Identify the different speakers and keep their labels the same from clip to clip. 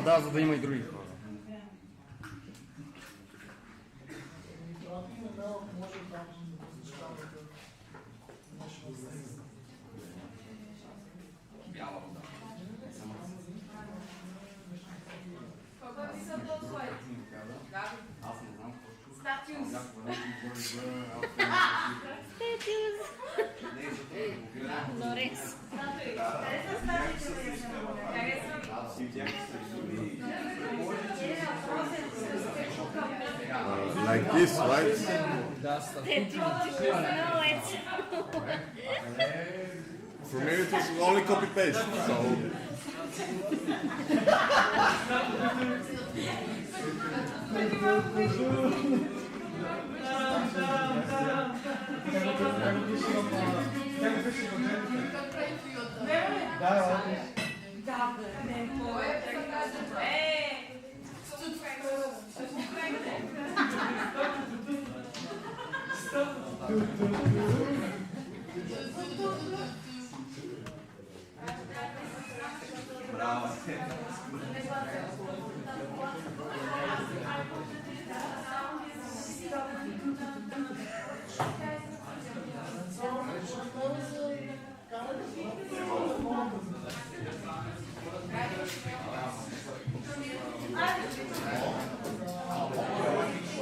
Speaker 1: Да, за да има и други хора. Бяла вода. Аз не знам.
Speaker 2: Статиус.
Speaker 3: Лорес.
Speaker 4: Like this, right?
Speaker 3: No, it's
Speaker 4: For me it was only copy paste, so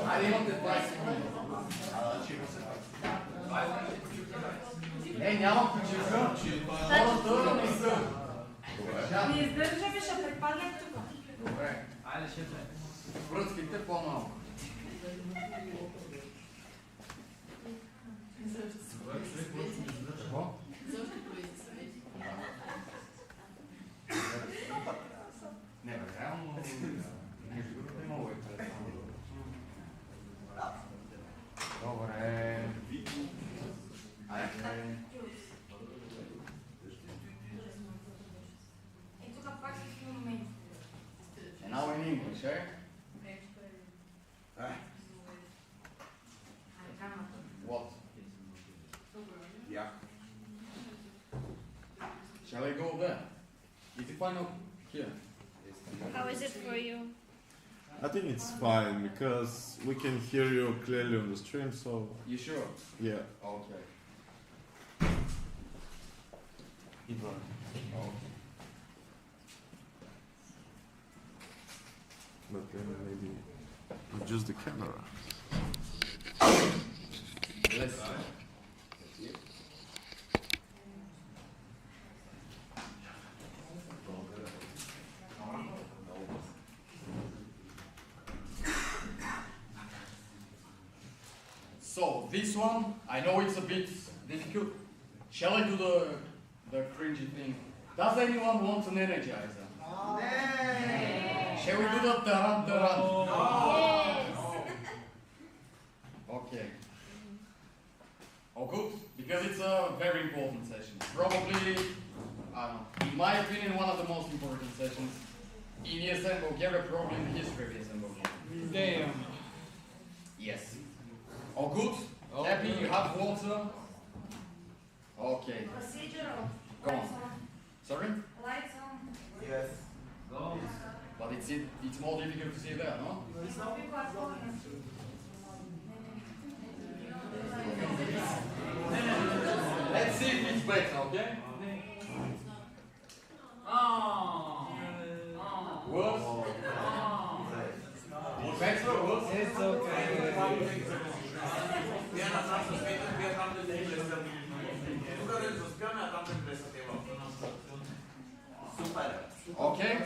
Speaker 1: Айде имате 20 секунди. Не, няма почивка. Хората не са.
Speaker 2: Не издържаме, ще припаднем тук.
Speaker 1: Добре.
Speaker 5: Айде, шефе.
Speaker 1: Връцките по-малко. Какво? Не, бе, реално... Нещо друго има лойка. Добре. Айде.
Speaker 2: И тук пак са моменти.
Speaker 1: And now in English, eh? What? Yeah. Shall I go there? Is it fine here?
Speaker 3: how is it for you?
Speaker 4: I think it's fine because we can hear you clearly on the stream, so
Speaker 1: You sure?
Speaker 4: yeah.
Speaker 1: Okay. It worked. Okay.
Speaker 4: But then maybe adjust the camera.
Speaker 1: Let's So this one, I know it's a bit difficult. Shall I do the cringy thing? Does anyone want an energizer? Shall we do the taran taran?
Speaker 3: Yes.
Speaker 1: Okay. Oh, good, because it's a very important session. Probably, I don't know, in my opinion, one of the most important sessions in ESN Bulgaria, probably in the history of ESN Bulgaria.
Speaker 5: Damn.
Speaker 1: Yes. Oh, good. Happy you have water. Okay.
Speaker 2: Procedural.
Speaker 1: Go on. Sorry?
Speaker 2: Lights on.
Speaker 6: Yes.
Speaker 5: Go.
Speaker 1: But it's more difficult to see there, no?
Speaker 2: Some people are calling.
Speaker 1: Let's see if it's better, okay? Worse? Better or worse?
Speaker 5: It's okay.
Speaker 1: Okay?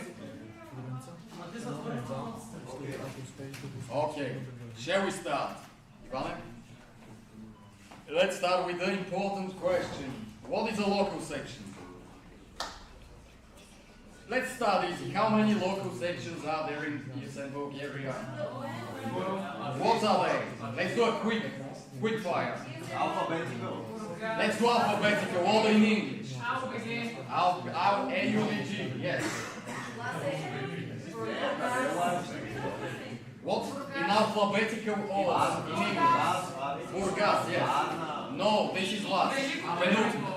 Speaker 1: Okay. Shall we start? Ivane? Let's start with the important question. What is a local section? Let's start easy. How many local sections are there in ESN Bulgaria? What are they? Let's do a quick fire.
Speaker 6: Alphabetical.
Speaker 1: Let's do alphabetical, all in English. A-U-B-G, yes. What? In alphabetical order, in English. Burgas, yes. No, this is last. Penultimate.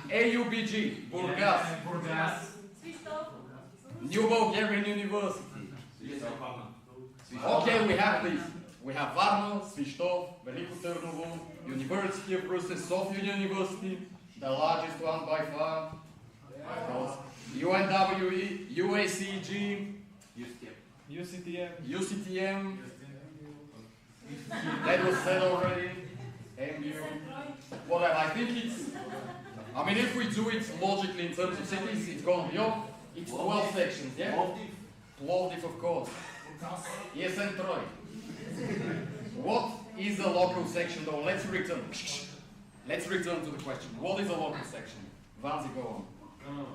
Speaker 1: AUBG, Burgas, New Bulgarian University. Okay, we have this. We have Varna, Svistov, Veliko Trnovo, University of Russia, Sofia University, the largest one by far. Of course. UNWE, UACG, UCTM. That was said already. MU. Whatever. I think it's. I mean, if we do it logically in terms of cities, it's going to be up. It's 12 sections, yeah? Plovdiv, of course. ESN Troy. What is a local section though? Let's return. Let's return to the question. What is a local section? Vanzi, go on.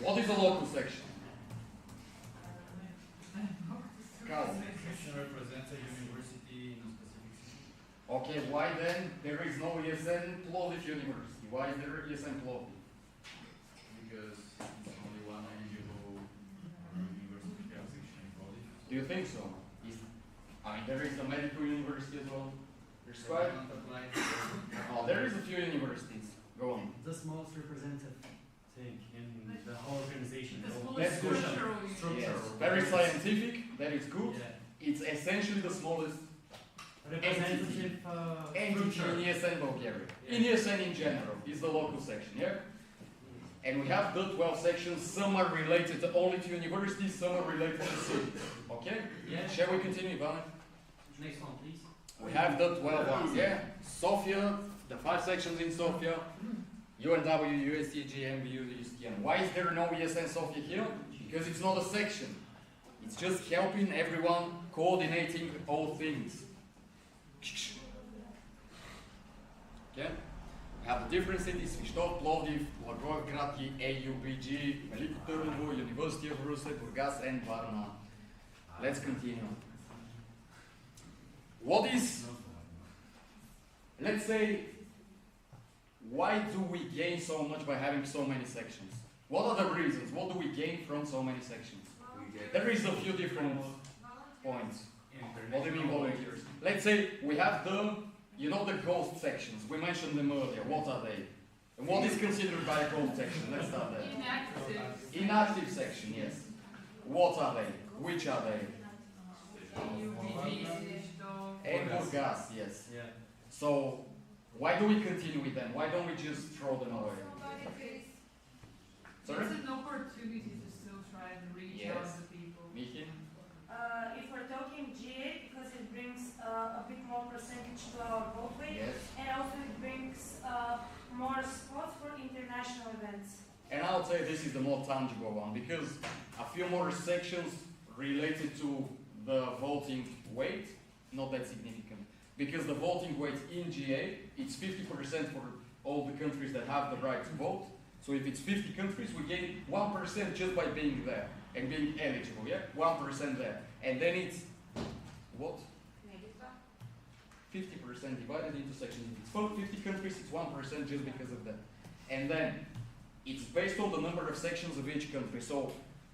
Speaker 1: What is a local section? Carl.
Speaker 5: Section represents a university in a specific city.
Speaker 1: Okay, why then there is no ESN Plovdiv University? Why is there ESN Plovdiv?
Speaker 5: Because it's only one eligible university to have section in Plovdiv.
Speaker 1: Do you think so? I mean, there is a medical university as well. There's quite. Oh, there is a few universities. Go on.
Speaker 6: The most representative thing in the whole organization.
Speaker 1: That's good. Yes. Very scientific. That is good.
Speaker 6: Yeah.
Speaker 1: It's essentially the smallest
Speaker 6: Representative
Speaker 1: entity
Speaker 6: structure.
Speaker 1: in ESN Bulgaria. In ESN in general is the local section, yeah? And we have the 12 sections. Some are related only to universities, some are related to cities. Okay?
Speaker 6: Yeah.
Speaker 1: Shall we continue, Ivana?
Speaker 6: Next one, please.
Speaker 1: We have the 12 ones, yeah? Sofia, the 5 sections in Sofia, UNW, USCG, MBU, USTM. Why is there no ESN Sofia here? Because it's not a section. It's just helping everyone, coordinating all things. Okay? We have the different cities, Svistov, Plovdiv, Blagoevgrad, AUBG, Veliko Trnovo, University of Russia, Burgas, and Varna. Let's continue. What is, let's say, why do we gain so much by having so many sections? What are the reasons? What do we gain from so many sections? There is a few different points. What do you mean volunteers? Let's say we have the, you know, the ghost sections. We mentioned them earlier. What are they? And what is considered by a ghost section? Let's start there. Inactive section, yes. What are they? Which are they? And Burgas, yes.
Speaker 6: Yeah.
Speaker 1: So, why do we continue with them? Why don't we just throw them away? Sorry?
Speaker 2: It's an opportunity to still try and reach out
Speaker 1: Yes.
Speaker 2: to people.
Speaker 1: Miki?
Speaker 7: If we're talking GA, because it brings a bit more percentage to our vote rate,
Speaker 1: Yes.
Speaker 7: and also it brings more spots for international events.
Speaker 1: And I would say this is the more tangible one because a few more sections related to the voting weight, not that significant. Because the voting weight in GA, it's 50% for all the countries that have the right to vote. So if it's 50 countries, we gain 1% just by being there and being eligible, yeah? 1% there. And then it's, what? 50% divided into sections. If it's for 50 countries, it's 1% just because of that. And then it's based on the number of sections of each country. So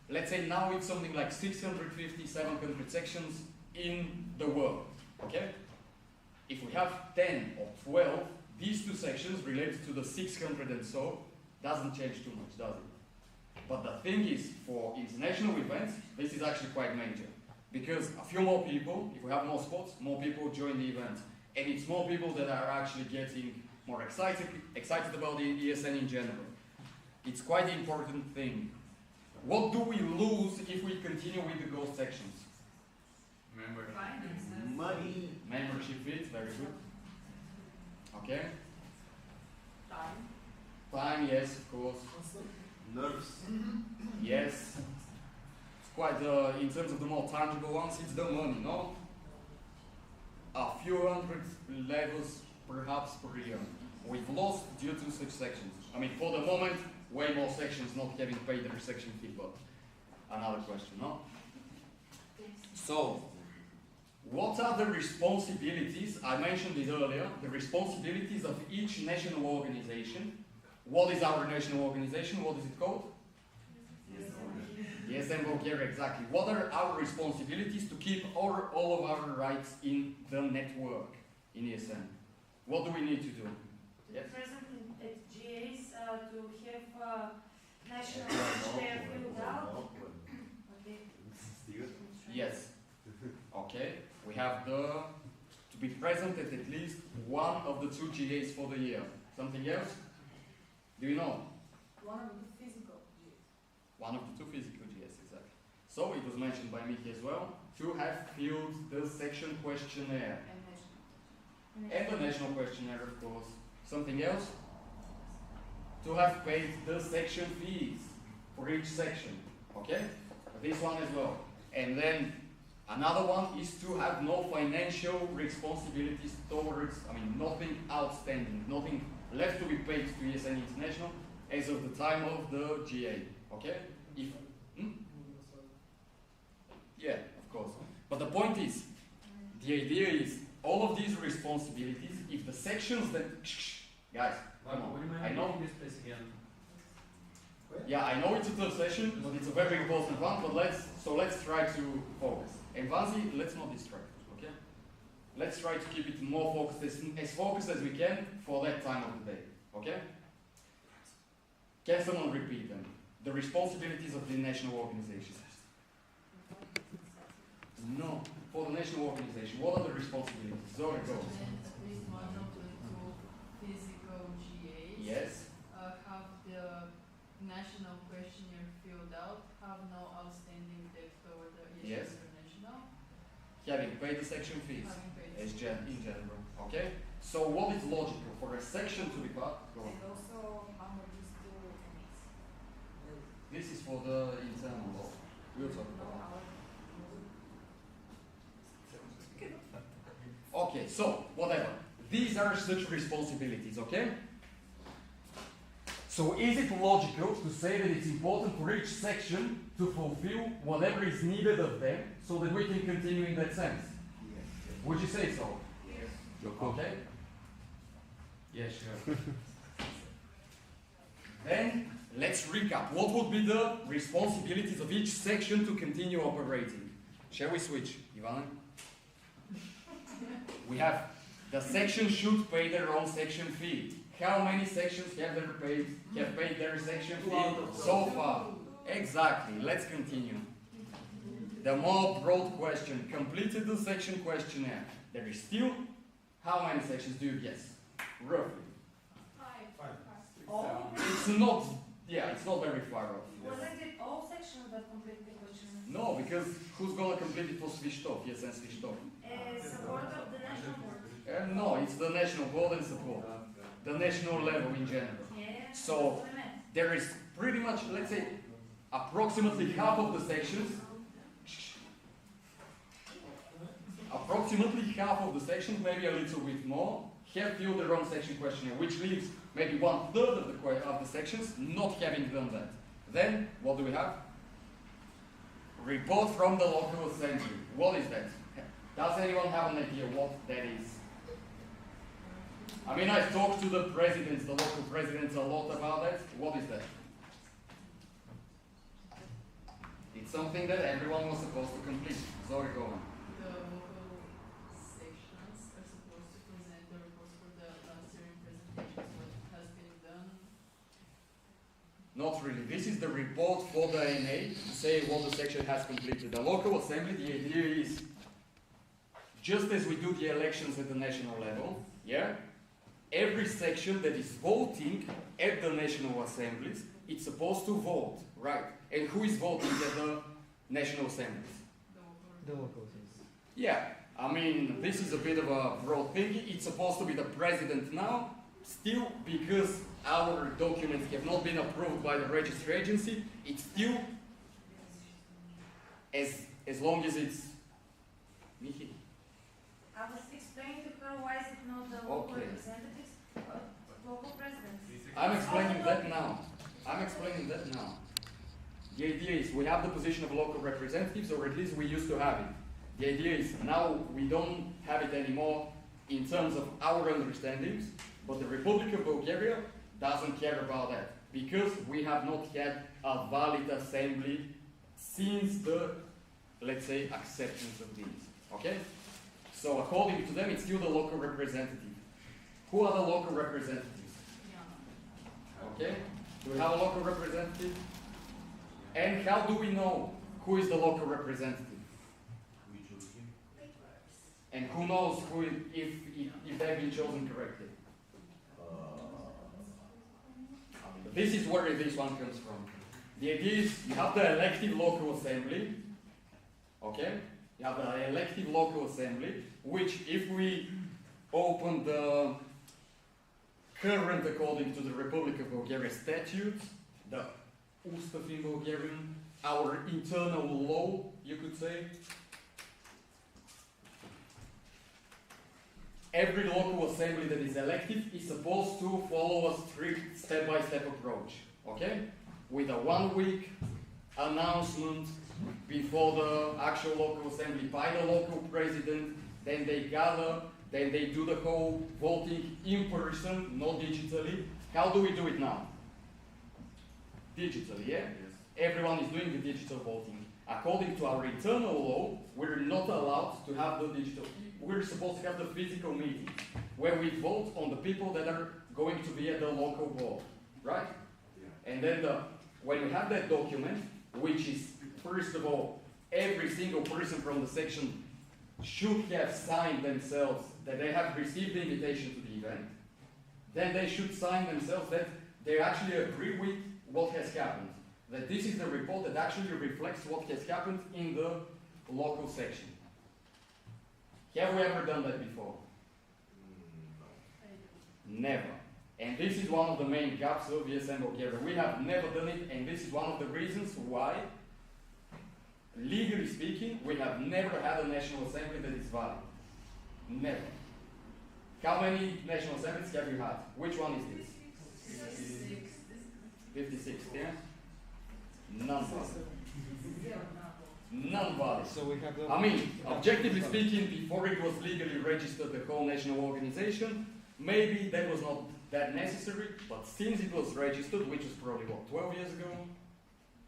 Speaker 1: let's say now it's something like 650, 700 sections in the world, okay? If we have 10 or 12, these two sections related to the 600 and so, doesn't change too much, does it? But the thing is, for international events, this is actually quite major. Because a few more people, if we have more spots, more people join the event. And it's more people that are actually getting more excited about the ESN in general. It's quite an important thing. What do we lose if we continue with the ghost sections?
Speaker 2: Finances.
Speaker 6: Money.
Speaker 1: Membership fees, very good. Okay.
Speaker 2: Time.
Speaker 1: Time, yes, of course.
Speaker 6: Nerves.
Speaker 1: Yes. It's quite, in terms of the more tangible ones, it's the money, no? A few hundred levels, perhaps, per year. We've lost due to such sections. I mean, for the moment, way more sections not having paid their section fee, but another question, no? So, what are the responsibilities? I mentioned it earlier, the responsibilities of each national organization. What is our national organization? What is it called? ESN Bulgaria, exactly. What are our responsibilities to keep all of our rights in the network in ESN? what do we need to do?
Speaker 7: To
Speaker 1: Yes.
Speaker 7: be present at GAs, to have national questionnaire filled out. Okay.
Speaker 1: Yes. Okay. We have to be present at least one of the 2 GAs for the year. Something else? Do you know?
Speaker 2: One of the physical Gs.
Speaker 1: One of the 2 physical GAs, exactly. So it was mentioned by Miki as well, to have filled the section questionnaire.
Speaker 2: And national.
Speaker 1: And the national questionnaire, of course. Something else? To have paid the section fees for each section. Okay? This one as well. And then another one is to have no financial responsibilities towards, nothing outstanding, nothing left to be paid to ESN International as of the time of the GA. Okay? If, Yeah, of course. But the point is, the idea is, all of these responsibilities, if the sections that, guys, come on,
Speaker 6: Would you mind
Speaker 1: I know,
Speaker 6: repeating this place again?
Speaker 1: yeah, I know it's a third session, but it's a very important one, but let's try to focus. And Vanzi, let's not distract, okay? Let's try to keep it more focused, as focused as we can for that time of the day, okay? Can someone repeat them? The responsibilities of the national organization. No, for the national organization, what are the responsibilities? Zora, go.
Speaker 8: At least one of the 2 physical GAs.
Speaker 1: Yes,
Speaker 8: Have the national questionnaire filled out, have no outstanding debt toward the ESN
Speaker 1: Yes.
Speaker 8: International,
Speaker 1: having paid the section fees,
Speaker 8: having paid
Speaker 1: as
Speaker 8: the
Speaker 1: in general, okay? So what is logical for a section to be part? Go on.
Speaker 2: And also how much is to MAs.
Speaker 1: This is for the internal law. We'll talk about that. Okay, so whatever. These are such responsibilities, okay? So is it logical to say that it's important for each section to fulfill whatever is needed of them so that we can continue in that sense? Would you say so? Okay?
Speaker 6: Yeah, sure.
Speaker 1: Then let's recap. What would be the responsibilities of each section to continue operating? Shall we switch, Ivana? We have the section should pay their own section fee. How many sections have paid their section fee so far? Exactly. Let's continue. The more broad question, completed the section questionnaire. There is still, how many sections do you guess? Roughly.
Speaker 2: 5.
Speaker 7: All?
Speaker 1: It's not, it's not very far off.
Speaker 7: Wasn't it all sections that complete the questionnaire?
Speaker 1: No, because who's gonna complete it for Svishtov? Yes, and Svishtov.
Speaker 7: Support of the national board.
Speaker 1: No, it's the national board and support. The national level in general.
Speaker 7: Yeah.
Speaker 1: So,
Speaker 7: that's what I meant.
Speaker 1: There is pretty much, let's say, approximately half of the sections, maybe a little bit more, have filled their own section questionnaire, which leaves maybe 1/3 of the sections not having done that. Then, what do we have? Report from the local assembly. What is that? Does anyone have an idea what that is? I've talked to the presidents, the local presidents, a lot about that. What is that? It's something that everyone was supposed to complete. Sorry, go on.
Speaker 8: The local sections are supposed to present the reports for the last year in presentations, what has been done.
Speaker 1: Not really. This is the report for the NA to say what the section has completed. The local assembly, the idea is, just as we do the elections at the national level, every section that is voting at the national assemblies, it's supposed to vote, right? And who is voting at the national assemblies?
Speaker 8: The local.
Speaker 1: This is a bit of a broad thing. It's supposed to be the president now, still, because our documents have not been approved by the registry agency, it's still, as long as it's, Michi.
Speaker 7: I was explaining to her why is it not the local
Speaker 1: Okay.
Speaker 7: representatives, but local presidents.
Speaker 1: I'm explaining that now. The idea is we have the position of local representatives, or at least we used to have it. The idea is now we don't have it anymore in terms of our understandings, but the Republic of Bulgaria doesn't care about that because we have not had a valid assembly since the, let's say, acceptance of these. Okay? So according to them, it's still the local representative. Who are the local representatives? Okay? Do we have a local representative? And how do we know who is the local representative?
Speaker 5: We choose him.
Speaker 1: And who knows who if they've been chosen correctly? This is where this one comes from. The idea is you have the elective local assembly, okay? You have the elective local assembly, which if we open the current according to the Republic of Bulgaria statutes, the Ustav in Bulgarian, our internal law, you could say, every local assembly that is elective is supposed to follow a strict step-by-step approach, okay? With a 1 week announcement before the actual local assembly by the local president, then they gather, then they do the whole voting in person, not digitally. How do we do it now? Digitally, yeah?
Speaker 5: Yes.
Speaker 1: Everyone is doing the digital voting. According to our internal law, we're not allowed to have the digital. We're supposed to have the physical meeting where we vote on the people that are going to be at the local board, right?
Speaker 5: Yeah.
Speaker 1: And then when we have that document, which is, first of all, every single person from the section should have signed themselves that they have received the invitation to the event, then they should sign themselves that they actually agree with what has happened. That this is the report that actually reflects what has happened in the local section. Have we ever done that before?
Speaker 5: No.
Speaker 1: Never. And this is one of the main gaps of ESN Bulgaria. We have never done it, and this is one of the reasons why, legally speaking, we have never had a National Assembly that is valid. Never. How many National Assemblies have you had? Which one is this? 56, yeah? None valid. None valid.
Speaker 9: So we have the.
Speaker 1: I mean, objectively speaking, before it was legally registered, the whole national organization, maybe that was not that necessary, but since it was registered, which was probably, what, 12 years ago?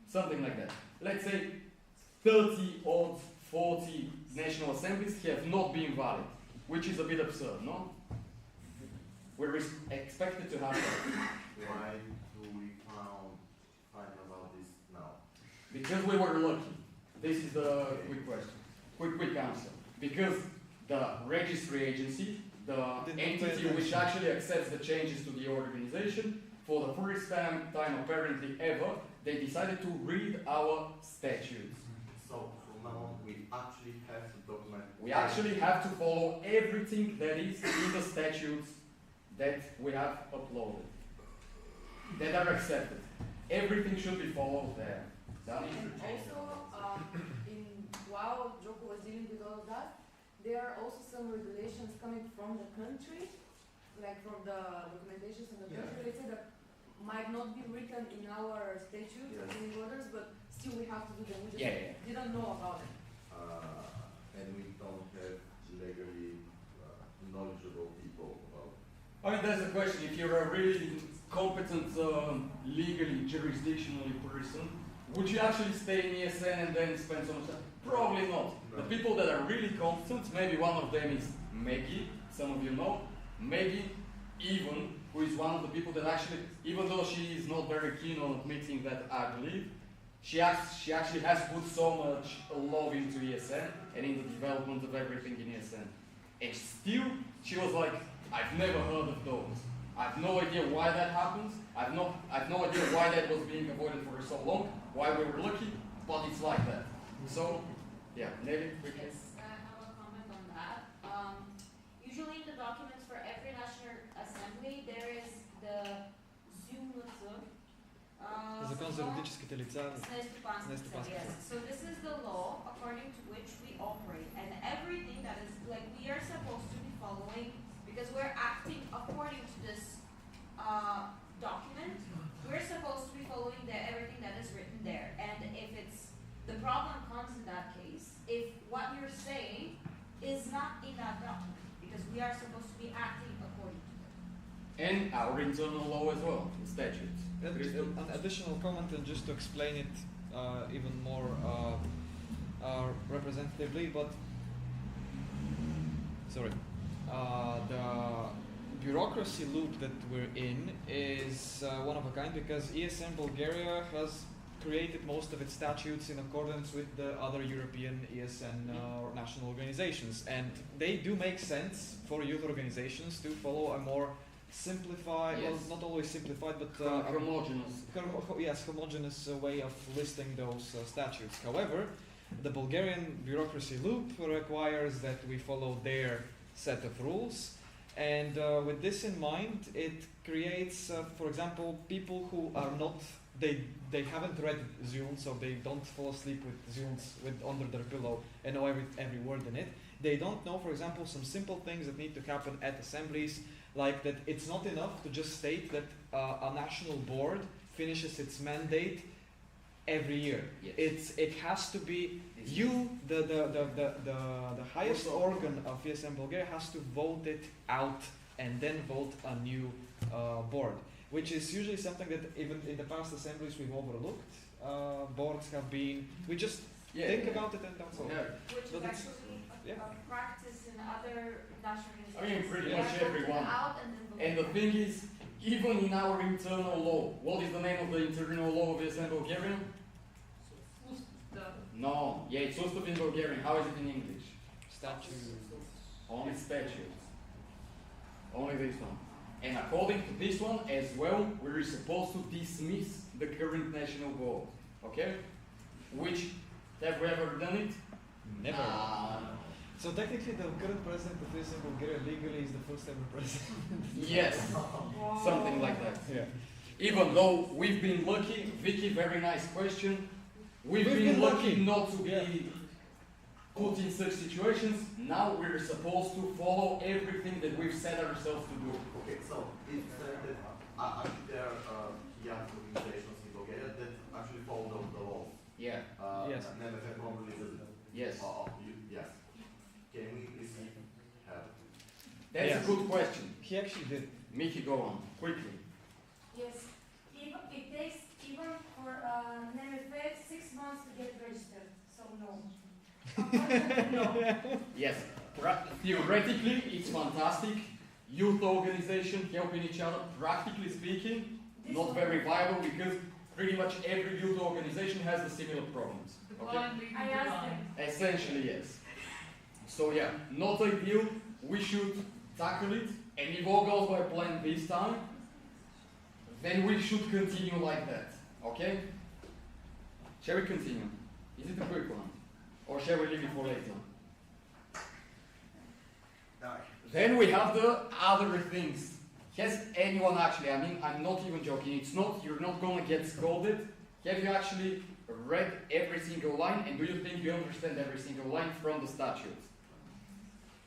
Speaker 1: Something like that. Let's say 30 or 40 national assemblies have not been valid, which is a bit absurd, no? We're expected to have that.
Speaker 5: Why do we find about this now?
Speaker 1: Because we were lucky. This is the quick question. Quick answer. Because the registry agency, the entity which actually accepts the changes to the organization, for the first time apparently ever, they decided to read our statutes.
Speaker 5: So from now on, we actually have to document.
Speaker 1: We actually have to follow everything that is in the statutes that we have uploaded, that are accepted. Everything should be followed there. Done?
Speaker 8: And also, while Joko was dealing with all of that, there are also some regulations coming from the country, like from the documentations from the country, let's say that might not be written in our statutes or in orders, but still we have to do them. We just didn't know about it.
Speaker 5: And we don't have legally knowledgeable people about.
Speaker 1: I mean, that's the question. If you're a really competent, legally, jurisdictionally person, would you actually stay in ESN and then spend so much time? Probably not.
Speaker 5: No.
Speaker 1: The people that are really competent, maybe one of them is Maggie, some of you know. Maggie, even, who is one of the people that actually, even though she is not very keen on admitting that I believe, she actually has put so much love into ESN and in the development of everything in ESN. And still, she was like, I've never heard of those. I've no idea why that happens. I've no idea why that was being avoided for so long, why we were lucky, but it's like that. So, yeah, Nelly, quickly.
Speaker 10: Yes, I have a comment on that. Usually in the documents for every National Assembly, there is the ZUMC,
Speaker 9: Закон за юридическите лица.
Speaker 10: yes. So this is the law according to which we operate, and everything that is like we are supposed to be following because we're acting according to this document. We're supposed to be following everything that is written there, and if it's the problem comes in that case if what you're saying is not in that document because we are supposed to be acting according to it.
Speaker 1: And our internal law as well, the statutes.
Speaker 9: An additional comment, and just to explain it even more representatively, but sorry, bureaucracy loop that we're in is one of a kind because ESN Bulgaria has created most of its statutes in accordance with the other European ESN or national organizations, and they do make sense for youth organizations to follow a more simplified, well,
Speaker 1: Yes.
Speaker 9: not always simplified, but
Speaker 1: Homogeneous.
Speaker 9: homogeneous way of listing those statutes. However, the Bulgarian bureaucracy loop requires that we follow their set of rules, and with this in mind, it creates, for example, people who are not, they haven't read Zune, so they don't fall asleep with Zunes under their pillow and know every word in it. They don't know, for example, some simple things that need to happen at assemblies, like that it's not enough to just state that a national board finishes its mandate every year.
Speaker 1: Yes.
Speaker 9: It has to be you, the highest organ of ESN Bulgaria has to vote it out and then vote a new board, which is usually something that even in the past assemblies we've overlooked. Boards have been, we just think about it and that's all.
Speaker 1: Yeah.
Speaker 10: Which
Speaker 9: But
Speaker 10: is
Speaker 9: it's-
Speaker 10: actually
Speaker 9: yeah.
Speaker 10: a practice in other national
Speaker 1: I
Speaker 10: organizations.
Speaker 1: mean, pretty
Speaker 10: They
Speaker 1: much
Speaker 10: have voted
Speaker 1: everyone.
Speaker 10: out and then voted
Speaker 1: And the
Speaker 10: in.
Speaker 1: thing is, even in our internal law, what is the name of the internal law of ESN Bulgaria? No, yeah, it's Ustav in Bulgarian. How is it in English?
Speaker 9: Statute.
Speaker 1: Only statutes. Only this one. And according to this one as well, we're supposed to dismiss the current national board. Okay? Which, have we ever done it?
Speaker 9: Never. So technically the current president of ESN Bulgaria legally is the first ever president.
Speaker 1: Yes, something like that.
Speaker 9: Yeah.
Speaker 1: Even though we've been lucky, Vicky, very nice question. We've been
Speaker 9: been
Speaker 1: lucky
Speaker 9: lucky.
Speaker 1: not to be put in such situations. Now we're supposed to follow everything that we've set ourselves to do.
Speaker 4: Okay, so it's that actually there are young organizations in Bulgaria that actually follow the law.
Speaker 1: Yeah,
Speaker 9: Yes.
Speaker 4: And then they probably doesn't.
Speaker 1: yes.
Speaker 4: Yes. Can we receive help?
Speaker 1: That's
Speaker 9: Yes.
Speaker 1: a good question.
Speaker 9: He actually did.
Speaker 1: Mickey, go on, quickly.
Speaker 7: Yes, even, it takes even for an MFA 6 months to get registered, so no. Unfortunately, no.
Speaker 1: Yes, theoretically, it's fantastic. Youth organization helping each other, practically speaking,
Speaker 7: This
Speaker 1: not
Speaker 7: one-
Speaker 1: very viable because pretty much every youth organization has the similar problems. Okay?
Speaker 7: I asked them.
Speaker 1: Essentially, yes. So yeah, not ideal. We should tackle it, and if all goes by plan this time, then we should continue like that. Okay? Shall we continue? Is it a quick one? Or shall we leave it for later? Then we have the other things. Has anyone actually, I mean, I'm not even joking, it's not, you're not gonna get scolded. Have you actually read every single line, and do you think you understand every single line from the statutes?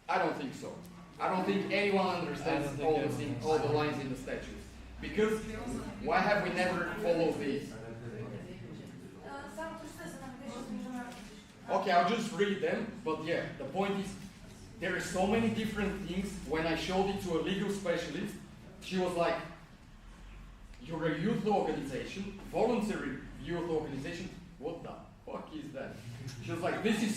Speaker 1: I don't think so. I don't think anyone understands
Speaker 9: I don't
Speaker 1: all,
Speaker 9: think
Speaker 1: the,
Speaker 9: anyone
Speaker 1: all the lines in the statutes. Because why have we never followed these?
Speaker 7: Само че сте за навигation международно.
Speaker 1: Okay, I'll just read them, but yeah, the point is, there are so many different things. When I showed it to a legal specialist, she was like, you're a youth organization, voluntary youth organization, what the fuck is that? She was like, this is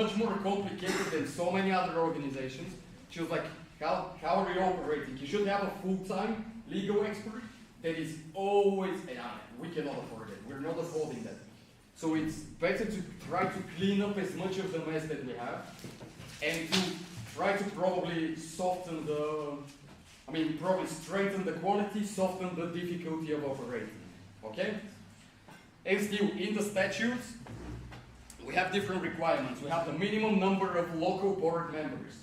Speaker 1: much more complicated than so many other organizations. She was like, how are you operating? You should have a full-time legal expert that is always, and we cannot afford it, we're not affording that. So it's better to try to clean up as much of the mess that we have, and to try to probably soften the, probably strengthen the quality, soften the difficulty of operating. Okay? And still, in the statutes, we have different requirements. We have the minimum number of local board members.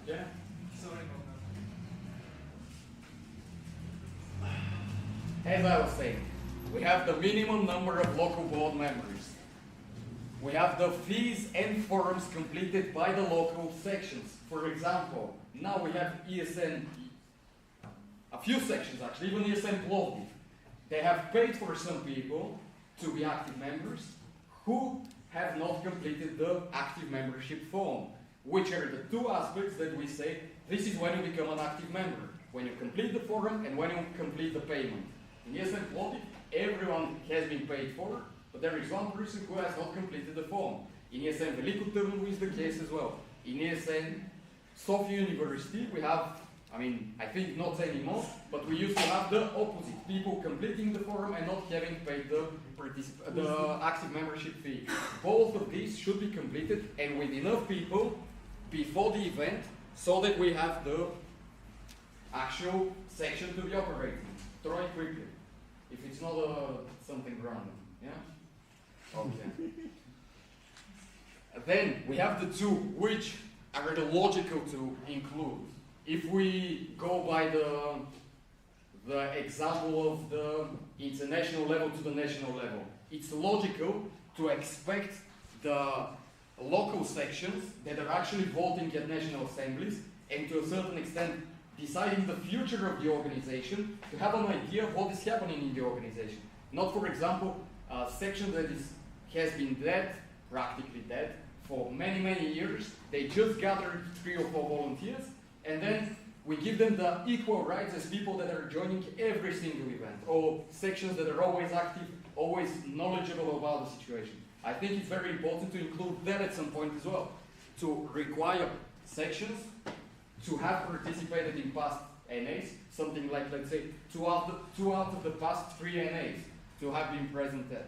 Speaker 1: Okay?
Speaker 9: Sorry about
Speaker 1: As I was saying, we have the minimum number of local board members. We have the fees and forms completed by the local sections. For example, now we have ESN, a few sections actually, even ESN Plovdiv. They have paid for some people to be active members who have not completed the active membership form, which are the two aspects that we say, this is when you become an active member, when you complete the form and when you complete the payment. In ESN Plovdiv, everyone has been paid for, but there is one person who has not completed the form. In ESN Veliko Târgu is the case as well. In ESN Sofia University, we have, I mean, I think not anymore, but we used to have the opposite. People completing the forum and not having paid the active membership fee. Both of these should be completed and with enough people before the event so that we have the actual section to be operating. Throw it quickly. If it's not something random, yeah? Okay. Then we have the two which are the logical to include. If we go by the example of the international level to the national level, it's logical to expect the local sections that are actually voting at national assemblies and to a certain extent deciding the future of the organization to have an idea of what is happening in the organization. Not, for example, a section that has been dead, practically dead, for many, many years. They just gathered 3 or 4 volunteers and then we give them the equal rights as people that are joining every single event, or sections that are always active, always knowledgeable about the situation. I think it's very important to include that at some point as well, to require sections to have participated in past NAs, something like, let's say, two out of the past 3 NAs to have been present there,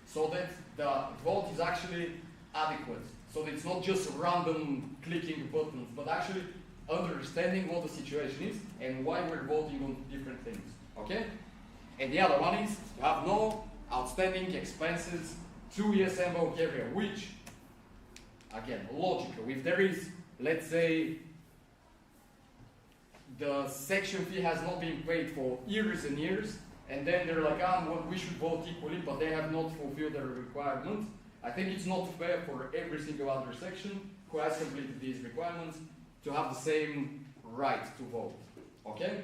Speaker 1: so that the vote is actually adequate, so that it's not just random clicking buttons, but actually understanding what the situation is and why we're voting on different things, okay? And the other one is to have no outstanding expenses to ESN Bulgaria, which, again, logical. If there is, let's say, the section fee has not been paid for years and years, and then they're like, well, we should vote equally, but they have not fulfilled their requirements. I think it's not fair for every single other section who has completed these requirements to have the same right to vote, okay?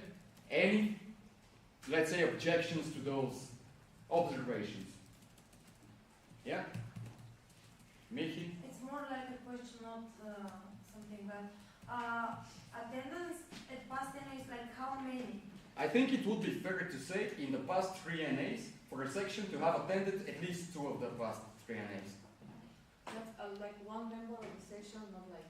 Speaker 1: Any, let's say, objections to those observations? Yeah? Mickey?
Speaker 7: It's more like a question, not something bad. Attendance at past NA is like how many?
Speaker 1: I think it would be fair to say in the past 3 NAs for a section to have attended at least 2 of the past 3 NAs.
Speaker 8: That's like one member of the section, not like...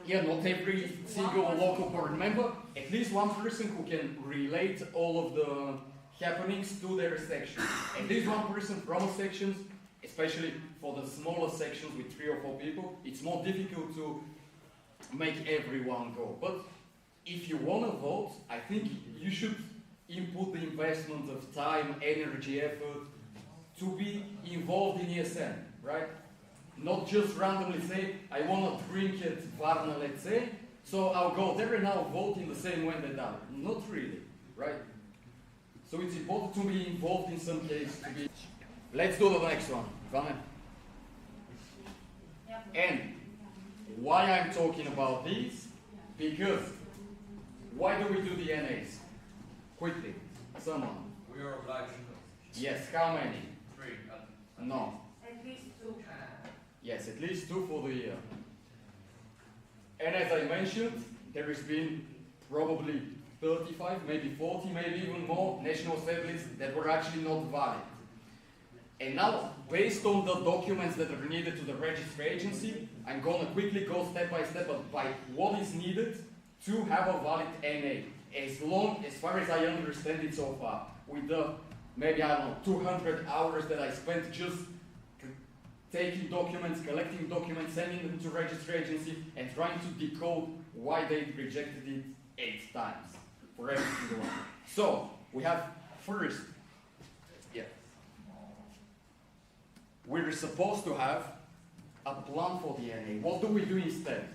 Speaker 1: Yeah, not every single local board member, at least one person who can relate all of the happenings to their section. And this one person from a section, especially for the smaller sections with 3 or 4 people, it's more difficult to make everyone go. But if you want to vote, I think you should input the investment of time, energy, effort to be involved in ESN, right? Not just randomly say, I want to drink at Varna, let's say, so I'll go there and I'll vote in the same way that done. Not really, right? So it's important to be involved in some case to be... Let's do the next one, Ivana. And why I'm talking about these? Because why do we do the NAs? Quickly, someone.
Speaker 5: We are obliged to.
Speaker 1: Yes, how many?
Speaker 5: 3.
Speaker 1: No.
Speaker 7: At least 2.
Speaker 1: Yes, at least 2 for the year. And as I mentioned, there has been probably 35, maybe 40, maybe even more national assemblies that were actually not valid. And now, based on the documents that are needed to the registry agency, I'm going to quickly go step by step by what is needed to have a valid NA. As far as I understand it so far, with the maybe, I don't know, 200 hours that I spent just taking documents, collecting documents, sending them to registry agency, and trying to decode why they rejected it 8 times for every single one. So, we have first, we're supposed to have a plan for the NA. What do we do instead?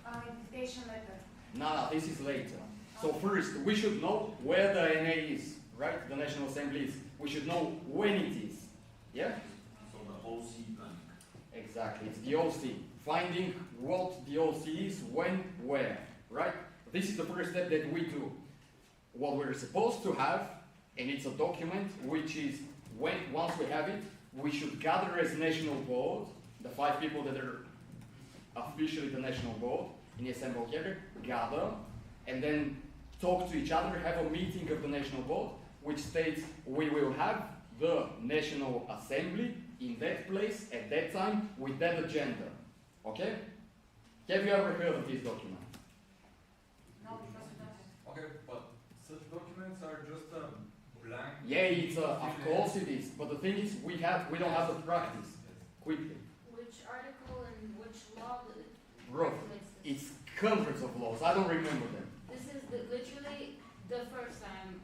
Speaker 7: Invitation letter.
Speaker 1: No, this is later. So first, we should know where the NA is, right? The National Assembly is. We should know when it is. Yeah?
Speaker 4: So the OC blank.
Speaker 1: Exactly, it's the OC. Finding what the OC is, when, where, right? This is the first step that we do. What we're supposed to have, and it's a document, which is once we have it, we should gather as national board, the 5 people that are officially the national board in ESN Bulgaria, gather, and then talk to each other, have a meeting of the national board, which states we will have the National Assembly in that place at that time with that agenda. Okay? Have you ever heard of this document?
Speaker 7: No, because we don't have.
Speaker 5: Okay, but such documents are just a blank.
Speaker 1: Yeah, it's of course it is. But the thing is, we don't have the practice. Quickly,
Speaker 10: Which article and which law did it
Speaker 1: bro,
Speaker 10: regulates this?
Speaker 1: it's hundreds of laws. I don't remember them.
Speaker 10: This is literally the first time.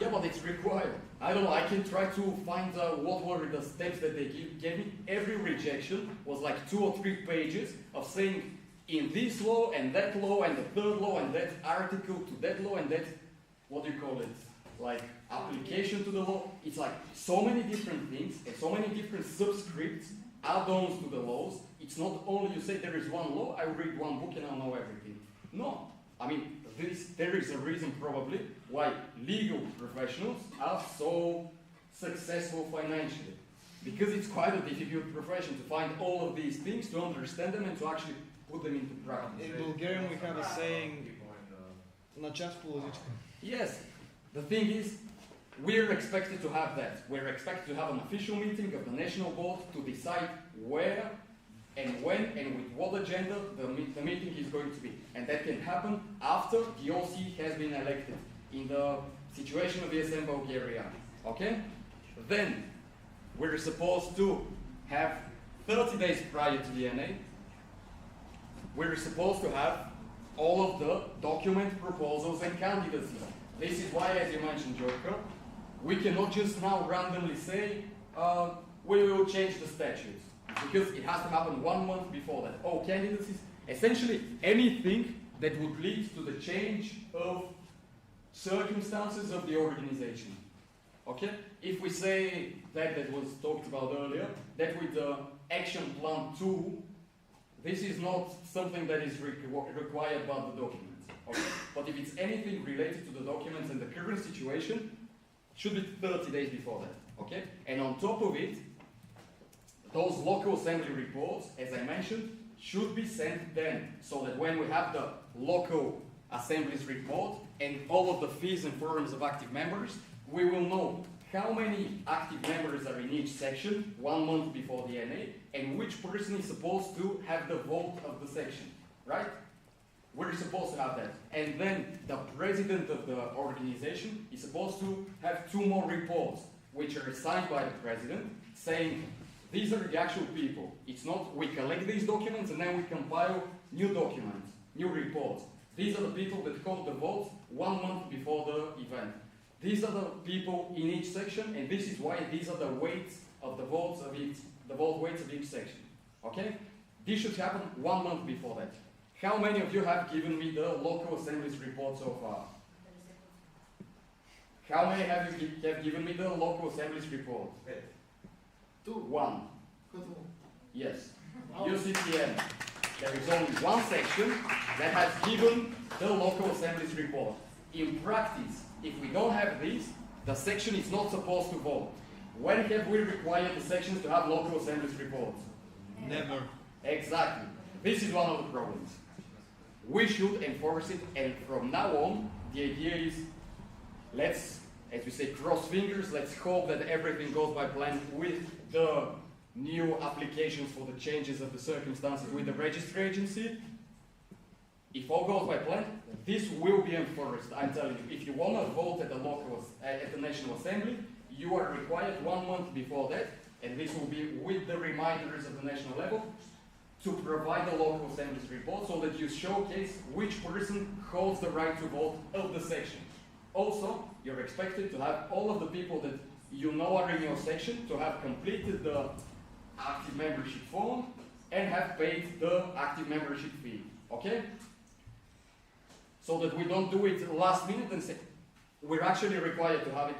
Speaker 1: Yeah, but it's required. I don't know. I can try to find what were the steps that they gave me. Every rejection was like 2 or 3 pages of saying in this law and that law and the third law and that article to that law and that, what do you call it? Like application to the law. It's like so many different things and so many different subscripts, add-ons to the laws. It's not only you say there is one law, I read one book and I know everything. No. I mean, there is a reason probably why legal professionals are so successful financially. Because it's quite a difficult profession to find all of these things, to understand them and to actually put them into practice.
Speaker 9: In Bulgarian we have a saying, "Na час politička."
Speaker 1: Yes, the thing is, we're expected to have that. We're expected to have an official meeting of the national board to decide where and when and with what agenda the meeting is going to be. And that can happen after the OC has been elected in the situation of ESN Bulgaria. Okay? Then we're supposed to have 30 days prior to the NA. We're supposed to have all of the document proposals and candidacies. This is why, as you mentioned, Joker, we cannot just now randomly say, we will change the statutes. Because it has to happen 1 month before that. All candidacies, essentially anything that would lead to the change of circumstances of the organization. Okay? If we say that was talked about earlier, that with the action plan 2, this is not something that is required by the documents. Okay? But if it's anything related to the documents and the current situation, it should be 30 days before that. Okay? And on top of it, those local assembly reports, as I mentioned, should be sent then, so that when we have the local assemblies report and all of the fees and forums of active members, we will know how many active members are in each section 1 month before the NA, and which person is supposed to have the vote of the section, right? We're supposed to have that. And then the president of the organization is supposed to have 2 more reports, which are signed by the president, saying, these are the actual people. It's not we collect these documents and then we compile new documents, new reports. These are the people that called the votes 1 month before the event. These are the people in each section, and this is why these are the weights of the votes of each, the vote weights of each section. Okay? This should happen 1 month before that. How many of you have given me the local assemblies report so far? How many have given me the local assemblies report? 1. Yes. UCTM. There is only 1 section that has given the local assemblies report. In practice, if we don't have this, the section is not supposed to vote. When have we required the sections to have local assemblies reports?
Speaker 9: Never.
Speaker 1: Exactly. This is one of the problems. We should enforce it, and from now on, the idea is, let's, as we say, cross fingers, let's hope that everything goes by plan with the new applications for the changes of the circumstances with the registry agency. If all goes by plan, this will be enforced. I'm telling you, if you want to vote at the National Assembly, you are required 1 month before that, and this will be with the reminders of the national level, to provide the local assemblies report so that you showcase which person holds the right to vote of the section. Also, you're expected to have all of the people that you know are in your section to have completed the active membership form and have paid the active membership fee. Okay? So that we don't do it last minute and say, we're actually required to have it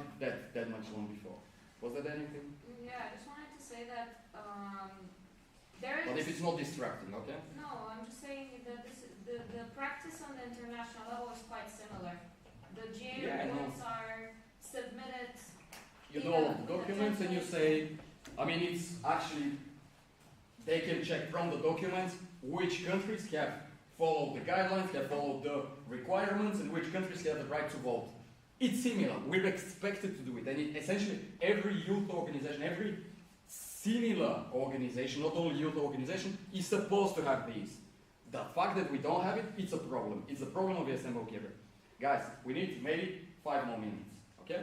Speaker 1: that much long before. Was that anything?
Speaker 10: Yeah, I just wanted to say that there is.
Speaker 1: But if it's not distracting, okay?
Speaker 10: No, I'm just saying that the practice on the international level is quite similar. The GA reports are submitted.
Speaker 1: You know all the documents and you say, I mean, it's actually, they can check from the documents which countries have followed the guidelines, have followed the requirements, and which countries have the right to vote. It's similar. We're expected to do it. And essentially, every youth organization, every similar organization, not only youth organization, is supposed to have these. The fact that we don't have it, it's a problem. It's a problem of ESN Bulgaria. Guys, we need maybe 5 more minutes, okay?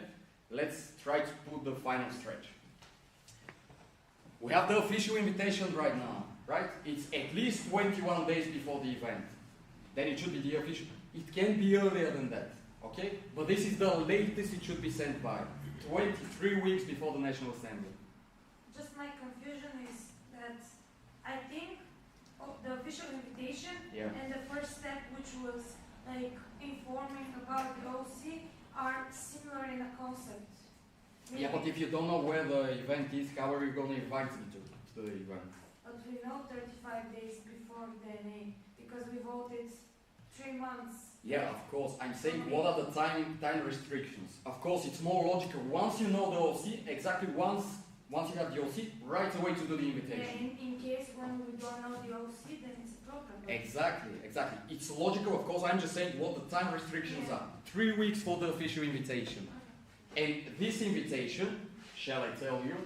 Speaker 1: Let's try to put the final stretch. We have the official invitation right now, right? It's at least 21 days before the event. Then it should be the official. It can be earlier than that, okay? But this is the latest it should be sent by. 23 weeks before the National Assembly.
Speaker 7: Just my confusion is that I think of the official invitation and the first step, which was like informing about the OC, are similar in a concept.
Speaker 1: Yeah, but if you don't know where the event is, how are you going to invite me to the event?
Speaker 7: But we know 35 days before the NA, because we voted 3 months.
Speaker 1: Yeah, of course. I'm saying what are the time restrictions. Of course, it's more logical. Once you know the OC, exactly once you have the OC, right away to do the invitation.
Speaker 7: Yeah, in case when we don't know the OC, then it's a problem.
Speaker 1: Exactly. It's logical, of course. I'm just saying what the time restrictions are. 3 weeks for the official invitation. And this invitation, shall I tell you,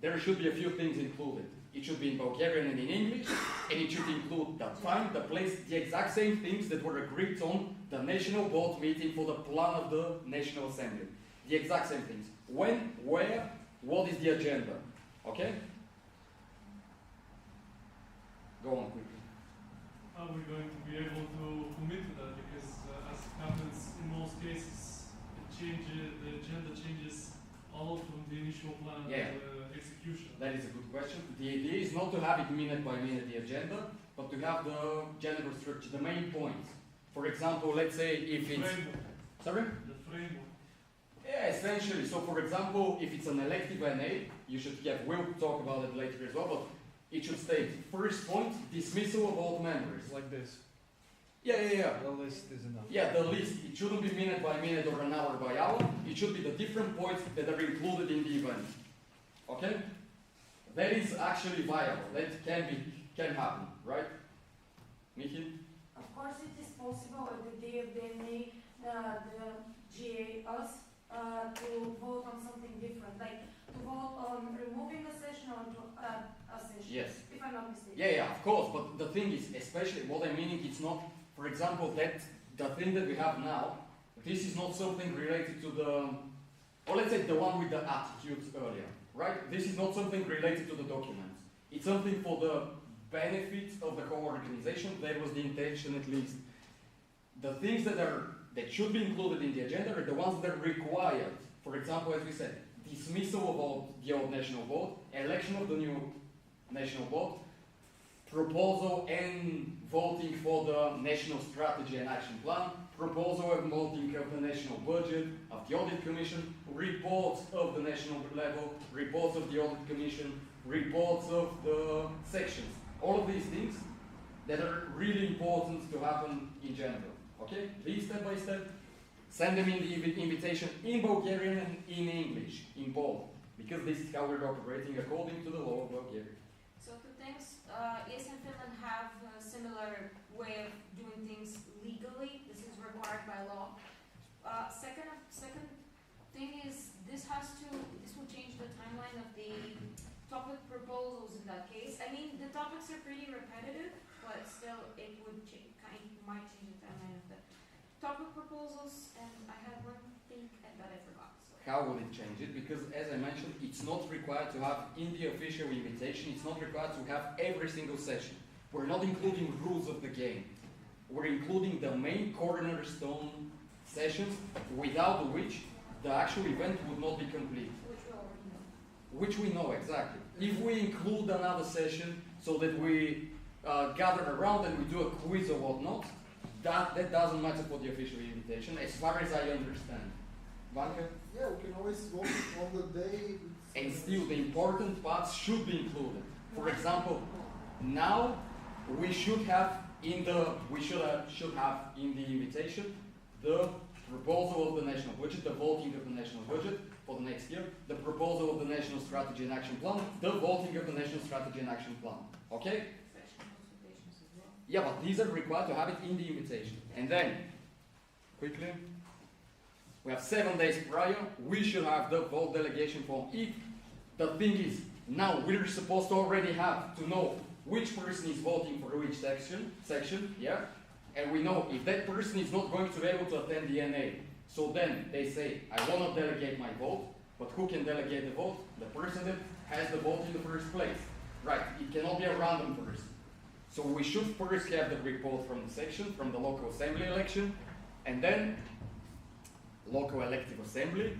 Speaker 1: there should be a few things included. It should be in Bulgarian and in English, and it should include the time, the place, the exact same things that were agreed on the National Board meeting for the plan of the National Assembly. The exact same things. When, where, what is the agenda? Okay? Go on quickly.
Speaker 6: How are we going to be able to commit to that? Because as it happens in most cases, the agenda changes all from the initial plan to the execution.
Speaker 1: That is a good question. The idea is not to have it minute by minute, the agenda, but to have the general structure, the main points. For example, let's say if it's...
Speaker 6: Framework.
Speaker 1: Sorry?
Speaker 6: The framework.
Speaker 1: Yeah, essentially. So for example, if it's an elective NA, we'll talk about it later as well, but it should state, first point, dismissal of all members.
Speaker 9: Like this.
Speaker 1: Yeah.
Speaker 9: The list is enough.
Speaker 1: Yeah, the list. It shouldn't be minute by minute or an hour by hour. It should be the different points that are included in the event. Okay? That is actually viable. That can happen, right? Miki?
Speaker 7: Of course, it is possible at the day of the NA, the GA, us, to vote on something different, like to vote on removing a session or to add a session.
Speaker 1: Yes.
Speaker 7: If I'm not mistaken.
Speaker 1: Yeah, of course. But the thing is, especially what I'm meaning, it's not, for example, that the thing that we have now, this is not something related to the, or let's say the one with the attitudes earlier, right? This is not something related to the documents. It's something for the benefit of the whole organization. That was the intention, at least. The things that should be included in the agenda are the ones that are required. For example, as we said, dismissal of the old national board, election of the new national board, proposal and voting for the national strategy and action plan, proposal and voting of the national budget, of the audit commission, reports of the national level, reports of the audit commission, reports of the sections. All of these things that are really important to happen in general. Okay? These step by step, send them in the invitation in Bulgarian and in English, in both, because this is how we're operating according to the law of Bulgaria.
Speaker 10: So two things, ESN Finland have a similar way of doing things legally. This is required by law. Second thing is this will change the timeline of the topic proposals in that case. I mean, the topics are pretty repetitive, but still it would might change the timeline of the topic proposals. And I had one thing that I forgot. So.
Speaker 1: How will it change it? Because as I mentioned, it's not required to have in the official invitation, it's not required to have every single session. We're not including rules of the game. We're including the main cornerstone sessions, without which the actual event would not be complete.
Speaker 10: Which we already know.
Speaker 1: Which we know, exactly. If we include another session so that we gather around and we do a quiz or whatnot, that doesn't matter for the official invitation, as far as I understand. Vanka?
Speaker 11: Yeah, we can always vote on the day.
Speaker 1: And still, the important parts should be included. For example, now we should have in the invitation the proposal of the national budget, the voting of the national budget for the next year, the proposal of the national strategy and action plan, the voting of the national strategy and action plan. Okay? Yeah, but these are required to have it in the invitation. And then, quickly, we have 7 days prior, we should have the vote delegation form. If the thing is, now we're supposed to already have to know which person is voting for which section, yeah? And we know if that person is not going to be able to attend the NA, so then they say, I want to delegate my vote, but who can delegate the vote? The person that has the vote in the first place. Right, it cannot be a random person. So we should first have the report from the section, from the local assembly election, and then local elective assembly.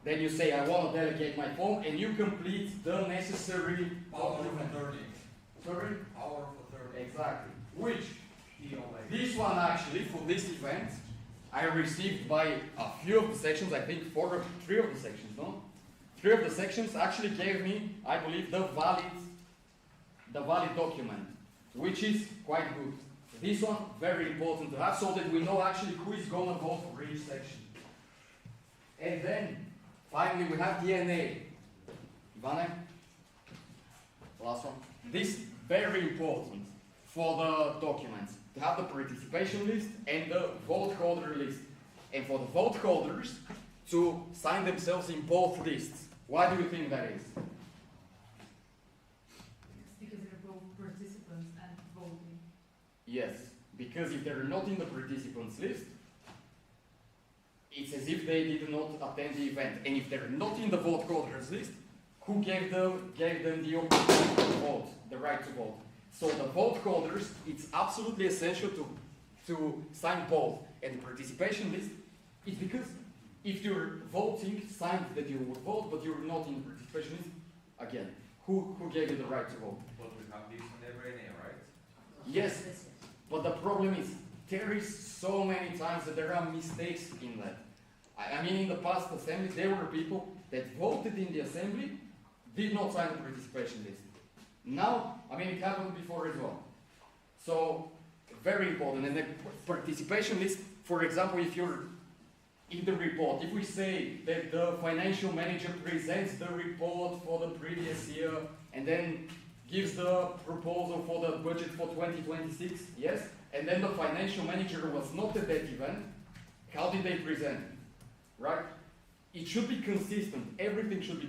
Speaker 1: Then you say, I want to delegate my form, and you complete the necessary
Speaker 5: Power of
Speaker 1: document.
Speaker 5: attorney.
Speaker 1: Sorry?
Speaker 5: Power of attorney.
Speaker 1: Exactly. Which, this one actually, for this event, I received by a few of the sections, I think 3 of the sections, no? 3 of the sections actually gave me, I believe, the valid document, which is quite good. This one, very important to have, so that we know actually who is going to vote for each section. And then, finally, we have the NA. Ivane? Last one. This very important for the documents, to have the participation list and the vote holder list. And for the vote holders to sign themselves in both lists. Why do you think that is?
Speaker 2: Because they're both participants and voting.
Speaker 1: Yes, because if they're not in the participants list, it's as if they did not attend the event. And if they're not in the vote holders list, who gave them the opportunity to vote, the right to vote? So the vote holders, it's absolutely essential to sign both. And the participation list, it's because if you're voting, signed that you would vote, but you're not in the participation list, again, who gave you the right to vote?
Speaker 5: But we have this in every NA, right?
Speaker 1: Yes, but the problem is, there is so many times that there are mistakes in that. I mean, in the past assemblies, there were people that voted in the assembly, did not sign the participation list. Now, I mean, it happened before as well. So, very important. And the participation list, for example, if you're in the report, if we say that the financial manager presents the report for the previous year and then gives the proposal for the budget for 2026, yes? And then the financial manager was not at that event, how did they present? Right? It should be consistent. Everything should be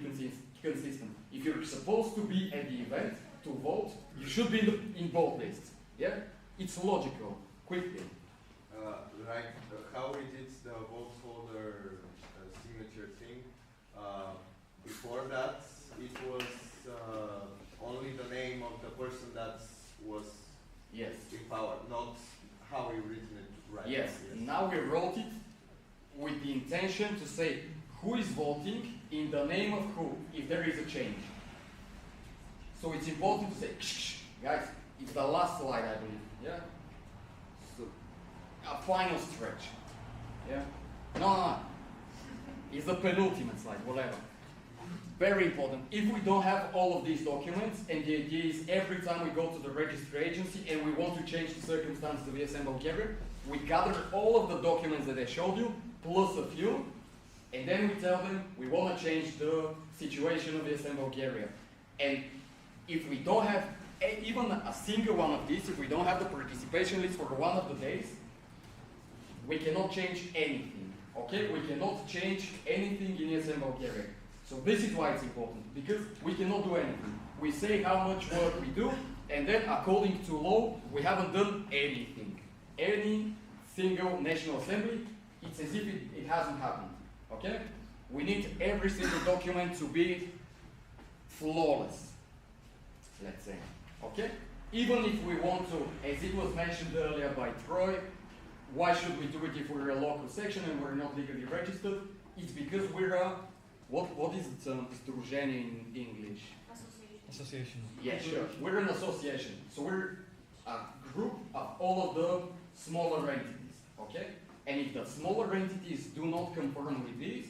Speaker 1: consistent. If you're supposed to be at the event to vote, you should be in both lists. Yeah? It's logical. Quickly.
Speaker 12: How we did the vote holder signature thing, before that it was only the name of the person that was in power, not how we written it right.
Speaker 1: Yes. Now we wrote it with the intention to say who is voting in the name of who, if there is a change. So it's important to say, guys, it's the last slide, I believe. Yeah? So, a final stretch. Yeah? No. It's the penultimate slide, whatever. Very important. If we don't have all of these documents, and the idea is every time we go to the registry agency and we want to change the circumstances of ESN Bulgaria, we gather all of the documents that I showed you, plus a few, and then we tell them we want to change the situation of ESN Bulgaria. And if we don't have even a single one of these, if we don't have the participation list for one of the days, we cannot change anything. Okay? We cannot change anything in ESN Bulgaria. So this is why it's important, because we cannot do anything. We say how much work we do, and then according to law, we haven't done anything. Any single National Assembly, it's as if it hasn't happened. Okay? We need every single document to be flawless, let's say. Okay? Even if we want to, as it was mentioned earlier by Troy, why should we do it if we're a local section and we're not legally registered? It's because we're a, what is it, Združenje in English?
Speaker 9: Association.
Speaker 1: Yeah, sure. We're an association. So we're a group of all of the smaller entities, okay? And if the smaller entities do not conform with these,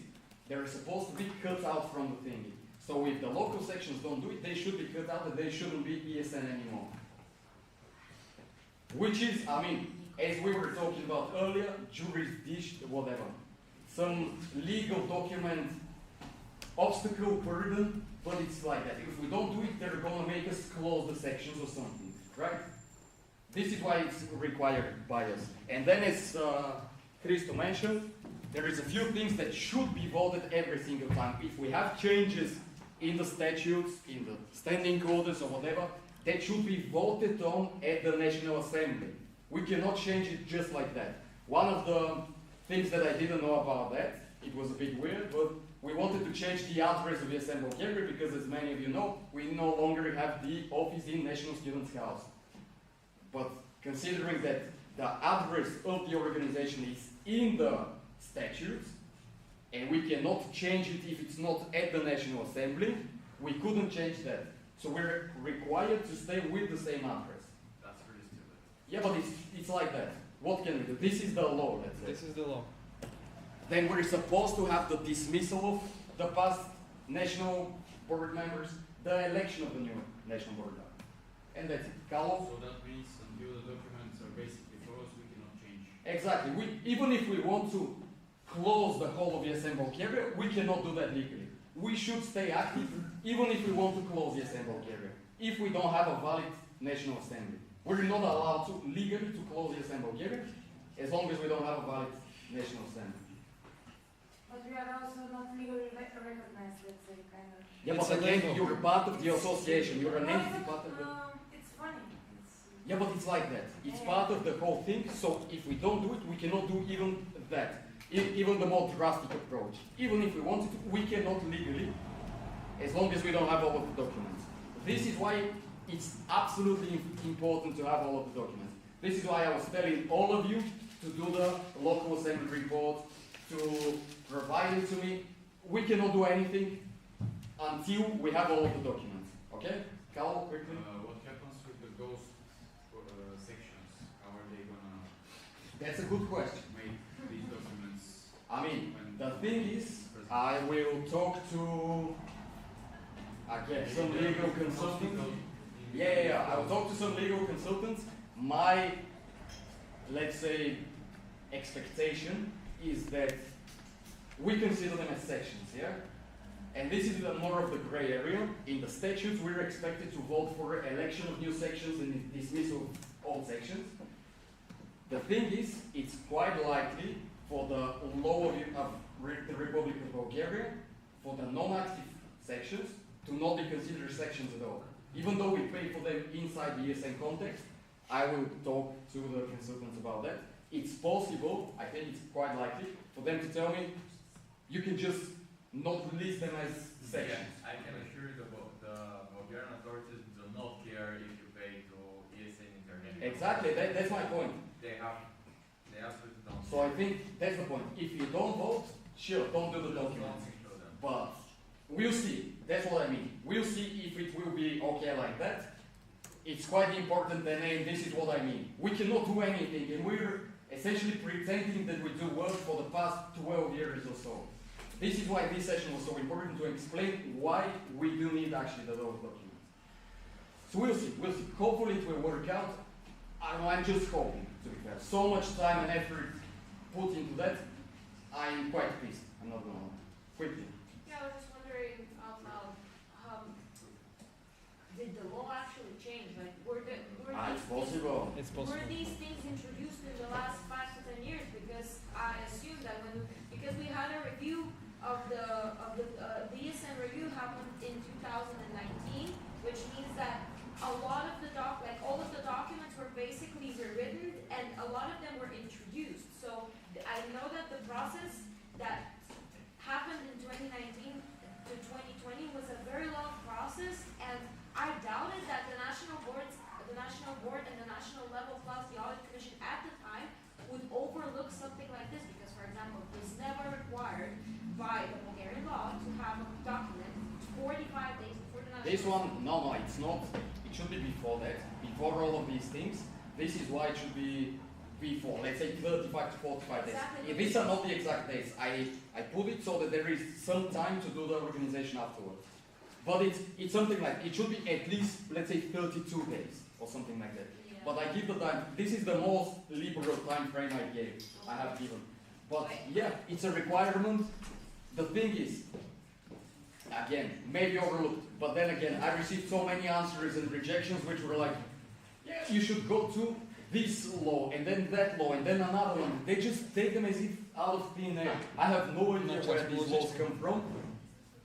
Speaker 1: they're supposed to be cut out from the thingy. So if the local sections don't do it, they should be cut out and they shouldn't be ESN anymore. Which is, I mean, as we were talking about earlier, jurisdiction, whatever. Some legal document, obstacle, burden, but it's like that. If we don't do it, they're going to make us close the sections or something, right? This is why it's required by us. And then as Christo mentioned, there is a few things that should be voted every single time. If we have changes in the statutes, in the standing orders or whatever, that should be voted on at the National Assembly. We cannot change it just like that. One of the things that I didn't know about that, it was a bit weird, but we wanted to change the address of ESN Bulgaria because, as many of you know, we no longer have the office in National Students' House. But considering that the address of the organization is in the statutes, and we cannot change it if it's not at the National Assembly, we couldn't change that. So we're required to stay with the same address.
Speaker 5: That's really stupid.
Speaker 1: Yeah, but it's like that. What can we do? This is the law, let's say.
Speaker 9: This is the law.
Speaker 1: Then we're supposed to have the dismissal of the past national board members, the election of the new national board member. And that's it. Carlo?
Speaker 5: So that means until the documents are basically frozen, we cannot change.
Speaker 1: Exactly. Even if we want to close the whole of ESN Bulgaria, we cannot do that legally. We should stay active even if we want to close ESN Bulgaria, if we don't have a valid National Assembly. We're not allowed to legally to close ESN Bulgaria as long as we don't have a valid National Assembly.
Speaker 7: But we are also not legally recognized, let's say, kind of.
Speaker 1: Yeah,
Speaker 9: It's
Speaker 1: but again,
Speaker 9: illegal.
Speaker 1: you're part of the association, you're an entity part of the...
Speaker 7: It's funny.
Speaker 1: Yeah, but it's like that. It's part of the whole thing, so if we don't do it, we cannot do even that. Even the more drastic approach. Even if we wanted to, we cannot legally, as long as we don't have all of the documents. This is why it's absolutely important to have all of the documents. This is why I was telling all of you to do the local assembly report, to provide it to me. We cannot do anything until we have all of the documents. Okay? Carlo, quickly.
Speaker 5: What happens with the ghost sections? How are they gonna
Speaker 1: That's a good question.
Speaker 5: make these documents?
Speaker 1: I mean, the thing is, I will talk to, again, some legal consultants. Yeah, I will talk to some legal consultants. My, let's say, expectation is that we consider them as sections, yeah? And this is more of the gray area. In the statutes, we're expected to vote for election of new sections and dismissal of old sections. The thing is, it's quite likely for the law of the Republic of Bulgaria, for the non-active sections, to not be considered sections at all. Even though we pay for them inside the ESN context, I will talk to the consultants about that. It's possible, I think it's quite likely, for them to tell me, you can just not release them as sections.
Speaker 5: Yeah, I can assure you the Bulgarian authorities do not care if you pay to ESN Internet.
Speaker 1: Exactly, that's my point.
Speaker 5: They absolutely don't.
Speaker 1: So I think that's the point. If you don't vote, sure, don't do the documents. But we'll see. That's what I mean. We'll see if it will be okay like that. It's quite important, and this is what I mean. We cannot do anything, and we're essentially pretending that we do work for the past 12 years or so. This is why this session was so important, to explain why we do need actually those documents. So we'll see. Hopefully it will work out. I don't know, I'm just hoping, to be fair. So much time and effort put into that, I'm quite pleased. I'm not going to lie. Quickly.
Speaker 10: Yeah, I was just wondering, did the law actually change? Like, were
Speaker 1: It's
Speaker 10: these
Speaker 1: possible.
Speaker 9: It's possible.
Speaker 10: Were these things introduced in the last 5 to 10 years? Because I assume that because we had a review of the ESN review happened in 2019, which means that a lot of all of the documents were basically rewritten, and a lot of them were introduced. So I know that the process that happened in 2019 to 2020 was a very long process, and I doubted that the national board and the national level plus the audit commission at the time would overlook something like this, because, for example, it was never required by the Bulgarian law to have a document 45 days before the national.
Speaker 1: This one, no, it's not. It should be before that, before all of these things. This is why it should be before, let's say 35 to 45 days.
Speaker 10: Exactly.
Speaker 1: If these are not the exact days, I put it so that there is some time to do the organization afterwards. But it's something like, it should be at least, let's say 32 days or something like that.
Speaker 10: Yeah.
Speaker 1: But I give the time, this is the most liberal time frame I have given. But yeah, it's a requirement. The thing is, again, maybe overlooked, but then again, I received so many answers and rejections which were like, yeah, you should go to this law, and then that law, and then another one. They just take them as if out of thin air. I have no idea where these laws come from.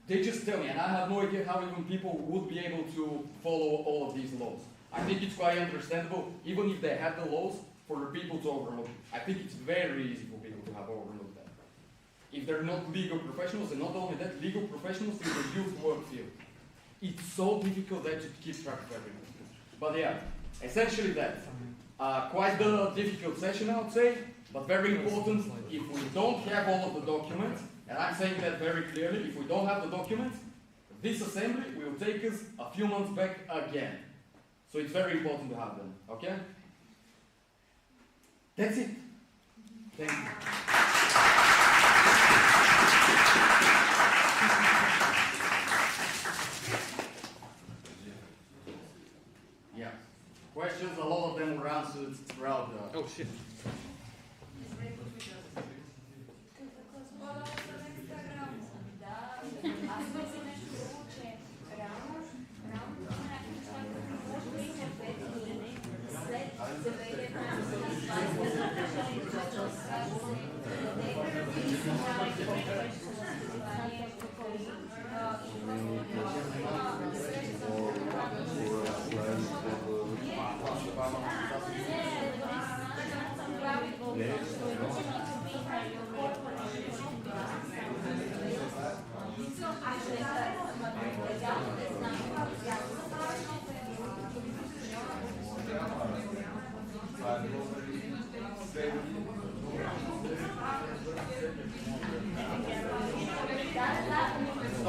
Speaker 1: they just tell me, and I have no idea how even people would be able to follow all of these laws. I think it's quite understandable, even if they have the laws, for the people to overlook it. I think it's very easy for people to have overlooked that. If they're not legal professionals, and not only that, legal professionals in the youth work field. It's so difficult that to keep track of everything. But yeah, essentially that. Quite the difficult session, I would say, but very important. If we don't have all of the documents, and I'm saying that very clearly, if we don't have the documents, this assembly will take us a few months back again. So it's very important to have them, okay? That's it. Thank you. Yeah. Questions, a lot of them were answered throughout the...
Speaker 9: Oh shit.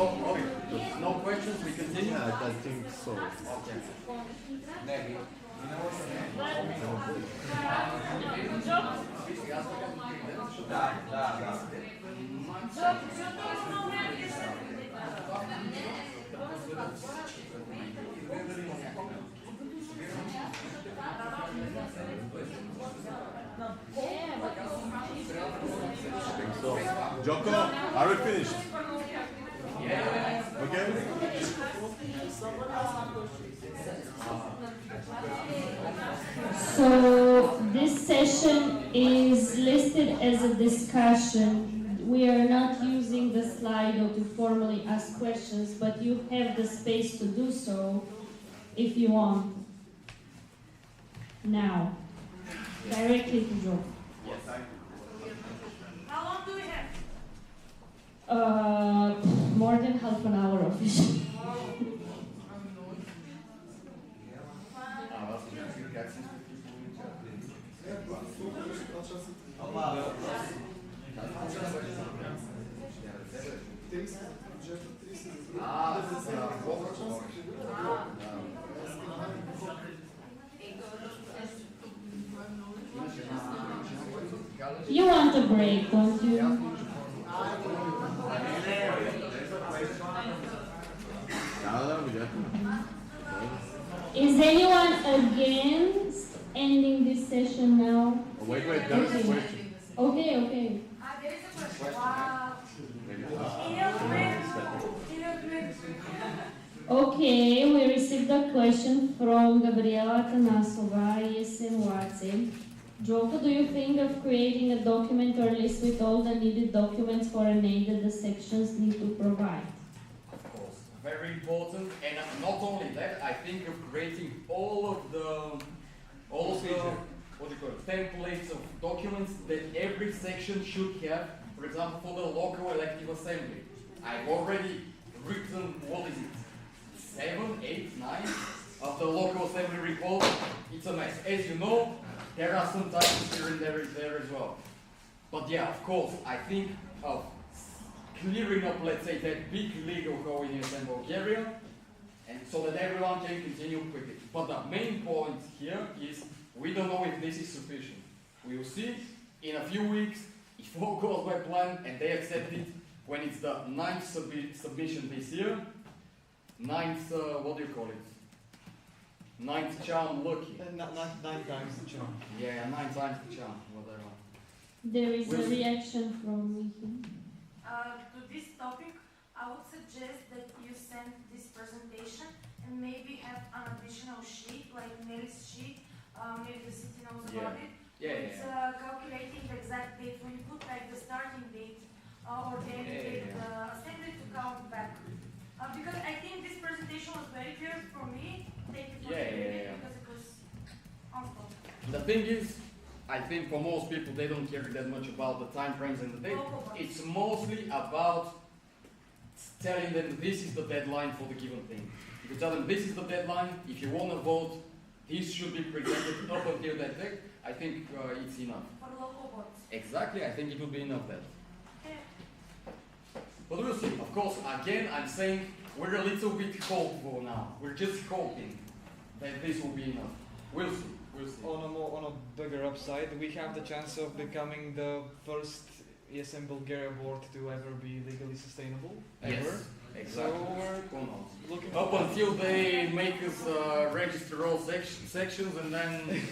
Speaker 1: Oh, okay. No questions, we continue?
Speaker 12: Yeah, I think so.
Speaker 1: Okay.
Speaker 12: So, Joko, are we finished? Okay?
Speaker 3: So this session is listed as a discussion. We are not using the Slido to formally ask questions, but you have the space to do so if you want. Now, directly to Joe.
Speaker 7: How long do we have?
Speaker 3: More than half an hour officially. You want a break, don't you? Is anyone against ending this session now?
Speaker 12: Oh, wait, there's a question.
Speaker 3: Okay.
Speaker 7: There is a question.
Speaker 3: Okay, we received a question from Gabriela Atanasova, ESN WhatsApp. Joko, do you think of creating a document or list with all the needed documents for an aid that the sections need to provide?
Speaker 1: Of course, very important. And not only that, I think of creating all of the what do you call it, templates of documents that every section should have. For example, for the local elective assembly, I've already written, what is it, 7, 8, 9 of the local assembly report. It's a mess. As you know, there are some typos here and there as well. But yeah, of course, I think of clearing up, let's say, that big legal hole in ESN Bulgaria, and so that everyone can continue quickly. But the main point here is we don't know if this is sufficient. We will see in a few weeks if all goes by plan and they accept it when it's the 9th submission this year. 9th, what do you call it? 9th charm lucky.
Speaker 9: 9 times the charm.
Speaker 1: Yeah, 9 times the charm, whatever.
Speaker 3: There is a reaction from Mickey.
Speaker 7: To this topic, I would suggest that you send this presentation and maybe have an additional sheet, like Nelly's sheet, maybe the city knows about it. It's calculating the exact date when you put like the starting date or the end date, the assembly to count back.
Speaker 1: Yeah.
Speaker 7: because it was awful.
Speaker 1: The thing is, I think for most people, they don't care that much about the time frames and the date. It's mostly about telling them this is the deadline for the given thing. If you tell them this is the deadline, if you want to vote, this should be presented up until that date, I think it's enough.
Speaker 7: For local boards.
Speaker 1: Exactly, I think it will be enough then.
Speaker 7: Yeah.
Speaker 1: But we'll see. Of course, again, I'm saying we're a little bit hopeful now. We're just hoping that this will be enough. We'll see. We'll see.
Speaker 9: On a bigger upside, we have the chance of becoming the first ESN Bulgaria board to ever be legally sustainable. Ever.
Speaker 1: Yes, exactly.
Speaker 9: So
Speaker 1: Who knows?
Speaker 9: looking
Speaker 1: Up
Speaker 9: forward.
Speaker 1: until they make us register all sections and then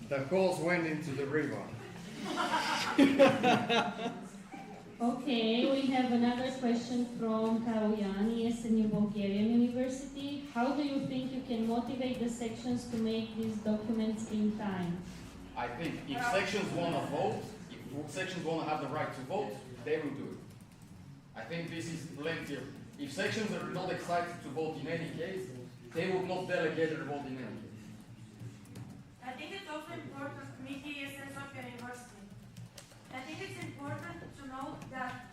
Speaker 1: the horse went into the river.
Speaker 3: Okay, we have another question from Karajan, ESN Bulgarian University. How do you think you can motivate the sections to make these documents in time?
Speaker 1: I think if sections want to vote, if sections want to have the right to vote, they will do it. I think this is plenty of... If sections are not excited to vote in any case, they will not delegate their vote in any case.
Speaker 7: I think it's also important, Miki ESN Sofia University. I think it's important to note that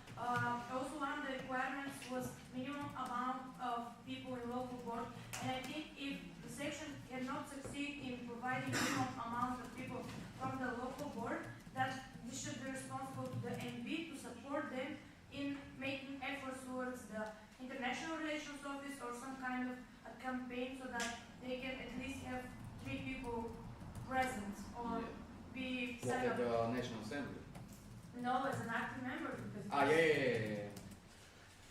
Speaker 7: also one of the requirements was minimum amount of people in local board. And I think if the section cannot succeed in providing minimum amount of people from the local board, that we should be responsible to the MB to support them in making efforts towards the international relations office or some kind of a campaign so that they can at least have 3 people present or be
Speaker 1: What,
Speaker 7: set
Speaker 1: at
Speaker 7: up.
Speaker 1: the National Assembly?
Speaker 7: No, as an active member. Because
Speaker 1: Yeah.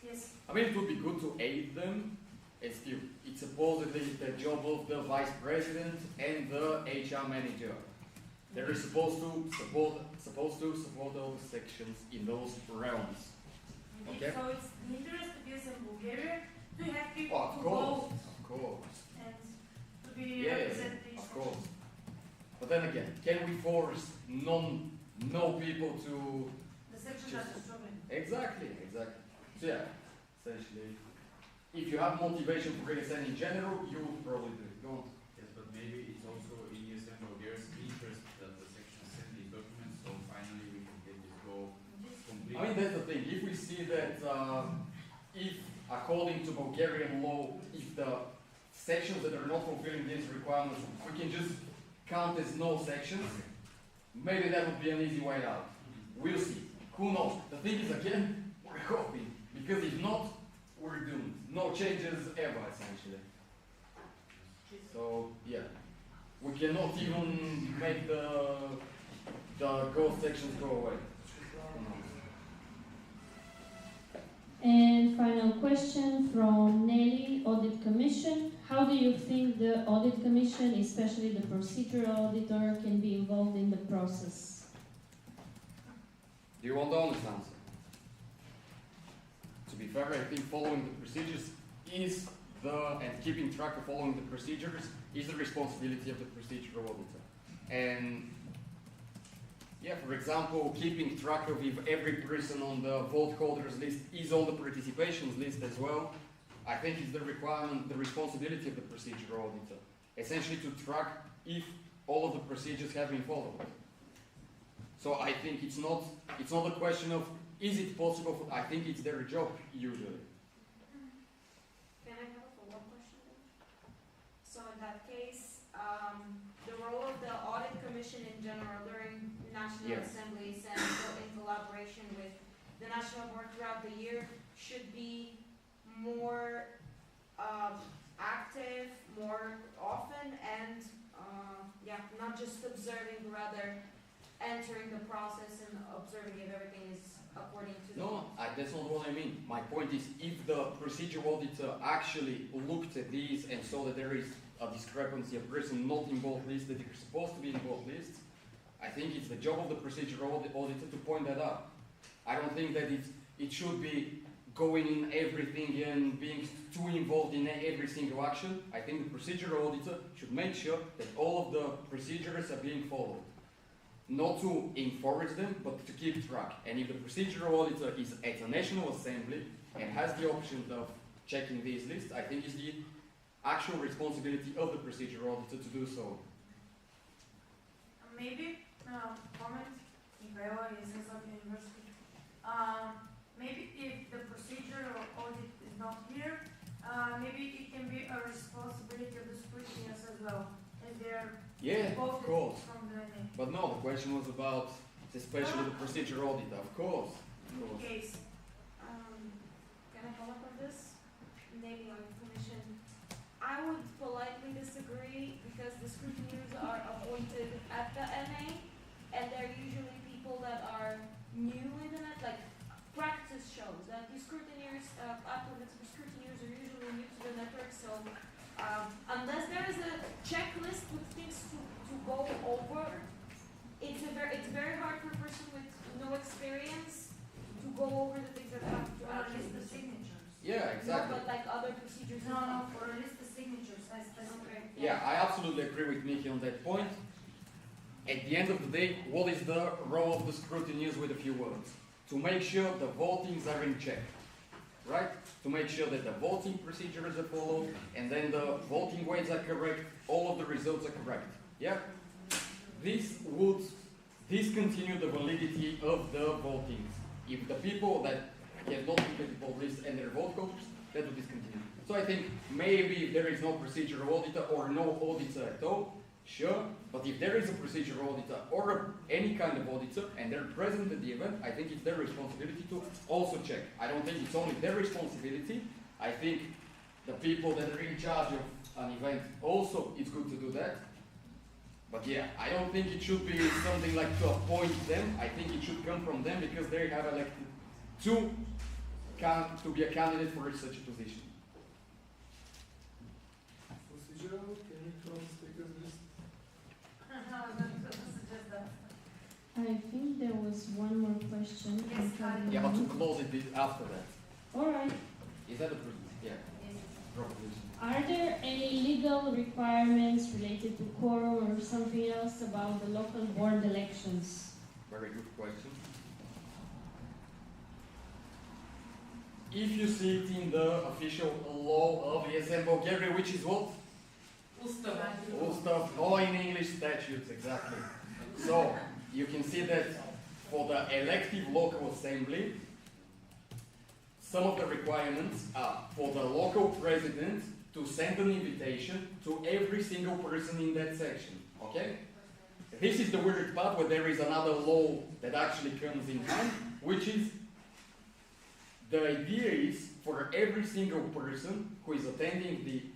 Speaker 7: Yes.
Speaker 1: I mean, it would be good to aid them. It's still, it's supposedly the job of the vice president and the HR manager. They're supposed to support all the sections in those realms. Okay?
Speaker 7: So it's the interest of us in Bulgaria to have people
Speaker 1: Oh, of
Speaker 7: to
Speaker 1: course,
Speaker 7: vote
Speaker 1: of course.
Speaker 7: and to be represented.
Speaker 1: Of course. But then again, can we force no people to...
Speaker 7: The section that is struggling.
Speaker 1: Exactly. So yeah, essentially, if you have motivation for ESN in general, you would probably do it. Go on.
Speaker 5: Yes, but maybe it's also in ESN Bulgaria's interest that the section send these documents, so finally we can get this goal complete.
Speaker 1: I mean, that's the thing. If we see that, if according to Bulgarian law, if the sections that are not fulfilling these requirements, we can just count as no sections, maybe that would be an easy way out. We'll see. Who knows? The thing is, again, we're hoping. Because if not, we're doomed. No changes ever, essentially. So, yeah. We cannot even make the ghost sections go away.
Speaker 3: And final question from Nelly, Audit Commission. How do you think the Audit Commission, especially the procedural auditor, can be involved in the process?
Speaker 1: Do you want the honest answer? To be fair, I think following the procedures and keeping track of following the procedures is the responsibility of the procedural auditor. And yeah, for example, keeping track of if every person on the vote holders list is on the participations list as well, I think is the requirement, the responsibility of the procedural auditor. Essentially to track if all of the procedures have been followed. So I think it's not a question of is it possible, I think it's their job usually.
Speaker 10: Can I have a follow-up question then? So in that case, the role of the audit commission in general during national assemblies and in collaboration with the national board throughout the year should be more active, more often, and not just observing, rather entering the process and observing if everything is according to the
Speaker 1: No, that's not what I mean. My point is, if the procedure auditor actually looked at these and saw that there is a discrepancy, a person not in both lists that are supposed to be in both lists, I think it's the job of the procedure auditor to point that out. I don't think that it should be going in everything and being too involved in every single action. I think the procedure auditor should make sure that all of the procedures are being followed. Not to enforce them, but to keep track. And if the procedural auditor is at a National Assembly and has the option of checking these lists, I think it's actual responsibility of the procedure auditor to do so.
Speaker 7: Maybe, comment, Michaela, ESN University. Maybe if the procedure audit is not here, maybe it can be a responsibility of the scrutineers as well. And they're
Speaker 1: Of course.
Speaker 7: from the name.
Speaker 1: But no, the question was about especially the procedure auditor, of course.
Speaker 7: In case.
Speaker 10: Can I follow up on this? Maybe on information. I would politely disagree because the scrutineers are appointed at the NA and they're usually people that are new in the net. Like practice shows that the scrutineers, applicants for scrutineers are usually new to the network. So unless there is a checklist with things to go over, it's very hard for a person with no experience to go over the things that have to
Speaker 7: List the signatures.
Speaker 1: Yeah, exactly.
Speaker 10: No, but like other procedures.
Speaker 7: No, for a list of signatures, I specify.
Speaker 1: Yeah, I absolutely agree with Miki on that point. At the end of the day, what is the role of the scrutineers with a few words? To make sure the votings are in check, right? To make sure that the voting procedures are followed, and then the voting weights are correct, all of the results are correct. Yeah? This would discontinue the validity of the votings. If the people that have not completed all this and their vote counters, that would discontinue. So I think maybe if there is no procedural auditor or no auditor at all, sure, but if there is a procedural auditor or any kind of auditor and they're present at the event, I think it's their responsibility to also check. I don't think it's only their responsibility. I think the people that are in charge of an event also, it's good to do that. But yeah, I don't think it should be something like to appoint them. I think it should come from them because they have elected to be a candidate for such a position.
Speaker 11: Procedural, can you close speakers list?
Speaker 3: I think there was one more question.
Speaker 7: Yes,
Speaker 1: Yeah, but to close it after that.
Speaker 3: Alright.
Speaker 1: Is that a yeah? Probably.
Speaker 3: Are there any legal requirements related to quorum or something else about the local board elections?
Speaker 1: Very good question. If you see it in the official law of ESN Bulgaria, which is what? Ustav, or in English statutes, exactly. So, you can see that for the elective local assembly, some of the requirements are for the local president to send an invitation to every single person in that section, okay? This is the weird part where there is another law that actually comes in hand, which is the idea is for every single person who is attending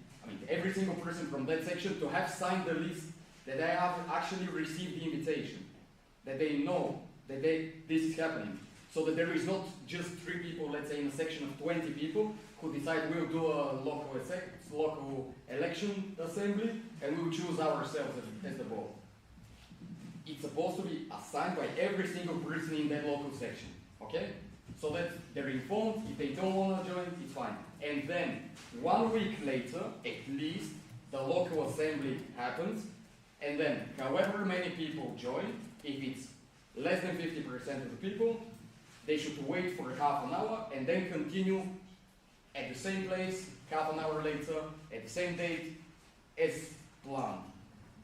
Speaker 1: every single person from that section to have signed the list that they have actually received the invitation, that they know that this is happening, so that there is not just 3 people, let's say in a section of 20 people, who decide we'll do a local election assembly and we'll choose ourselves as the board. It's supposed to be assigned by every single person in that local section, okay? So that they're informed. If they don't want to join, it's fine. And then 1 week later, at least, the local assembly happens, and then however many people join, if it's less than 50% of the people, they should wait for half an hour and then continue at the same place, half an hour later, at the same date, as planned.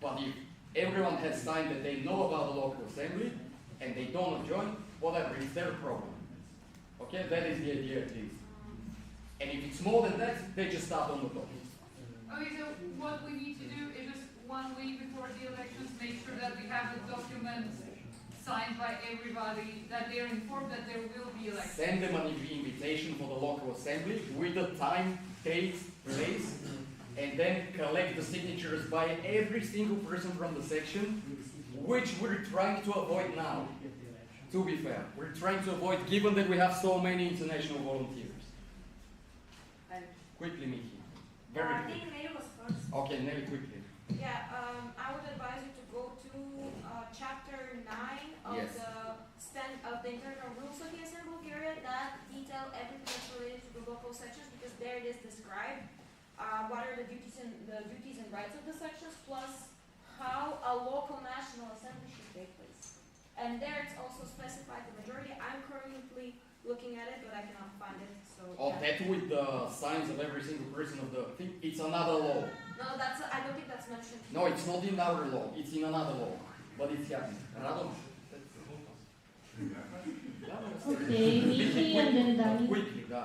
Speaker 1: But if everyone has signed that they know about the local assembly, and they don't join, whatever, it's their problem. Okay, that is the idea at least. And if it's more than that, they just start on the top.
Speaker 2: Okay, so what we need to do is just 1 week before the elections, make sure that we have the document signed by everybody, that they're informed that there will be elections.
Speaker 1: Send them an invitation for the local assembly with the time, date, place, and then collect the signatures by every single person from the section, which we're trying to avoid now. To be fair, we're trying to avoid, given that we have so many international volunteers. Quickly, Miki. Very
Speaker 7: I
Speaker 1: quickly.
Speaker 7: think Nelly was first.
Speaker 1: Okay, Nelly, quickly.
Speaker 10: Yeah, I would advise you to go to chapter 9 of
Speaker 1: Yes.
Speaker 10: the internal rules of ESN Bulgaria that detail everything that's related to the local sections, because there it is described what are the duties and rights of the sections, plus how a local national assembly should take place. And there it's also specified the majority. I'm currently looking at it, but I cannot find it. So.
Speaker 1: Oh,
Speaker 10: yeah.
Speaker 1: that with the signs of every single person of the thing, it's another law.
Speaker 10: No, I don't think that's mentioned.
Speaker 1: No, it's not in our law, it's in another law. But it's happening. Radom?
Speaker 3: Okay, Miki and then Dani.
Speaker 1: Quickly, da.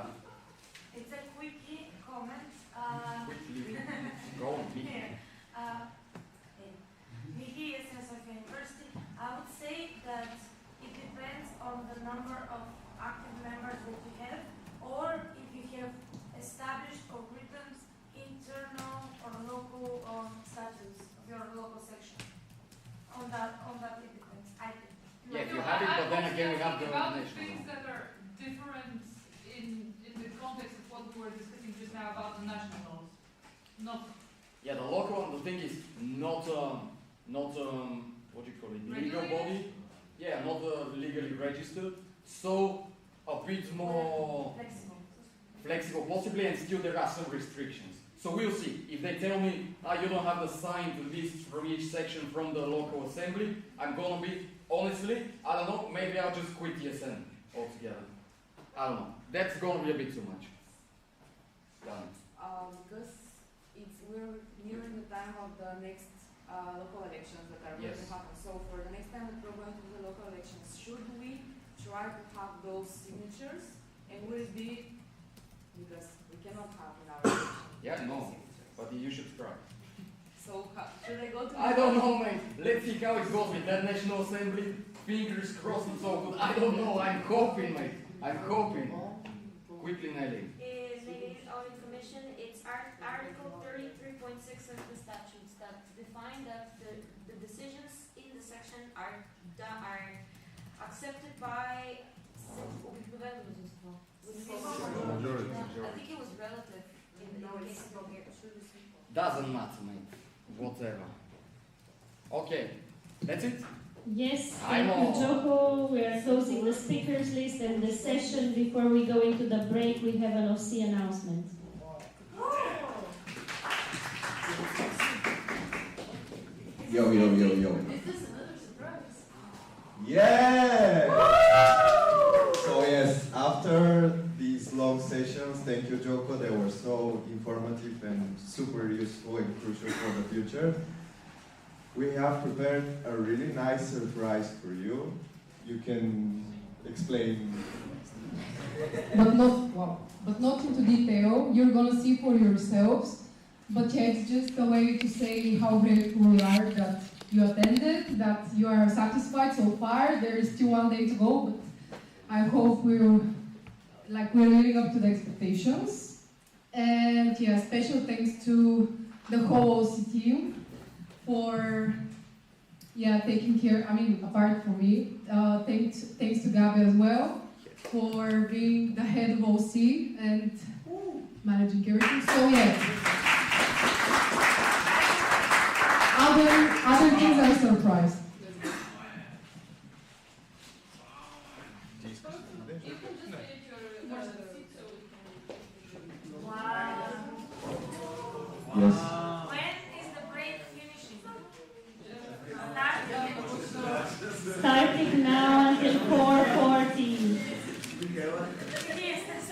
Speaker 7: It's a quickie comment.
Speaker 1: Quickly. Go on, Miki.
Speaker 7: Miki, ESN Sofia University. I would say that it depends on the number of active members that you have, or if you have established or written internal or local statutes of your local section. On that it depends, I think.
Speaker 1: Yeah, if you have it, but then again we have the
Speaker 2: about
Speaker 1: national
Speaker 2: things
Speaker 1: law.
Speaker 2: that are different in the context of what we were discussing just now about the national laws. Not
Speaker 1: Yeah, the local one, the thing is not what do you call it, legal
Speaker 2: Regulated?
Speaker 1: body. Yeah, not legally registered. So a bit more flexible possibly, and still there are some restrictions. So we'll see. If they tell me, you don't have the signed list from each section from the local assembly, I'm gonna be, honestly, I don't know, maybe I'll just quit ESN altogether. I don't know. That's gonna be a bit too much. Done.
Speaker 8: Because we're nearing the time of the next local elections that are going to happen. So for the next time that we're going to do the local elections, should we try to have those signatures? And will it be, because we cannot have in our election.
Speaker 1: Yeah, no, but you should try.
Speaker 8: So should I go to
Speaker 1: I don't know, mate. Let's see how it goes with that National Assembly. Fingers crossed it's all good. I don't know. I'm hoping, mate. I'm hoping. Quickly, Nelly.
Speaker 10: Negative on information, it's Article 33.6 of the statutes that define that the decisions in the section are accepted by
Speaker 12: Majority.
Speaker 10: I think it was relative in the case of Bulgaria.
Speaker 1: Doesn't matter, mate. Whatever. Okay, that's it.
Speaker 3: Yes,
Speaker 1: I'm
Speaker 3: thank you,
Speaker 1: all-
Speaker 3: Joko. We are closing the speakers list and the session. Before we go into the break, we have an OC announcement.
Speaker 13: Yo.
Speaker 2: Is this another surprise?
Speaker 13: Yeah! So yes, after these long sessions, thank you, Joko. They were so informative and super useful and crucial for the future. We have prepared a really nice surprise for you. You can explain.
Speaker 14: But not into detail. You're gonna see for yourselves. But yeah, it's just a way to say how grateful we are that you attended, that you are satisfied so far. There is still one day to go, but I hope we're living up to the expectations. And yeah, special thanks to the whole OC team for taking care. I mean, apart from me, thanks to Gabi as well for being the head of OC and managing everything. So yeah. Other things are surprised.
Speaker 2: You can just edit your seat so we can.
Speaker 7: Wow.
Speaker 13: Yes.
Speaker 7: When is the break finishing?
Speaker 3: Starting now until 4:40.
Speaker 7: Yes, that's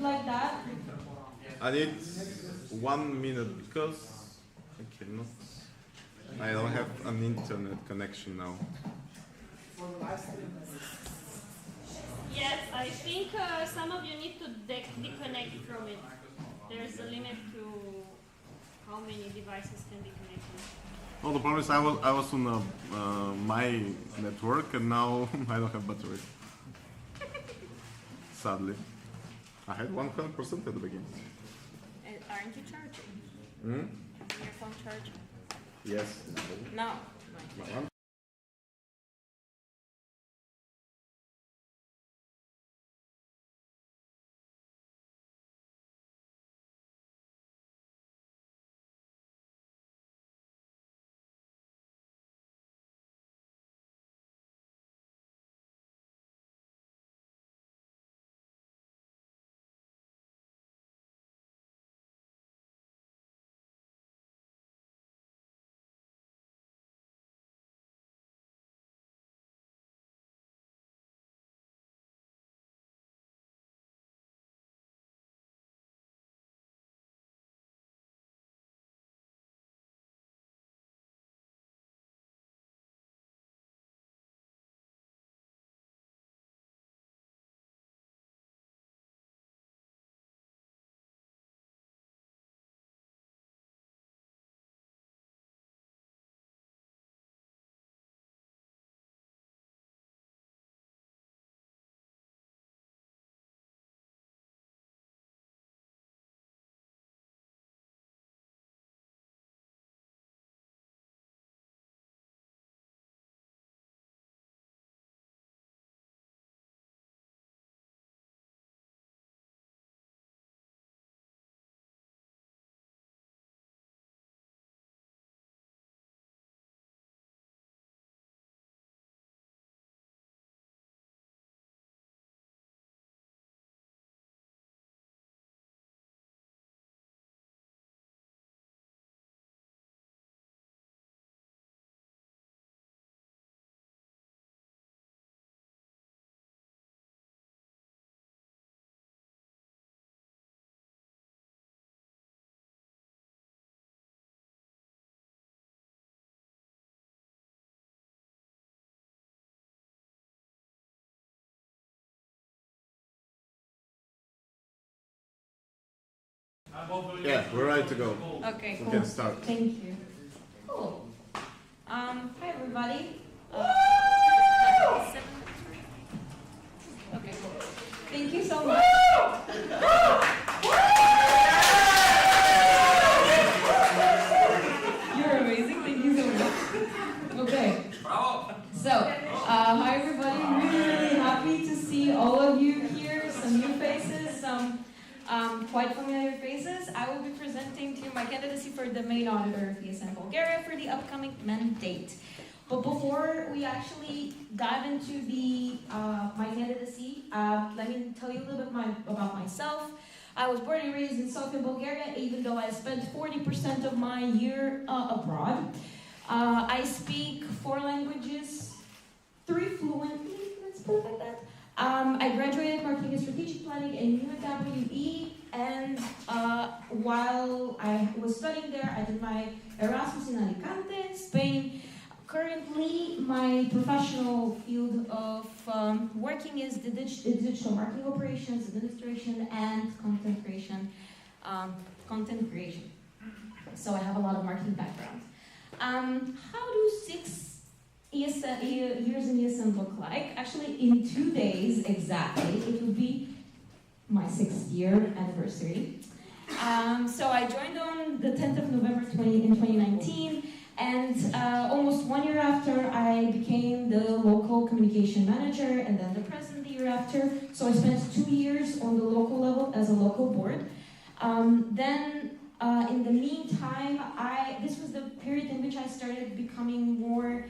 Speaker 3: like that?
Speaker 15: I need 1 minute because I cannot. I don't have an internet connection now.
Speaker 3: Yes, I think some of you need to disconnect from it. There's a limit to how many devices can be connected.
Speaker 15: Well, the problem is I was on my network and now I don't have battery. Sadly. I had 100% at the beginning.
Speaker 3: And aren't you charging?
Speaker 15: Hmm?
Speaker 3: Is your phone charging?
Speaker 15: Yes.
Speaker 3: No.
Speaker 15: No, Yeah, we're ready to go.
Speaker 3: Okay,
Speaker 15: We
Speaker 3: cool.
Speaker 15: can start.
Speaker 3: Thank you. Cool. Hi everybody. Okay, cool. Thank you so much. You're amazing. Thank you so much. Okay. So, hi everybody. Really happy to see all of you here. Some new faces, some quite familiar faces. I will be presenting to you my candidacy for the main auditor of ESN Bulgaria for the upcoming mandate. But before we actually dive into the my candidacy, let me tell you a little bit about myself. I was born and raised in Sofia, Bulgaria, even though I spent 40% of my year abroad. I speak 4 languages, 3 fluently, let's put it like that. I graduated marketing and strategic planning in UWE, and while I was studying there, I did my Erasmus in Alicante, Spain. Currently, my professional field of working is the digital marketing operations, administration, and content creation. So I have a lot of marketing background. How do 6 years in ESN look like? Actually, in 2 days exactly, it will be my 6th year anniversary. So I joined on the 10th of November in 2019, and almost 1 year after, I became the local communication manager, and then the president the year after. So I spent 2 years on the local level as a local board. In the meantime, this was the period in which I started becoming more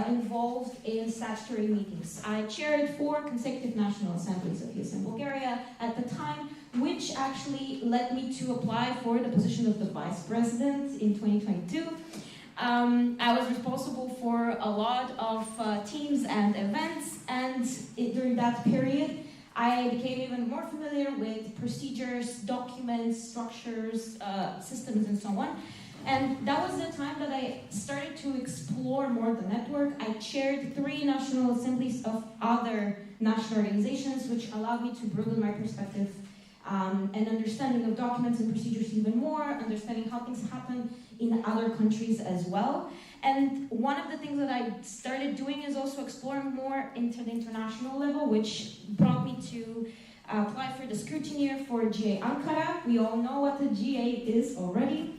Speaker 3: involved in statutory meetings. I chaired 4 consecutive national assemblies of ESN Bulgaria at the time, which actually led me to apply for the position of the vice president in 2022. I was responsible for a lot of teams and events, and during that period,
Speaker 16: I became even more familiar with procedures, documents, structures, systems, and so on. And that was the time that I started to explore more the network. I chaired 3 national assemblies of other national organizations, which allowed me to broaden my perspective and understanding of documents and procedures even more, understanding how things happen in other countries as well. And one of the things that I started doing is also exploring more into the international level, which brought me to apply for the scrutineer for GA Ankara. We all know what the GA is already,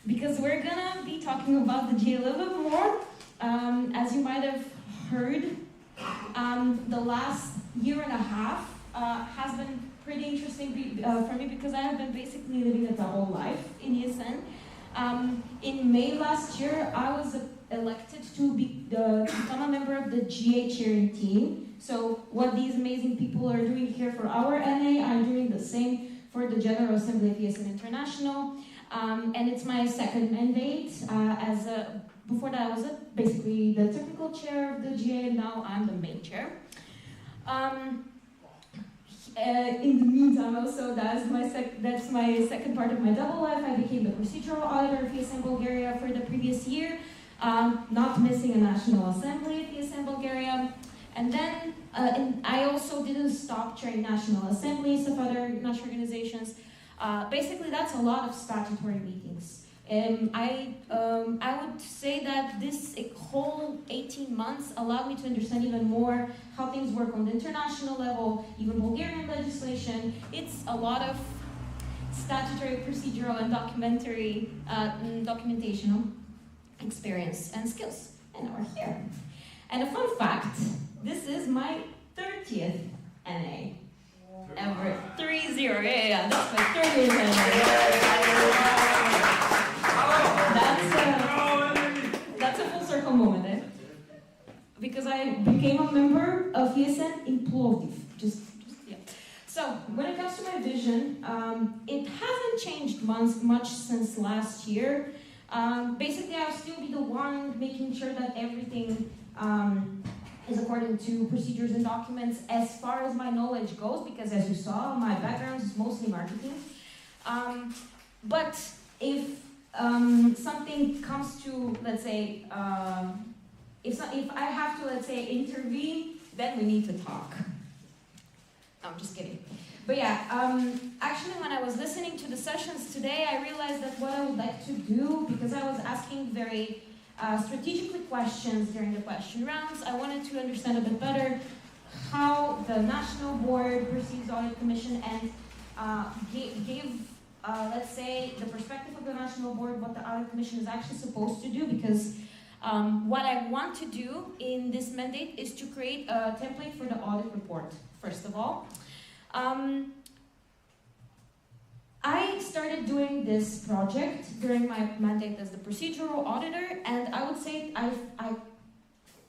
Speaker 16: because we're gonna be talking about the GA a little bit more. As you might have heard, the last year and a half has been pretty interesting for me, because I have been basically living a double life in ESN. In May last year, I was elected to become a member of the GA chairing team. So what these amazing people are doing here for our NA, I'm doing the same for the General Assembly of ESN International. And it's my second mandate. Before that, I was basically the technical chair of the GA, and now I'm the main chair. In the meantime, also, that's my second part of my double life. I became the procedural auditor of ESN Bulgaria for the previous year, not missing a national assembly of ESN Bulgaria. And then I also didn't stop chairing national assemblies of other national organizations. Basically, that's a lot of statutory meetings. I would say that this whole 18 months allowed me to understand even more how things work on the international level, even Bulgarian legislation. It's a lot of statutory, procedural, and documentational experience and skills. And now we're here. And a fun fact, this is my 30th NA. Ever. 30, yeah, that's my 30th NA. That's a full circle moment, eh? Because I became a member of ESN in Plovdiv. Yeah. So when it comes to my vision, it hasn't changed much since last year. Basically, I'll still be the one making sure that everything is according to procedures and documents as far as my knowledge goes, because as you saw, my background is mostly marketing. But if something comes to, let's say, if I have to, let's say, intervene, then we need to talk. No, I'm just kidding. But yeah, actually when I was listening to the sessions today, I realized that what I would like to do, because I was asking very strategically questions during the question rounds, I wanted to understand a bit better how the National Board perceives Audit Commission and give let's say, the perspective of the National Board, what the Audit Commission is actually supposed to do, because what I want to do in this mandate is to create a template for the audit report, first of all. I started doing this project during my mandate as the procedural auditor, and I would say I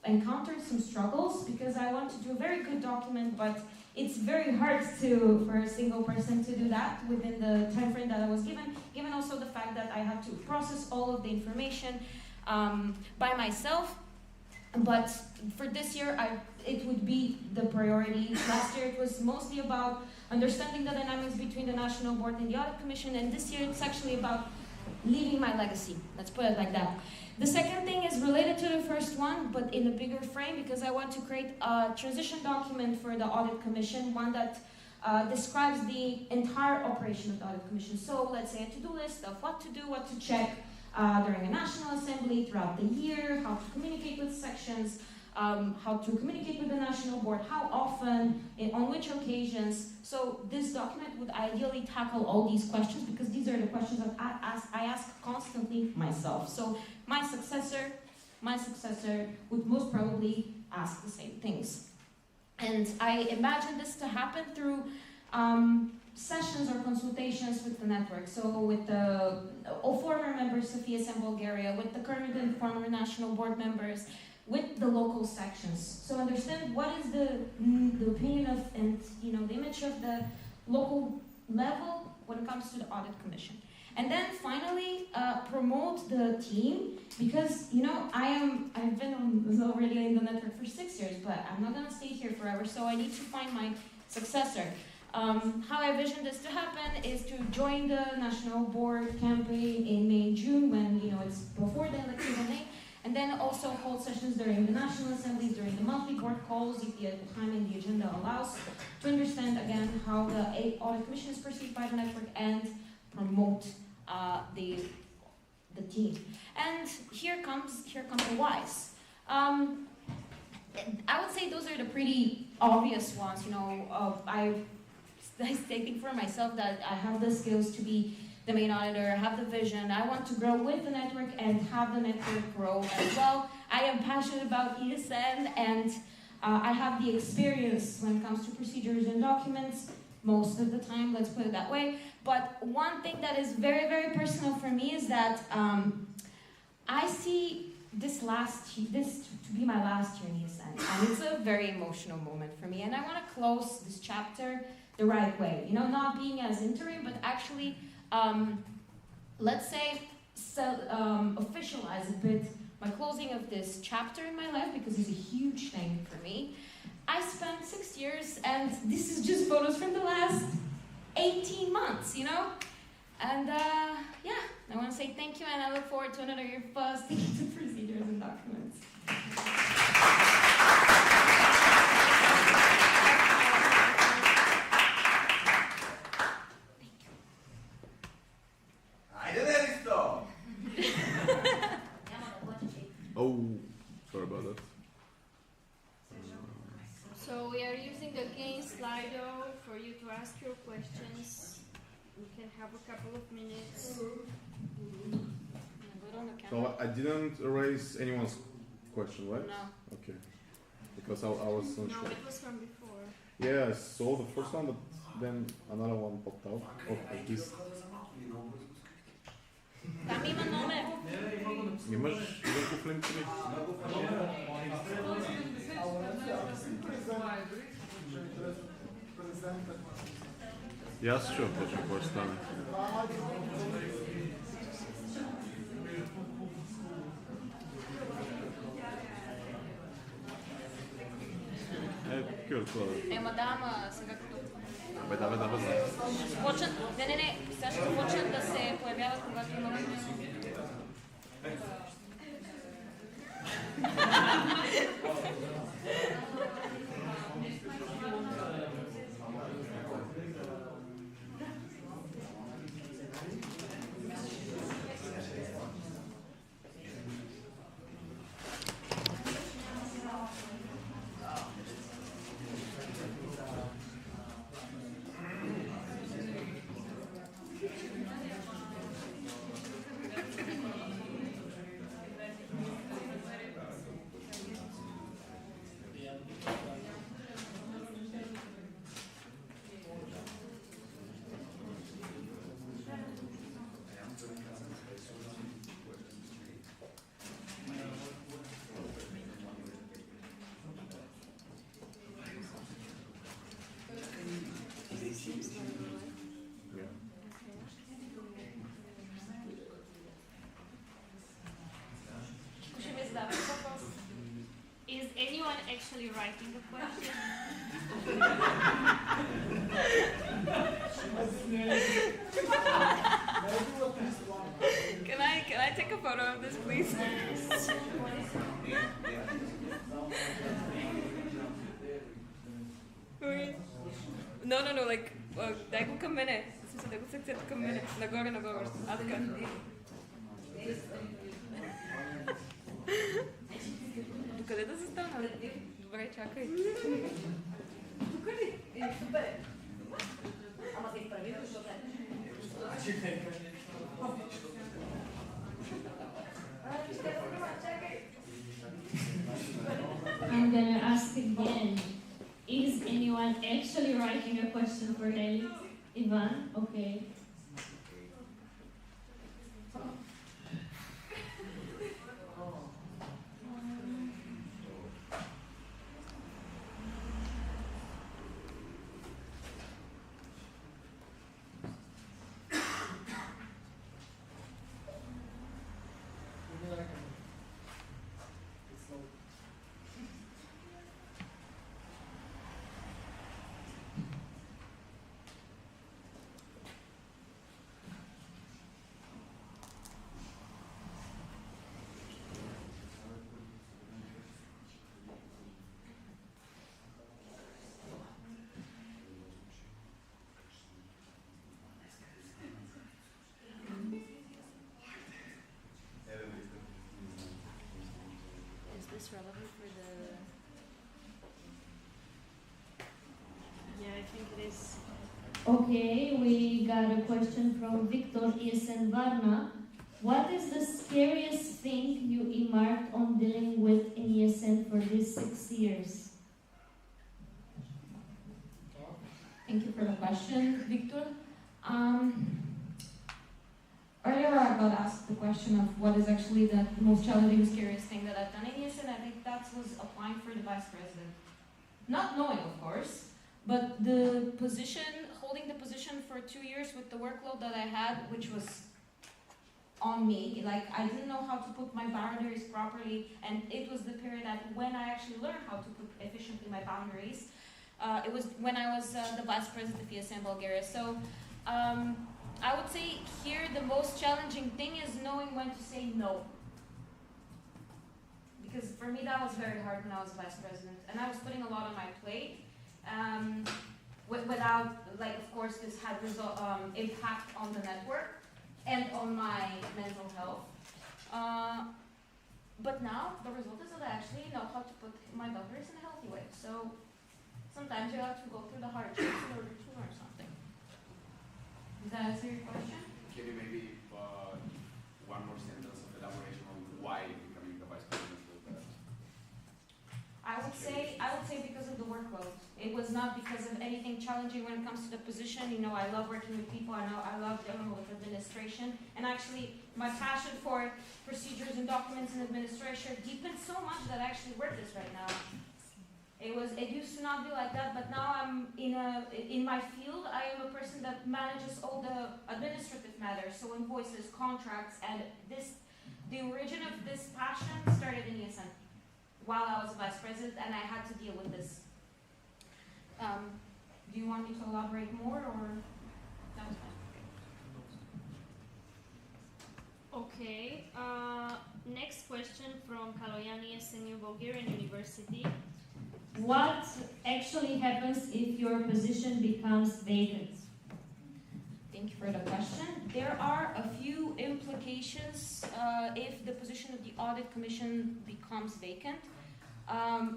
Speaker 16: encountered some struggles, because I want to do a very good document, but it's very hard for a single person to do that within the time frame that I was given also the fact that I had to process all of the information by myself. But for this year, it would be the priority. Last year, it was mostly about understanding the dynamics between the National Board and the Audit Commission, and this year, it's actually about leaving my legacy. Let's put it like that. The second thing is related to the first one, but in a bigger frame, because I want to create a transition document for the Audit Commission, one that describes the entire operation of the Audit Commission. So let's say a to-do list of what to do, what to check during a National Assembly throughout the year, how to communicate with sections, how to communicate with the National Board, how often, on which occasions. So this document would ideally tackle all these questions, because these are the questions that I ask constantly myself. So my successor would most probably ask the same things. And I imagine this to happen through sessions or consultations with the network. So with the former members of ESN Bulgaria, with the current and former National Board members, with the local sections. So understand what is the opinion of and the image of the local level when it comes to the Audit Commission. And then finally, promote the team, because I've been already in the network for 6 years, but I'm not gonna stay here forever, so I need to find my successor. How I envision this to happen is to join the national board campaign in May, June, when it's before the elections in May, and then also hold sessions during the national assemblies, during the monthly board calls, if the time and the agenda allows, to understand again how the audit commission is perceived by the network and promote the team. And here comes the whys. I would say those are the pretty obvious ones. I think for myself that I have the skills to be the main auditor, have the vision. I want to grow with the network and have the network grow as well. I am passionate about ESN, and I have the experience when it comes to procedures and documents most of the time, let's put it that way. But one thing that is very, very personal for me is that I see this to be my last year in ESN, and it's a very emotional moment for me, and I want to close this chapter the right way, not being as interim, but actually, let's say, officialize a bit my closing of this chapter in my life, because it's a huge thing for me. I spent 6 years, and this is just photos from the last 18 months, And yeah, I want to say thank you, and I look forward to another year of sticking to procedures and documents.
Speaker 15: Oh, sorry about that.
Speaker 17: So we are using again Slido for you to ask your questions. We can have a couple of minutes.
Speaker 15: So I didn't erase anyone's question, right?
Speaker 17: No.
Speaker 15: Okay. Because I was unsure.
Speaker 17: No, it was from before.
Speaker 15: Yeah, I saw the first one, but then another one popped out. Like this.
Speaker 16: Там има номер.
Speaker 15: Имаш един куплен ли? И аз чуя точно какво ще стане.
Speaker 16: Ема да, ама сега като...
Speaker 15: Давай.
Speaker 16: Сега ще започнат да се появяват, когато има време.
Speaker 17: Is anyone actually writing the question?
Speaker 16: Can I take a photo of this, please? No, like, дай го към мене. В смисъл, дай го секцията към мене. Нагоре. А, така. Докъде да застана? Добре, чакай.
Speaker 10: Тук ли? Супер! Ама се изправи, защото
Speaker 3: I'm gonna ask again. Is anyone actually writing a question for Heli? Ivan? Okay. Okay, we got a question from Victor ESN Varna. What is the scariest thing you embarked on dealing with in ESN for these 6 years?
Speaker 16: Thank you for the question, Victor. Earlier I got asked the question of what is actually the most challenging, scariest thing that I've done in ESN. I think that was applying for the vice president. Not knowing, of course, but the position, holding the position for 2 years with the workload that I had, which was on me, like I didn't know how to put my boundaries properly, and it was the period that when I actually learned how to put efficiently my boundaries. It was when I was the vice president of ESN Bulgaria. So I would say here the most challenging thing is knowing when to say no. Because for me that was very hard when I was vice president, and I was putting a lot on my plate. Without, like, of course, this had impact on the network and on my mental health. But now the result is that I actually know how to put my boundaries in a healthy way. So sometimes you have to go through the hardships in order to learn something. Does that answer your question?
Speaker 5: Can you maybe one more sentence of elaboration on why becoming the vice president was that?
Speaker 16: I would say because of the workload. It was not because of anything challenging when it comes to the position. You know, I love working with people. I love dealing with administration. And actually, my passion for procedures and documents and administration deepened so much that I actually work this right now. It used to not be like that, but now I'm in my field. I am a person that manages all the administrative matters, so invoices, contracts, and the origin of this passion started in ESN while I was vice president, and I had to deal with this. Do you want me to elaborate more, or that was fine?
Speaker 17: Okay. Next question from Kaloyan ESN Bulgarian University.
Speaker 3: What actually happens if your position becomes vacant?
Speaker 16: Thank you for the question. There are a few implications if the position of the audit commission becomes vacant.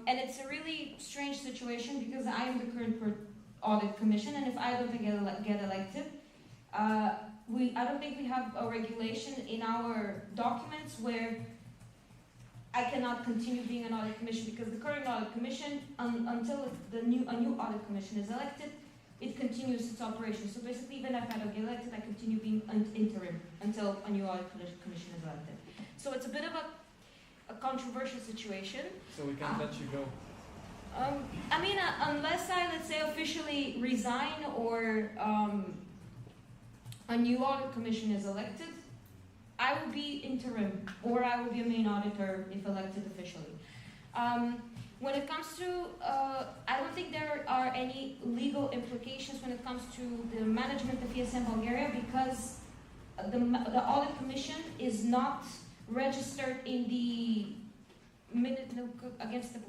Speaker 16: And it's a really strange situation because I am the current audit commission, and if I don't get elected, I don't think we have a regulation in our documents where I cannot continue being an audit commission, because the current audit commission, until a new audit commission is elected, it continues its operation. So basically, even if I don't get elected, I continue being interim until a new audit commission is elected. So it's a bit of a controversial situation.
Speaker 9: So we can't let you go.
Speaker 16: I mean, unless I, let's say, officially resign or a new audit commission is elected, I will be interim, or I will be a main auditor if elected officially. When it comes to, I don't think there are any legal implications when it comes to the management of ESN Bulgaria, because the audit commission is not registered in the against the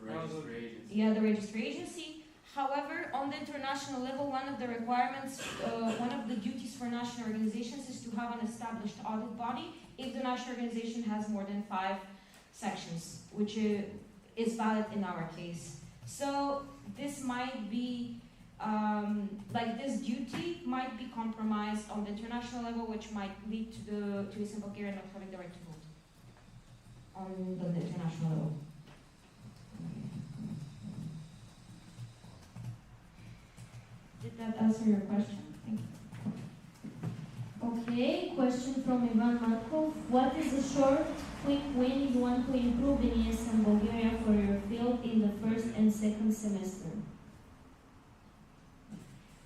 Speaker 5: Registry agency.
Speaker 16: Yeah, the registry agency. However, on the international level, one of the requirements, one of the duties for national organizations is to have an established audit body if the national organization has more than 5 sections, which is valid in our case. So this might be, like this duty might be compromised on the international level, which might lead to ESN Bulgaria not having the right to vote on the international level.
Speaker 3: Did that answer your question? Thank you. Okay, question from Ivan Markov. What is a short, quick win you want to improve in ESN Bulgaria for your field in the first and second semester?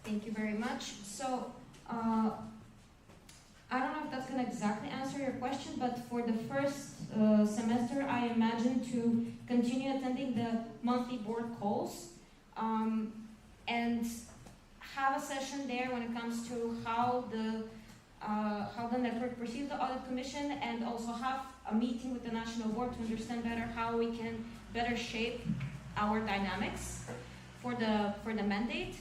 Speaker 16: Thank you very much. So, I don't know if that's going to exactly answer your question, but for the first semester, I imagine to continue attending the monthly board calls and have a session there when it comes to how the network perceives the audit commission, and also have a meeting with the national board to understand better how we can better shape our dynamics for the mandate.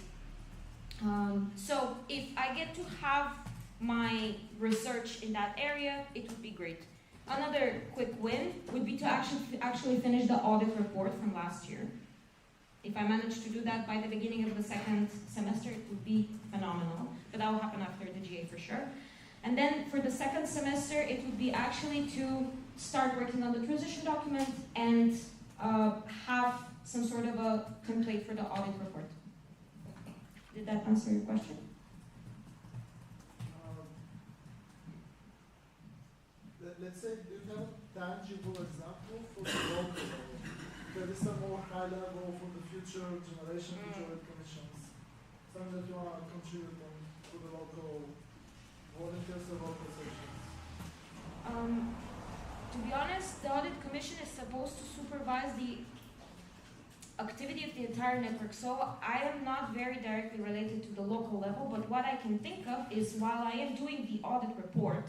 Speaker 16: So if I get to have my research in that area, it would be great. Another quick win would be to actually finish the audit report from last year. If I manage to do that by the beginning of the second semester, it would be phenomenal. But that will happen after the GA for sure. And then for the second semester, it would be actually to start working on the transition document and have some sort of a template for the audit report. Did that answer your question?
Speaker 11: Let's say, do you have a tangible example for the local level? That is a more high level for the future generation, future audit commissions. Something that you want to contribute on to the local volunteers or local sections.
Speaker 16: To be honest, the audit commission is supposed to supervise the activity of the entire network. So I am not very directly related to the local level, but what I can think of is while I am doing the audit report,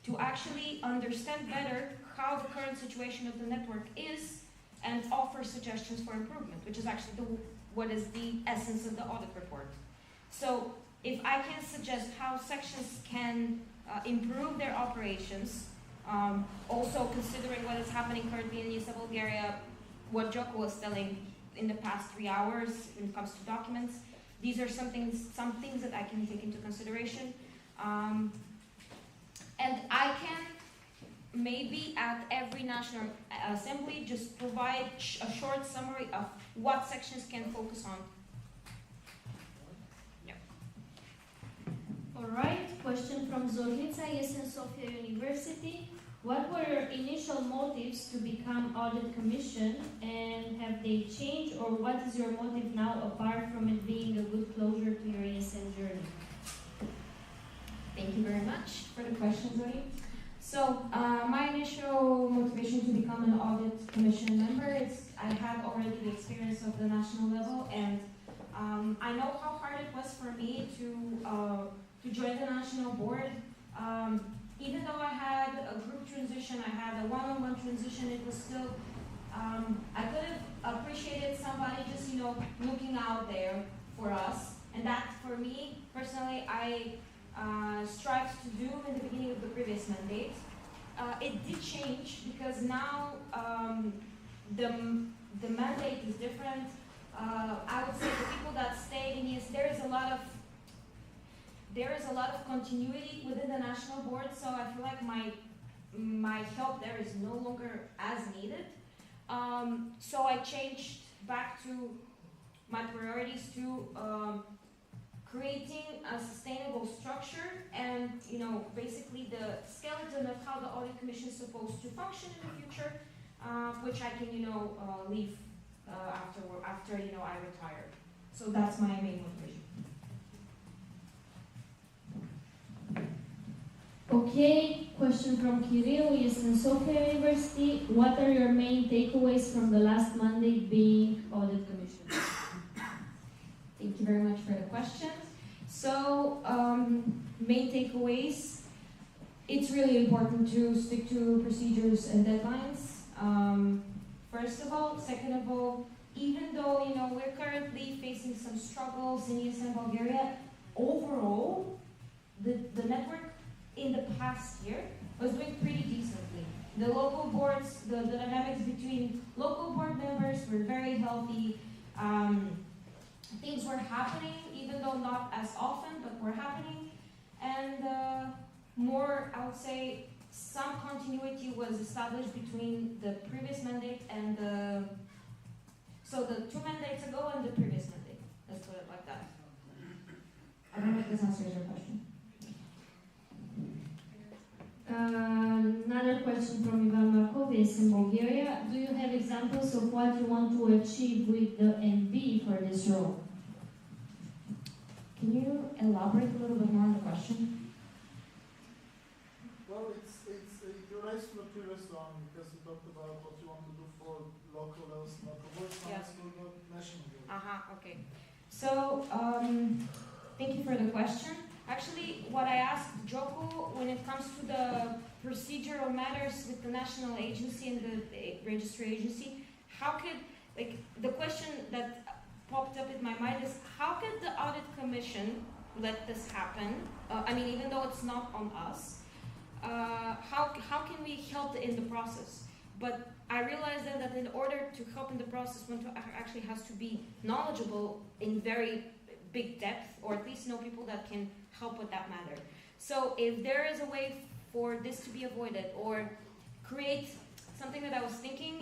Speaker 16: to actually understand better how the current situation of the network is and offer suggestions for improvement, which is actually what is the essence of the audit report. So if I can suggest how sections can improve their operations, also considering what is happening currently in ESN Bulgaria, what Joko was telling in the past 3 hours when it comes to documents, these are some things that I can take into consideration. And I can maybe at every National Assembly just provide a short summary of what sections can focus on. Yeah.
Speaker 3: All right, question from Zornica, ESN Sofia University. What were your initial motives to become audit commission, and have they changed, or what is your motive now apart from it being a good closure to your ESN journey?
Speaker 16: Thank you very much for the question, Zoe. So my initial motivation to become an audit commission member is I had already the experience of the national level, and I know how hard it was for me to join the national board. Even though I had a group transition, I had a one-on-one transition, it was still, I could have appreciated somebody just, looking out there for us. And that, for me, personally, I strived to do in the beginning of the previous mandate. It did change because now the mandate is different. I would say the people that stayed in ES, there is a lot of continuity within the national board, so I feel like my help there is no longer as needed. So I changed back to my priorities to creating a sustainable structure and, basically the skeleton of how the audit commission is supposed to function in the future, which I can, leave after I retire. So that's my main motivation.
Speaker 3: Okay, question from Kirill, ESN Sofia University. What are your main takeaways from the last mandate being audit commission?
Speaker 16: Thank you very much for the question. So, main takeaways, it's really important to stick to procedures and deadlines. First of all. Second of all, even though, we're currently facing some struggles in ESN Bulgaria, overall, the network in the past year was doing pretty decently. The local boards, the dynamics between local board members were very healthy. Things were happening, even though not as often, but were happening. And more, I would say, some continuity was established between the previous mandate and so the 2 mandates ago and the previous mandate. Let's put it like that. I don't know if this answers your question.
Speaker 3: Another question from Ivan Markov, in Bulgaria. Do you have examples of what you want to achieve with the MB for this role?
Speaker 16: Can you elaborate a little bit more on the question?
Speaker 11: Well, it relates to the previous one because you talked about what you want to do for local levels, local boards,
Speaker 16: Yeah.
Speaker 11: for the national board.
Speaker 16: Okay. So, thank you for the question. Actually, what I asked Joko, when it comes to the procedural matters with the national agency and the registry agency, how could, the question that popped up in my mind is, how could the audit commission let this happen? Even though it's not on us, how can we help in the process? But I realized then that in order to help in the process, one actually has to be knowledgeable in very big depth, or at least know people that can help with that matter. So if there is a way for this to be avoided, or create something that I was thinking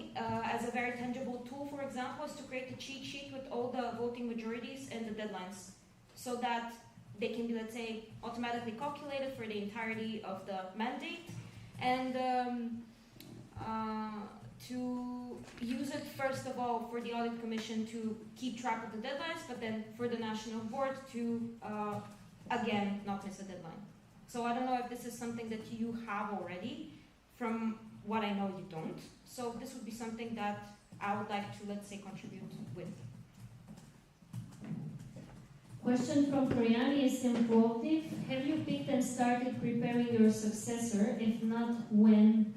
Speaker 16: as a very tangible tool, for example, is to create a cheat sheet with all the voting majorities and the deadlines, so that they can be, let's say, automatically calculated for the entirety of the mandate, and to use it first of all for the audit commission to keep track of the deadlines, but then for the national board to again not miss a deadline. So I don't know if this is something that you have already. From what I know, you don't. So this would be something that I would like to, let's say, contribute with.
Speaker 3: Question from Koreani is impulsive. Have you picked and started preparing your successor? If not, when?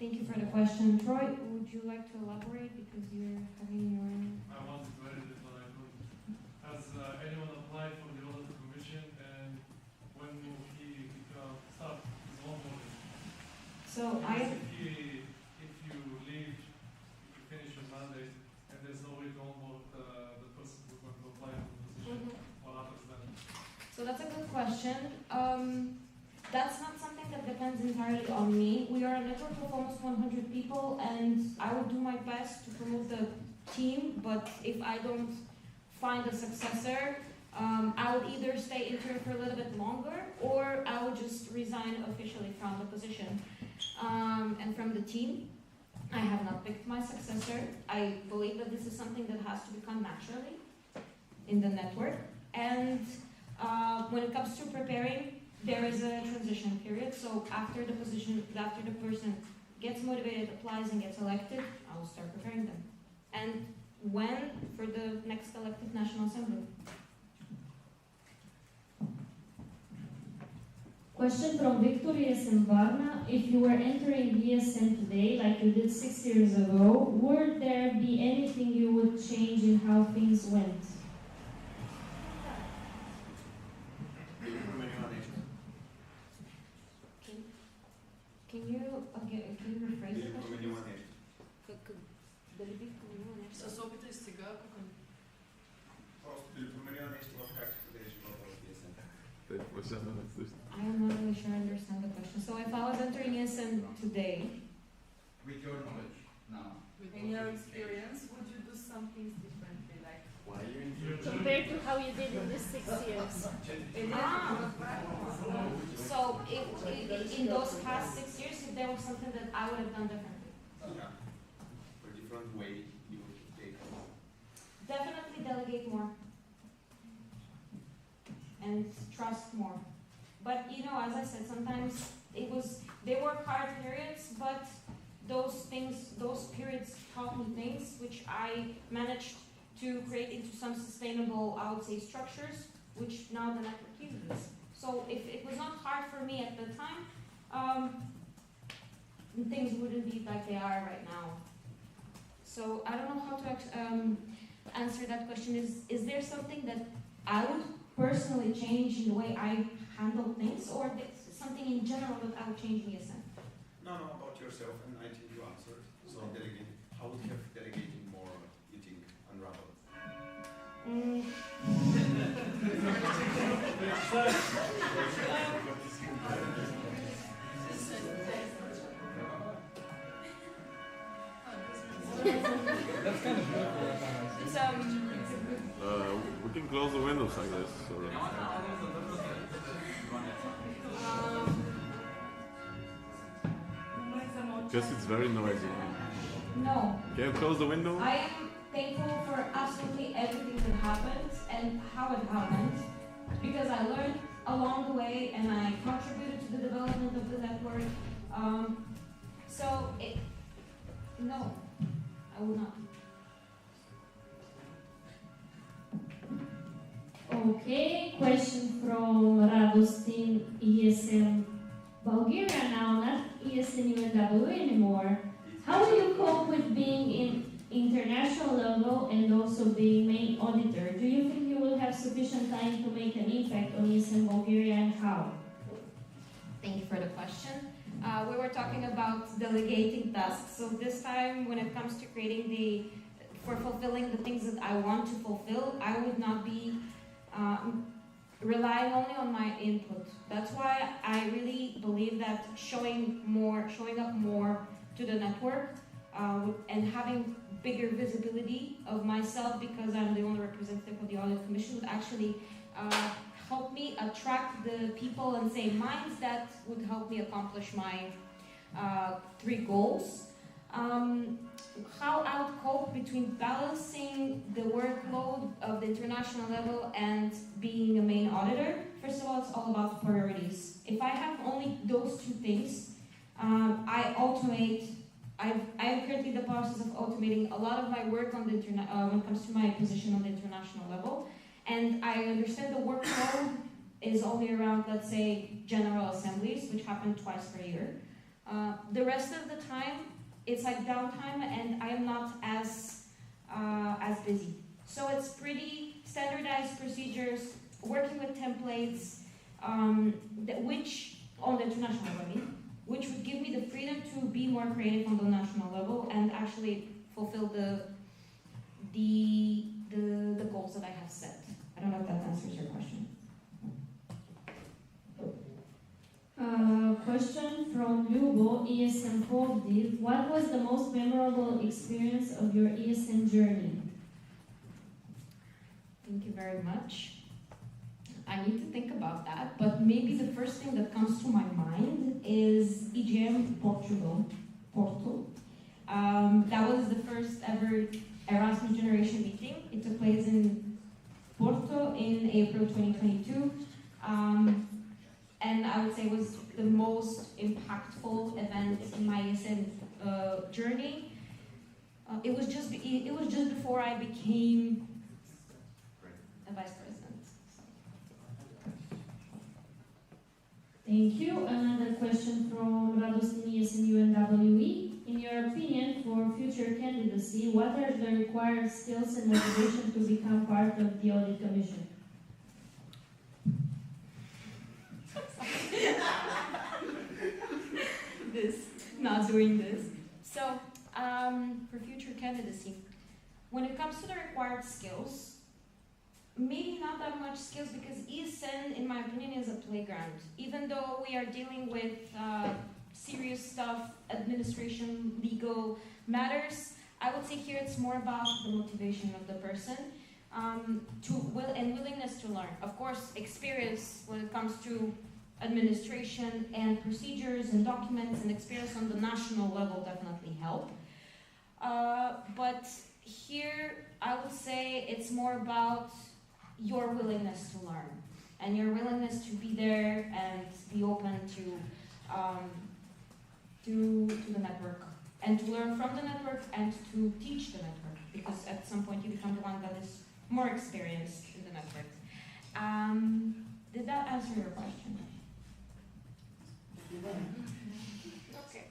Speaker 16: Thank you for the question. Troy, would you like to elaborate, because you're having your...
Speaker 6: I wanted to edit it, but I couldn't. Has anyone applied for the audit commission, and when will he start his own audit?
Speaker 16: So
Speaker 6: Basically, if you leave, if you finish your mandate, and there's no way to onboard the person who's going to apply for the position, what happens then?
Speaker 16: So that's a good question. That's not something that depends entirely on me. We are a network of almost 100 people, and I will do my best to promote the team, but if I don't find a successor, I would either stay intern for a little bit longer, or I would just resign officially from the position and from the team. I have not picked my successor. I believe that this is something that has to become naturally in the network. And when it comes to preparing, there is a transition period. So after the person gets motivated, applies, and gets elected, I will start preparing them. And when? For the next elected National Assembly.
Speaker 3: Question from Victoria Semvarna. If you were entering ESN today, like you did 6 years ago, would there be anything you would change in how things went?
Speaker 16: Can you rephrase the question?
Speaker 18: Să se опитай сега, ако просто би ли променила нещо в как ще живота в ESN?
Speaker 16: I am not really sure I understand the question. So if I was entering ESN today,
Speaker 5: with your knowledge now,
Speaker 8: in your experience, would you do some things differently? Like,
Speaker 5: why are you in
Speaker 17: Compared to how you did in these 6 years.
Speaker 16: So in those past 6 years, if there was something that I would have done differently.
Speaker 18: Yeah. For different way you would take it.
Speaker 16: Definitely delegate more. And trust more. But you know, as I said, sometimes they were hard periods, but those periods taught me things which I managed to create into some sustainable, I would say, structures, which now the network uses. So if it was not hard for me at the time, things wouldn't be like they are right now. So I don't know how to answer that question. Is there something that I would personally change in the way I handle things, or something in general that I would change in ESN?
Speaker 18: No, about yourself, and I think you answered. So delegate. How would you have delegating more? You think unraveled?
Speaker 9: That's kind of good.
Speaker 15: We can close the windows, I guess. Because it's very noisy.
Speaker 16: No.
Speaker 15: Can you close the window?
Speaker 16: I am thankful for absolutely everything that happened and how it happened, because I learned along the way and I contributed to the development of the network. No, I will not.
Speaker 3: Okay, question from Radostin, ESN Bulgaria now, not ESN UNW anymore. How do you cope with being in international level and also being main auditor? Do you think you will have sufficient time to make an impact on ESN Bulgaria, and how?
Speaker 16: Thank you for the question. We were talking about delegating tasks. So this time, when it comes to for fulfilling the things that I want to fulfill, I would not be relying only on my input. That's why I really believe that showing up more to the network and having bigger visibility of myself, because I'm the only representative of the Audit Commission, would actually help me attract the people and say minds that would help me accomplish my 3 goals. How I would cope between balancing the workload of the international level and being a main auditor. First of all, it's all about priorities. If I have only those 2 things, I automate. I am currently in the process of automating a lot of my work on the when it comes to my position on the international level. And I understand the workload is only around, let's say, general assemblies, which happen twice per year. The rest of the time, it's like downtime, and I am not as busy. So it's pretty standardized procedures, working with templates, which on the international level, which would give me the freedom to be more creative on the national level and actually fulfill the goals that I have set. I don't know if that answers your question.
Speaker 3: Question from Lubo, ESN Plovdiv. What was the most memorable experience of your ESN journey?
Speaker 16: Thank you very much. I need to think about that, but maybe the first thing that comes to my mind is EGM Porto. That was the first ever Erasmus Generation meeting. It took place in Porto in April 2022. And I would say it was the most impactful event in my ESN journey. It was just before I became a vice president.
Speaker 3: Thank you. Another question from Radostin ESN UNWE. In your opinion, for future candidacy, what are the required skills and motivation to become part of the Audit Commission?
Speaker 16: Not doing this. So, for future candidacy, when it comes to the required skills, maybe not that much skills, because ESN, in my opinion, is a playground. Even though we are dealing with serious stuff, administration, legal matters, I would say here it's more about the motivation of the person and willingness to learn. Of course, experience when it comes to administration and procedures and documents and experience on the national level definitely help. But here, I would say it's more about your willingness to learn and your willingness to be there and be open to the network and to learn from the network and to teach the network, because at some point you become the one that is more experienced in the network. Did that answer your question?
Speaker 10: Okay.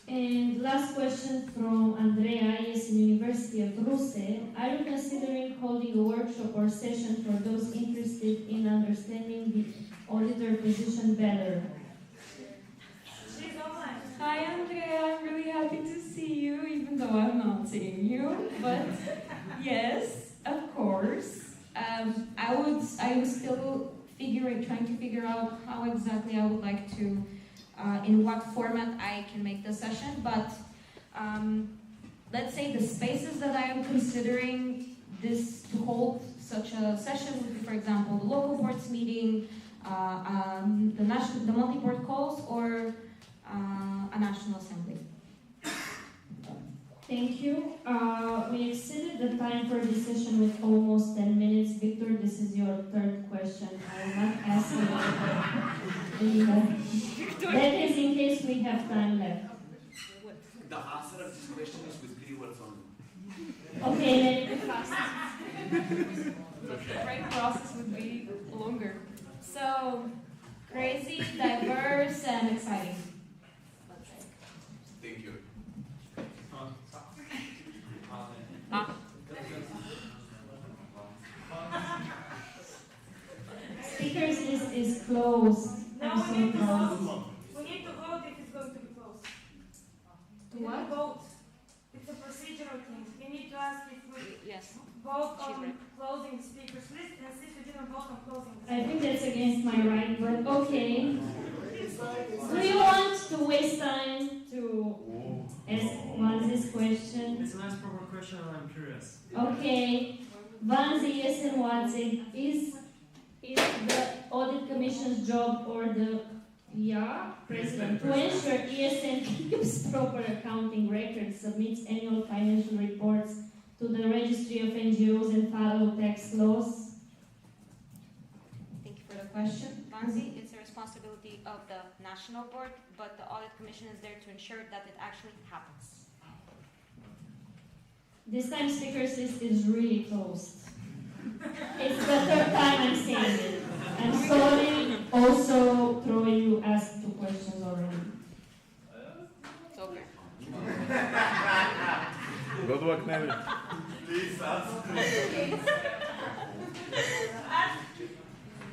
Speaker 3: And last question from Andrea, ESN University of Russe. Are you considering holding a workshop or session for those interested in understanding the auditor position better?
Speaker 16: Hi Andrea, I'm really happy to see you, even though I'm not seeing you. But yes, of course. I was still trying to figure out how exactly I would like to, in what format I can make the session. But let's say the spaces that I am considering this to hold such a session would be, for example, the local boards meeting, the multi-board calls, or a national assembly.
Speaker 3: Thank you. We exceeded the time for this session with almost 10 minutes. Victor, this is your third question. I will not ask you anymore. That is in case we have time left.
Speaker 18: The answer of this question is with 3 words only.
Speaker 3: Okay,
Speaker 16: The right process would be longer. So, crazy, diverse, and exciting.
Speaker 18: Thank you.
Speaker 3: Speakers list is closed.
Speaker 7: Now
Speaker 3: I'm
Speaker 7: we
Speaker 3: so
Speaker 7: need to
Speaker 3: proud.
Speaker 7: vote. We need to vote if it's going to be closed.
Speaker 16: To
Speaker 7: We need
Speaker 16: what?
Speaker 7: to vote. It's a procedural thing. We need to ask if we
Speaker 16: Yes.
Speaker 7: vote
Speaker 16: She's
Speaker 7: on
Speaker 16: right.
Speaker 7: closing speakers list, and since we didn't vote on closing the
Speaker 3: I think that's against my right, but okay. Do you want to waste time to ask Vanzi's question?
Speaker 19: It's a nice proper question and I'm curious.
Speaker 3: Okay. Vanzi, ESN Watson, is the audit commission's job or the president to ensure ESN keeps proper accounting records, submits annual financial reports to the registry of NGOs and follow tax laws?
Speaker 16: Thank you for the question. Banzi, it's a responsibility of the national board, but the audit commission is there to ensure that it actually happens.
Speaker 3: This time speakers list is really closed. It's the third time I'm saying it. I'm sorry also throwing you asked two questions already.
Speaker 16: It's okay.
Speaker 15: Good work, Nelly.
Speaker 4: Please ask.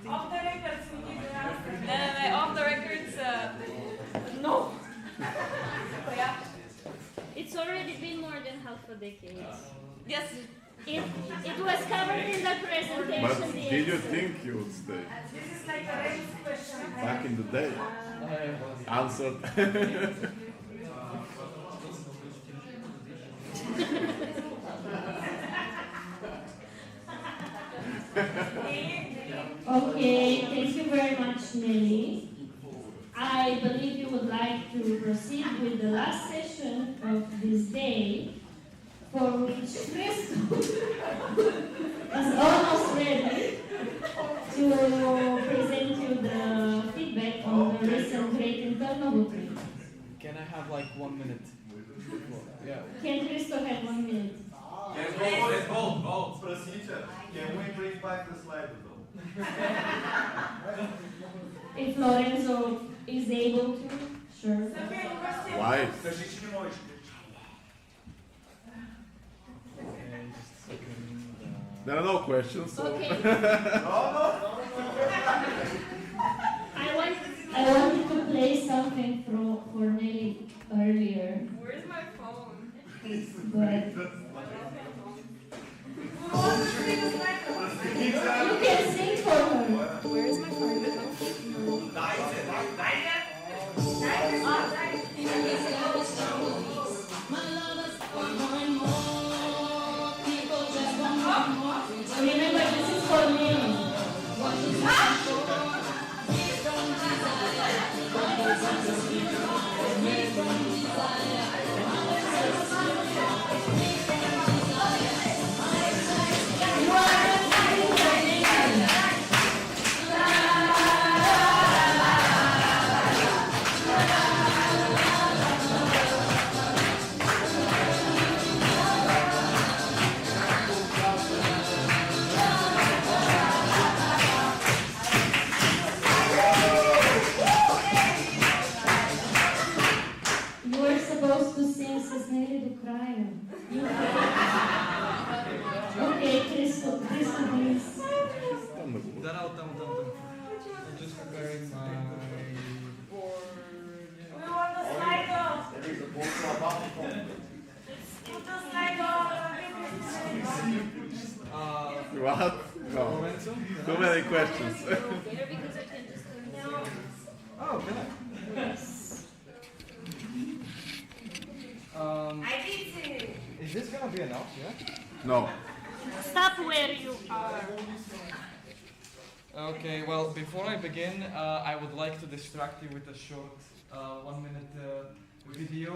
Speaker 7: Off the records, we need to ask.
Speaker 16: No, off the records, no. Yeah.
Speaker 17: It's already been more than half a decade.
Speaker 16: Yes.
Speaker 17: It was covered in the presentation.
Speaker 15: But did you think you would stay?
Speaker 7: This is like a race question.
Speaker 15: Back in the day. Answered.
Speaker 3: Okay, thank you very much, Nelly. I believe you would like to proceed with the last session of this day, for which Crystal is almost ready to present you the feedback on the recent great internal booking.
Speaker 9: Can I have like 1 minute? Yeah.
Speaker 3: Can Crystal have 1 minute?
Speaker 4: Let's vote. Procedure. Can we bring back the slide though?
Speaker 3: If Lorenzo is able to, sure.
Speaker 15: Why? There are no questions. So.
Speaker 17: Okay.
Speaker 3: I wanted to play something for Nelly earlier,
Speaker 2: Where's my phone?
Speaker 3: but you can sing for her.
Speaker 16: Where is my phone?
Speaker 3: Remember, this is for Nelly. You were supposed to sing Cisneli do Kraja. Okay, Crystal, please.
Speaker 9: I'm just preparing my board.
Speaker 7: We want the slide off.
Speaker 4: There is a board about
Speaker 7: Put the slide off.
Speaker 15: What? No. Too many questions.
Speaker 17: Because I can just
Speaker 9: Oh, can I?
Speaker 3: Yes.
Speaker 7: I did sing it.
Speaker 9: Is this gonna be enough? Yeah.
Speaker 15: No.
Speaker 17: stop where you are.
Speaker 9: Okay. Well, before I begin, I would like to distract you with a short 1 minute video,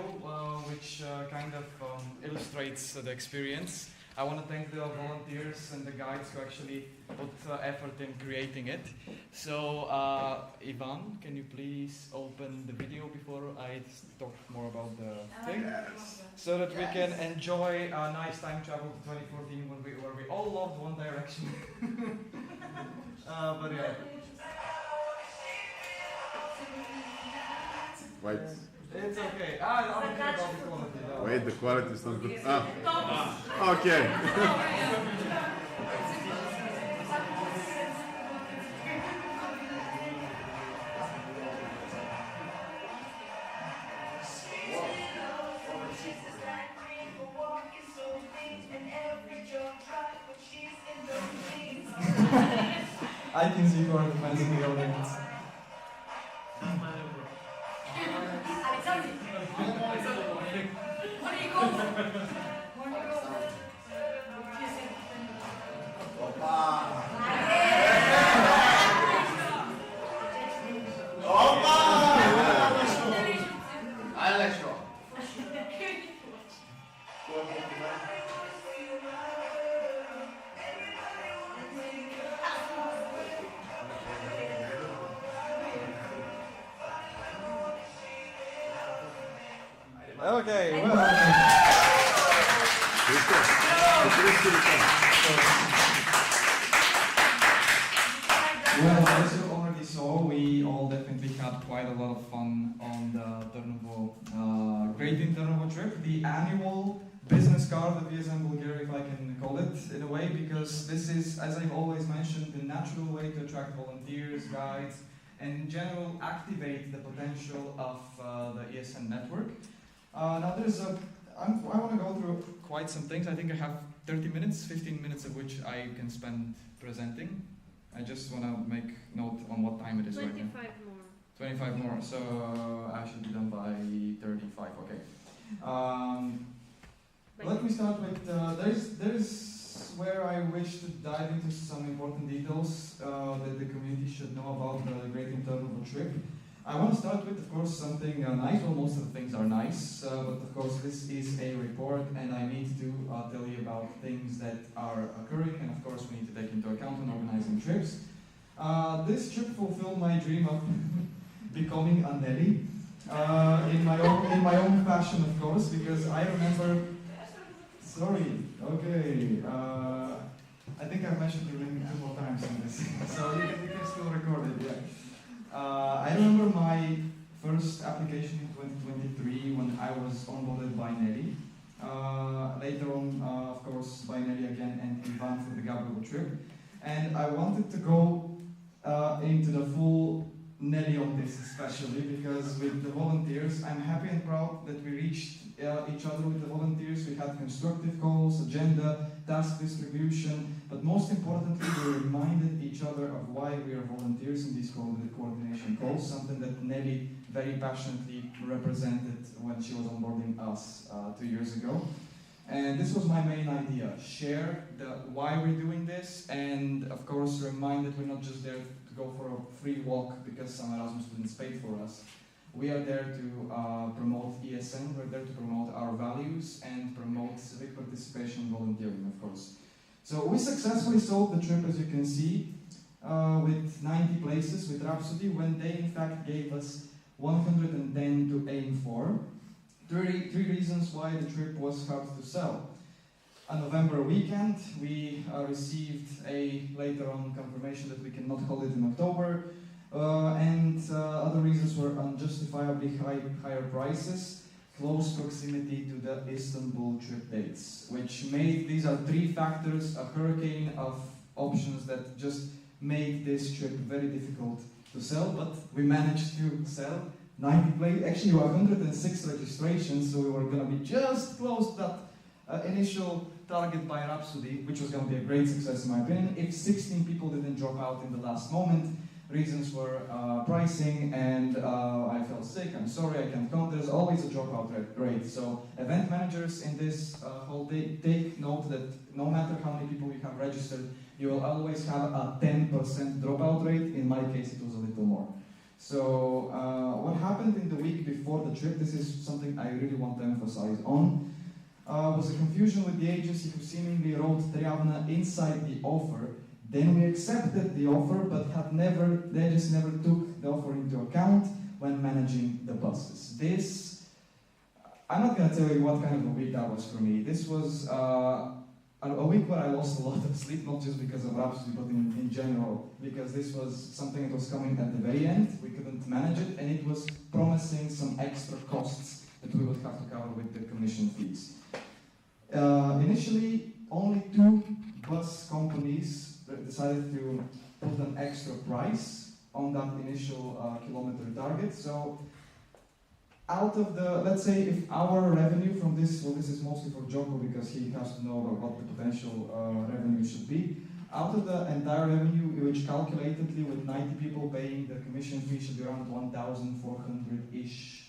Speaker 9: which kind of illustrates the experience. I want to thank the volunteers and the guides who actually put effort in creating it. So, Ivan, can you please open the video before I talk more about the thing?
Speaker 15: Yes.
Speaker 9: So that we can enjoy a nice time travel to 2014 where we all loved One Direction. But yeah.
Speaker 15: Wait.
Speaker 9: It's okay. I'm thinking about the quality.
Speaker 15: Wait, the quality is not good. Okay.
Speaker 20: I can see who are the fans in the audience. Okay, well. Well, as you already saw, we all definitely had quite a lot of fun on the Turnovo, Great in Turnovo trip, the annual business card of ESN Bulgaria, if I can call it, in a way, because this is, as I've always mentioned, the natural way to attract volunteers, guides, and in general activate the potential of the ESN network. Now there's I want to go through quite some things. I think I have 30 minutes, 15 minutes of which I can spend presenting. I just want to make note on what time it is right now.
Speaker 17: 25 more.
Speaker 20: 25 more, so I should be done by 35, okay. Let me start with, there's where I wish to dive into some important details that the community should know about the Great Internal Trip. I want to start with, of course, something nice. Well, most of the things are nice, but of course this is a report and I need to tell you about things that are occurring, and of course we need to take into account when organizing trips. This trip fulfilled my dream of becoming a Nelly, in my own fashion, of course, because I remember, sorry, okay, I think I've mentioned your name 2 more times in this, so you can still record it, yeah. I remember my first application in 2023 when I was onboarded by Nelly. Later on, of course, by Nelly again and Ivan for the Gabriel trip. And I wanted to go into the full Nelly on this, especially because with the volunteers, I'm happy and proud that we reached each other with the volunteers. We had constructive goals, agenda, task distribution, but most importantly, we reminded each other of why we are volunteers in these coordination calls, something that Nelly very passionately represented when she was onboarding us 2 years ago. And this was my main idea, share why we're doing this, and of course remind that we're not just there to go for a free walk because some Erasmus students paid for us. We are there to promote ESN, we're there to promote our values and promote civic participation and volunteering, of course. So we successfully sold the trip, as you can see, with 90 places with Rhapsody, when they in fact gave us 110 to aim for. Three reasons why the trip was hard to sell. On November weekend, we received a later on confirmation that we cannot hold it in October, and other reasons were unjustifiably higher prices, close proximity to the Istanbul trip dates, which made, these are 3 factors, a hurricane of options that just made this trip very difficult to sell, but we managed to sell 90 places, actually 106 registrations, so we were going to be just close to that initial target by Rhapsody, which was going to be a great success in my opinion, if 16 people didn't drop out in the last moment. Reasons were pricing and I felt sick, I'm sorry, I can't come. There's always a dropout rate. So event managers in this whole day take note that no matter how many people you have registered, you will always have a 10% dropout rate. In my case, it was a little more. So what happened in the week before the trip, this is something I really want to emphasize on, was a confusion with the agency who seemingly wrote Triavna inside the offer. Then we accepted the offer, but they just never took the offer into account when managing the buses. This, I'm not going to tell you what kind of a week that was for me. This was a week where I lost a lot of sleep, not just because of Rhapsody, but in general, because this was something that was coming at the very end. We couldn't manage it, and it was promising some extra costs that we would have to cover with the commission fees. Initially, only 2 bus companies decided to put an extra price on that initial kilometer target. So out of the, let's say if our revenue from this, well this is mostly for Joko because he has to know about what the potential revenue should be. out of the entire revenue, which calculatedly with 90 people paying the commission fee should be around 1,400-ish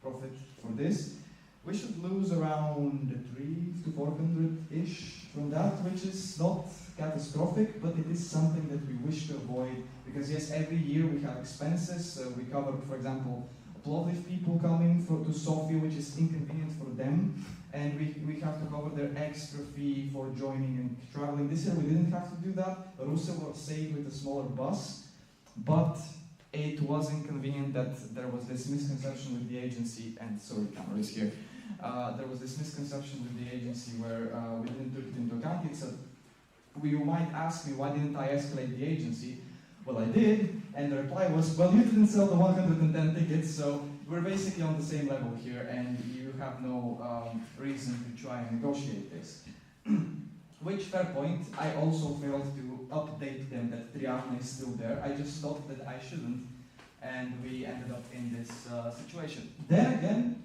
Speaker 20: profit for this. We should lose around 300 to 400-ish from that, which is not catastrophic, but it is something that we wish to avoid, because yes, every year we have expenses. We cover, for example, Plovdiv people coming to Sofia, which is inconvenient for them, and we have to cover their extra fee for joining and traveling. This year we didn't have to do that. Rusa was saved with a smaller bus, but it was inconvenient that there was this misconception with the agency, and sorry, camera is here. There was this misconception with the agency where we didn't take it into account. You might ask me, why didn't I escalate the agency? Well, I did, and the reply was, well, you didn't sell the 110 tickets, so we're basically on the same level here, and you have no reason to try and negotiate this. Which, fair point, I also failed to update them that Triana is still there. I just thought that I shouldn't, and we ended up in this situation. Then again,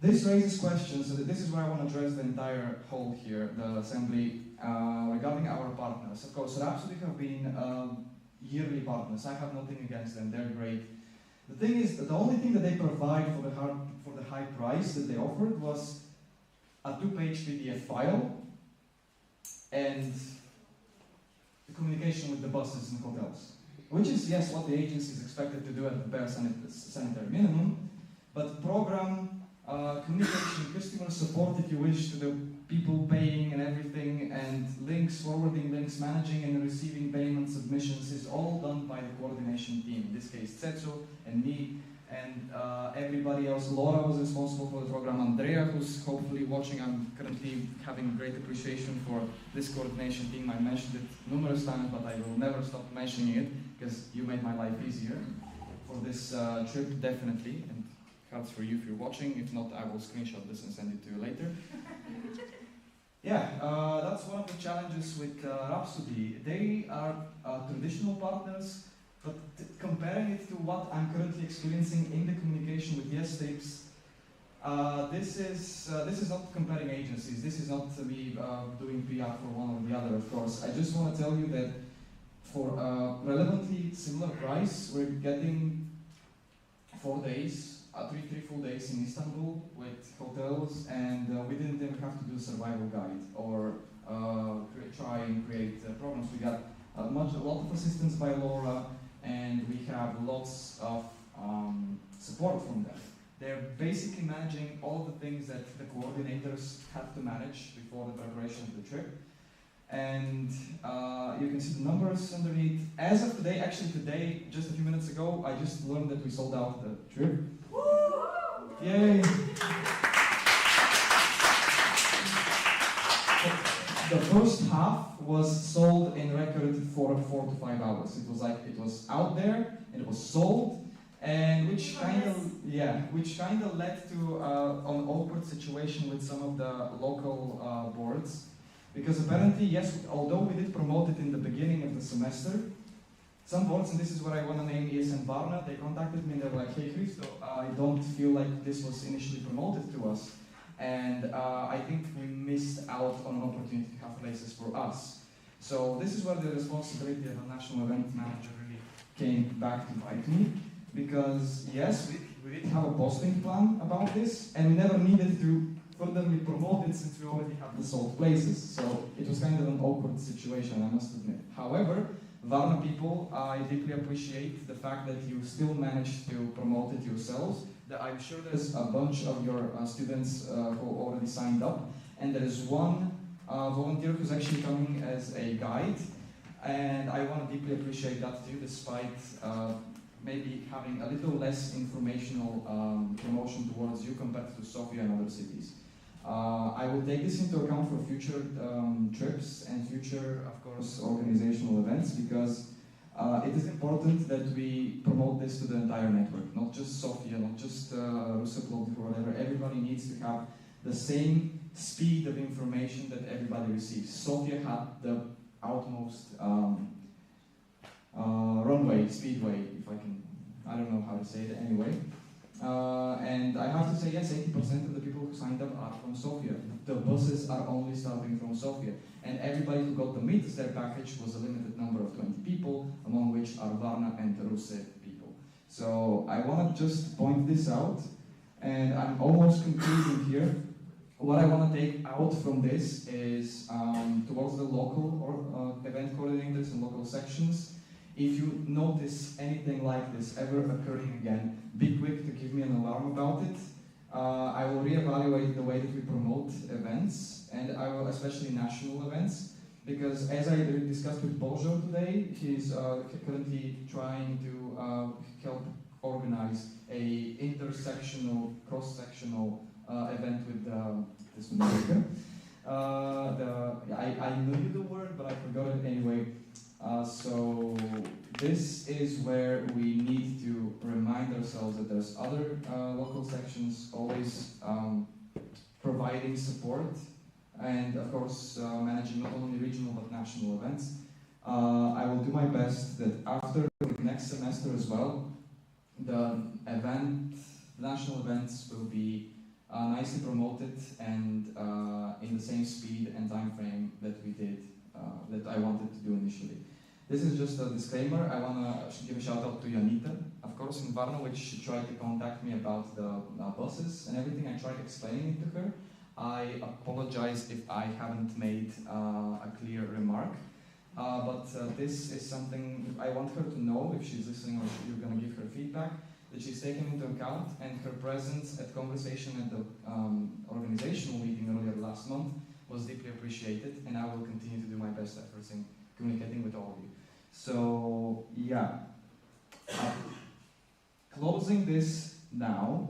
Speaker 20: this raises questions, so this is where I want to address the entire whole here, the assembly, regarding our partners. Of course, Rhapsody have been yearly partners. I have nothing against them, they're great. The thing is, the only thing that they provide for the high price that they offered was a 2-page PDF file and the communication with the buses and hotels. Which is, yes, what the agency is expected to do at the bare sanitary minimum, but program, communication, customer support, if you wish, to the people paying and everything, and links, forwarding links, managing and receiving payment submissions is all done by the coordination team. In this case, Tsetsu and me and everybody else. Laura was responsible for the program. Andrea, who's hopefully watching, I'm currently having great appreciation for this coordination team. I mentioned it numerous times, but I will never stop mentioning it because you made my life easier for this trip, definitely. And cards for you if you're watching. If not, I will screenshot this and send it to you later. Yeah, that's one of the challenges with Rhapsody. They are traditional partners, but comparing it to what I'm currently experiencing in the communication with Yes Tapes, this is not comparing agencies. This is not me doing PR for one or the other, of course. I just want to tell you that for a relevantly similar price, we're getting 4 days, 3 full days in Istanbul with hotels, and we didn't even have to do a survival guide or try and create programs. We got a lot of assistance by Laura, and we have lots of support from them. They're basically managing all the things that the coordinators have to manage before the preparation of the trip. And you can see the numbers underneath. As of today, actually today, just a few minutes ago, I just learned that we sold out the trip. Yay! The first half was sold in record for 4 to 5 hours. It was out there and it was sold, and which kind of led to an awkward situation with some of the local boards, because apparently, yes, although we did promote it in the beginning of the semester, some boards, and this is where I want to name ESN Varna, they contacted me and they were like, hey Christo, I don't feel like this was initially promoted to us. And I think we missed out on an opportunity to have places for us. So this is where the responsibility of a national event manager really came back to bite me. Because yes, we did have a posting plan about this, and we never needed to furtherly promote it since we already have the sold places. So it was kind of an awkward situation, I must admit. However, Varna people, I deeply appreciate the fact that you still managed to promote it yourselves. I'm sure there's a bunch of your students who already signed up, and there is one volunteer who's actually coming as a guide, and I want to deeply appreciate that too, despite maybe having a little less informational promotion towards you compared to Sofia and other cities. I will take this into account for future trips and future, of course, organizational events, because it is important that we promote this to the entire network, not just Sofia, not just Russell or whatever. Everybody needs to have the same speed of information that everybody receives. Sofia had the utmost runway, speedway, if I don't know how to say it anyway. And I have to say, yes, 80% of the people who signed up are from Sofia. The buses are only starting from Sofia. And everybody who got the Meet-There package was a limited number of 20 people, among which are Varna and Ruse people. So I want to just point this out, and I'm almost concluding here. What I want to take out from this is towards the local event coordinators and local sections. If you notice anything like this ever occurring again, be quick to give me an alarm about it. I will reevaluate the way that we promote events, and I will, especially national events, because as I discussed with Bojo today, he's currently trying to help organize a intersectional, cross-sectional event with this America. I knew the word, but I forgot it anyway. So this is where we need to remind ourselves that there's other local sections always providing support, and of course managing not only regional but national events. I will do my best that after the next semester as well, the national events will be nicely promoted and in the same speed and time frame that we did, that I wanted to do initially. This is just a disclaimer. I want to give a shout out to Janita, of course, in Varna, which tried to contact me about the buses and everything. I tried explaining it to her. I apologize if I haven't made a clear remark. But this is something I want her to know, if she's listening or if you're going to give her feedback, that she's taken into account, and her presence at conversation at the organizational meeting earlier last month was deeply appreciated, and I will continue to do my best efforts in communicating with all of you. So, yeah. Closing this now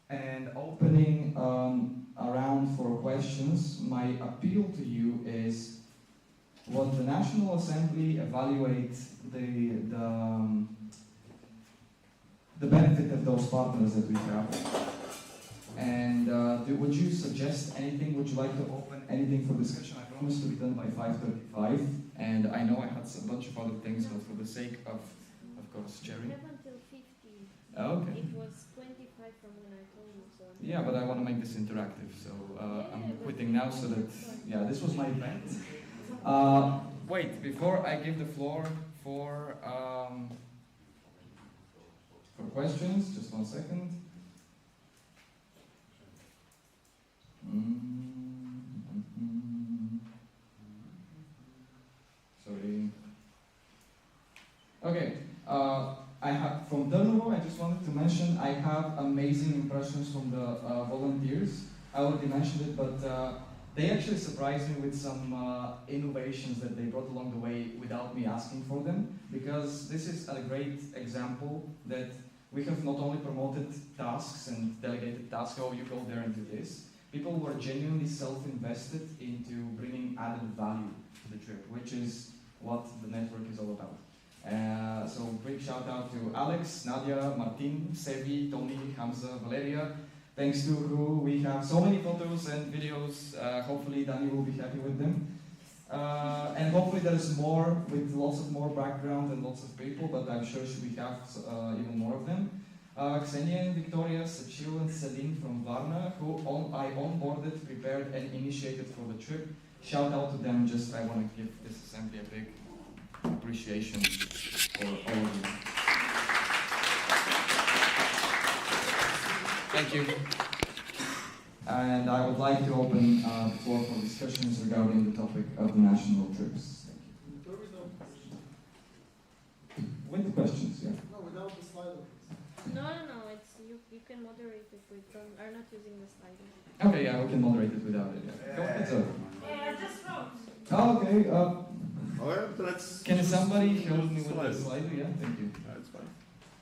Speaker 20: and opening around for questions, my appeal to you is what the National Assembly evaluates the benefit of those partners that we have. And would you suggest anything? Would you like to open anything for discussion? I promised to be done by 5:35, and I know I had a bunch of other things, but for the sake of course, Jerry.
Speaker 17: We have until 50.
Speaker 20: Okay.
Speaker 17: It was 25 from when I told you, so.
Speaker 20: Yeah, but I want to make this interactive, so I'm quitting now so that, yeah, this was my event. Wait, before I give the floor for questions, just 1 second. Sorry. Okay. I have from Durnovo. I just wanted to mention I have amazing impressions from the volunteers. I already mentioned it, but they actually surprised me with some innovations that they brought along the way without me asking for them. Because this is a great example that we have not only promoted tasks and delegated tasks. Oh, you go there and do this. People were genuinely self-invested into bringing added value to the trip, which is what the network is all about. So big shout out to Alex, Nadia, Martin, Sevi, Tony, Hamza, Valeria, thanks to who we have so many photos and videos. Hopefully Danny will be happy with them. And hopefully there's more, with lots of more background and lots of people, but I'm sure we have even more of them. Ksenia and Victoria, Sachil and Celine from Varna, who I onboarded, prepared and initiated for the trip. Shout out to them, just I want to give this assembly a big appreciation for all of you. Thank you. And I would like to open the floor for discussions regarding the topic of the national trips. Thank you. With the questions, yeah.
Speaker 11: No, without the slide.
Speaker 17: No, it's you can moderate if we are not using the slider.
Speaker 20: Okay, yeah, we can moderate it without it. Yeah. Go ahead, sir.
Speaker 7: Yeah, just wrote.
Speaker 20: Oh, okay.
Speaker 15: Let's
Speaker 20: can somebody help me with the slider? Yeah, thank you.
Speaker 15: That's fine.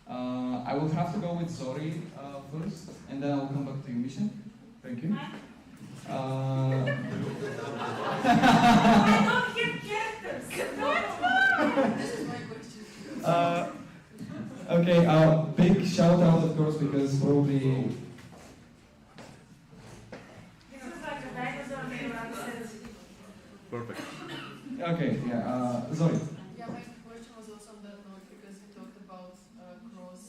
Speaker 20: I will have to go with Zori first, and then I'll come back to you, Misha. Thank you.
Speaker 7: I don't get characters.
Speaker 8: This is my question.
Speaker 20: Okay, big shout out, of course, because probably.
Speaker 7: This is like a dinosaur name.
Speaker 15: Perfect.
Speaker 20: Okay, yeah, Zori.
Speaker 8: Yeah, my question was also on that note because you talked about cross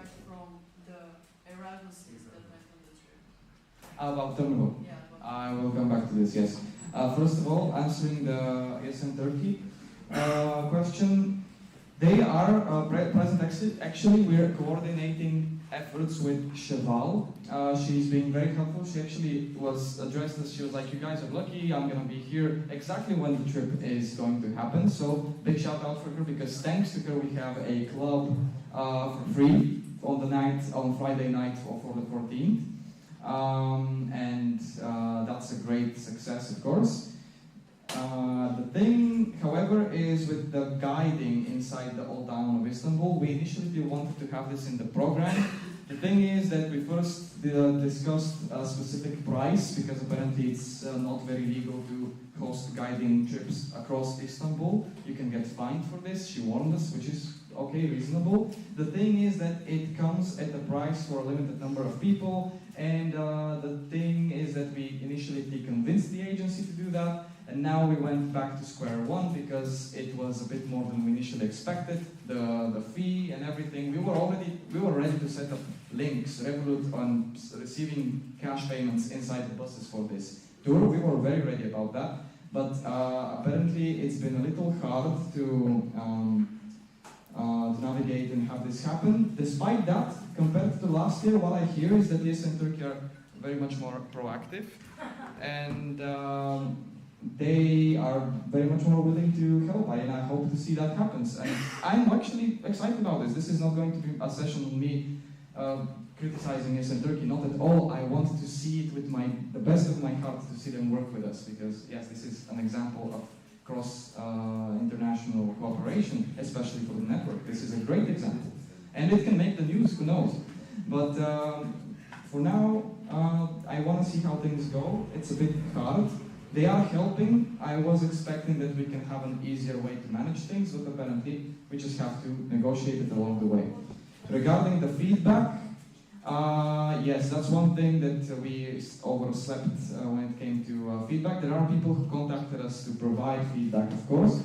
Speaker 21: heard from the Erasmuses that went on the trip?
Speaker 20: About Turnovo.
Speaker 21: Yeah.
Speaker 20: I will come back to this, yes. First of all, answering the ESN Turkey question, they are present. Actually, we're coordinating efforts with Cheval. She's being very helpful. She actually was addressed as, she was like, you guys are lucky, I'm going to be here exactly when the trip is going to happen. So big shout out for her, because thanks to her we have a club for free on Friday night for the 14th. And that's a great success, of course. The thing, however, is with the guiding inside the old town of Istanbul, we initially wanted to have this in the program. The thing is that we first discussed a specific price, because apparently it's not very legal to host guiding trips across Istanbul. You can get fined for this, she warned us, which is okay, reasonable. The thing is that it comes at a price for a limited number of people, and the thing is that we initially convinced the agency to do that, and now we went back to square one because it was a bit more than we initially expected. The fee and everything. We were ready to set up links, Revolut, on receiving cash payments inside the buses for this tour. We were very ready about that, but apparently it's been a little hard to navigate and have this happen. Despite that, compared to last year, what I hear is that ESN Turkey are very much more proactive, and they are very much more willing to help, and I hope to see that happens. And I'm actually excited about this. This is not going to be a session on me criticizing ESN Turkey, not at all. I want to see it with the best of my heart, to see them work with us, because yes, this is an example of cross-international cooperation, especially for the network. This is a great example. And it can make the news, who knows. But for now, I want to see how things go. It's a bit hard. They are helping. I was expecting that we can have an easier way to manage things, but apparently we just have to negotiate it along the way. Regarding the feedback, yes, that's one thing that we overslept when it came to feedback. There are people who contacted us to provide feedback, of course.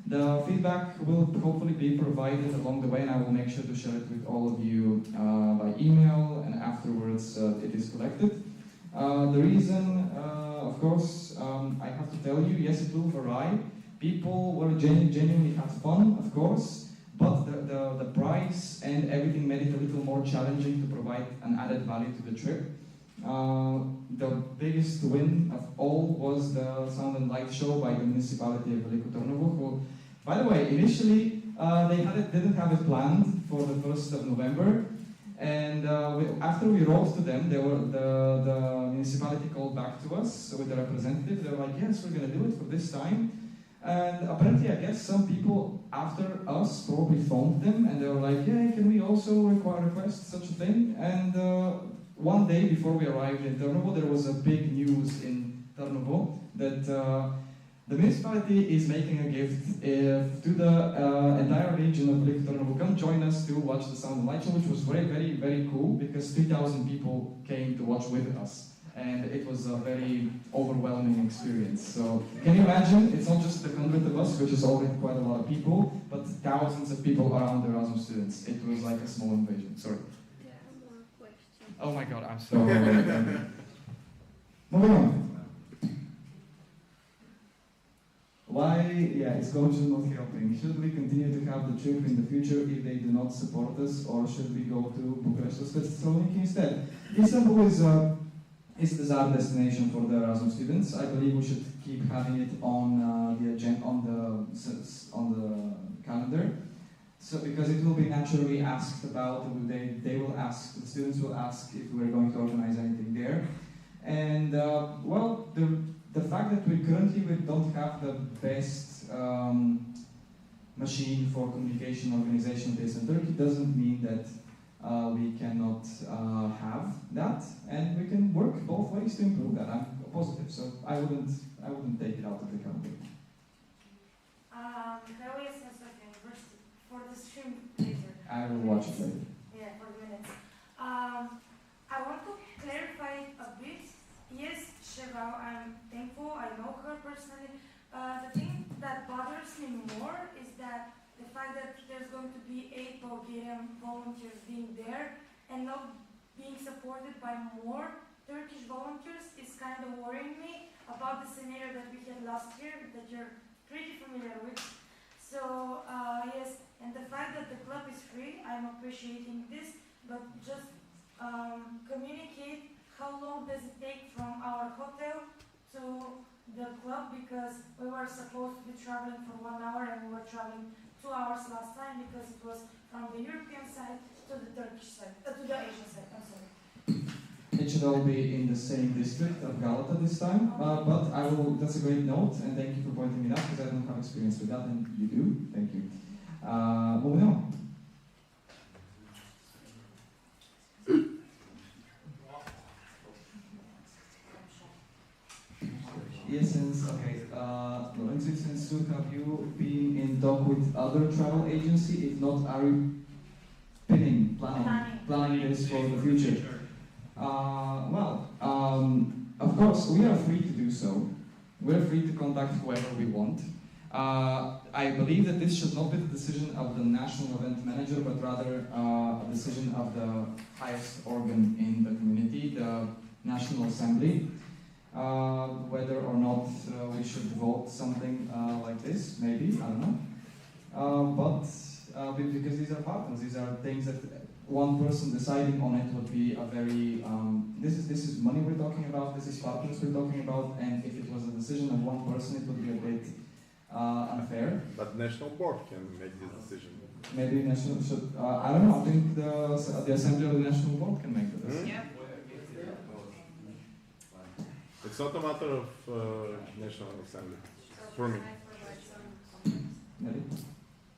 Speaker 20: The feedback will hopefully be provided along the way, and I will make sure to share it with all of you by email, and afterwards it is collected. The reason, of course, I have to tell you, yes, it will vary. People were genuinely had fun, of course, but the price and everything made it a little more challenging to provide an added value to the trip. The biggest win of all was the Sound and Light show by the municipality of Veliko Trnovo, who, by the way, initially didn't have it planned for the 1st of November, and after we wrote to them, the municipality called back to us with the representative. They were like, yes, we're going to do it for this time. And apparently, I guess some people after us probably phoned them, and they were like, yeah, can we also request such a thing? And one day before we arrived in Trnovo, there was a big news in Trnovo that the municipality is making a gift to the entire region of Veliko Trnovo. Come join us to watch the Sound and Light show, which was very, very, very cool, because 3,000 people came to watch with us. And it was a very overwhelming experience. So, can you imagine? It's not just the 100 of us, which is already quite a lot of people, but thousands of people around the Erasmus students. It was like a small invasion. Sorry.
Speaker 17: Yeah, more questions.
Speaker 20: Oh my god, I'm so... Moving on. Why, is Gojo not helping? Should we continue to have the trip in the future if they do not support us, or should we go to Bucharest or Thessaloniki instead? Istanbul is a desired destination for the Erasmus students. I believe we should keep having it on the agenda, on the calendar. So because it will be naturally asked about, they will ask, the students will ask if we're going to organize anything there. And well, the fact that we don't have the best machine for communication organization based in Turkey doesn't mean that we cannot have that, and we can work both ways to improve that. I'm positive, so I wouldn't take it out of the calendar.
Speaker 7: For the stream later.
Speaker 20: I will watch it later.
Speaker 7: Yeah, for minutes. I want to clarify a bit. Yes, Cheval, I'm thankful. I know her personally. The thing that bothers me more is that the fact fact that there's going to be 8 Bulgarian volunteers being there and not being supported by more Turkish volunteers is kind of worrying me about the scenario that we had last year that you're pretty familiar with. So yes, and the fact that the club is free, I'm appreciating this, but just communicate how long does it take from our hotel to the club, because we were supposed to be traveling for 1 hour and we were traveling 2 hours last time because it was from the European side to the Turkish side, to the Asian side, I'm sorry.
Speaker 20: It should all be in the same district of Galata this time, but I will, that's a great note, and thank you for pointing it out, because I don't have experience with that, and you do, thank you. Moving on. ESNs, okay. Lorenzo, since have you been in talk with other travel agency? If not, are you planning this for the future? Of course, we are free to do so. We're free to contact whoever we want. I believe that this should not be the decision of the national event manager, but rather a decision of the highest organ in the community, the National Assembly. Whether or not we should vote something like this, maybe, I don't know. Because these are partners, these are things that one person deciding on it would be a very, this is money we're talking about, this is partners we're talking about, and if it was a decision of one person, it would be a bit unfair.
Speaker 15: But national board can make this decision.
Speaker 20: Maybe national should, I don't know, I think the assembly of the national board can make the decision.
Speaker 10: Yeah.
Speaker 15: It's not a matter of national assembly, for me.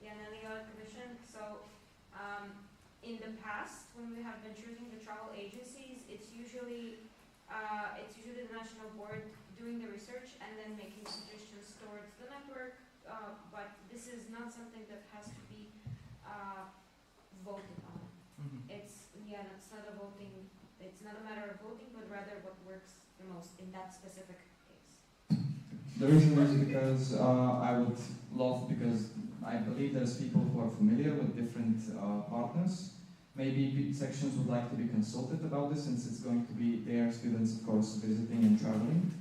Speaker 10: Yeah, Nelly, commission. So, in the past, when we have been choosing the travel agencies, it's usually the national board doing the research and then making suggestions towards the network. But this is not something that has to be voted on. It's not a voting. It's not a matter of voting, but rather what works the most in that specific case.
Speaker 20: The reason is because I would love, because I believe there's people who are familiar with different partners. Maybe sections would like to be consulted about this, since it's going to be their students, of course, visiting and traveling.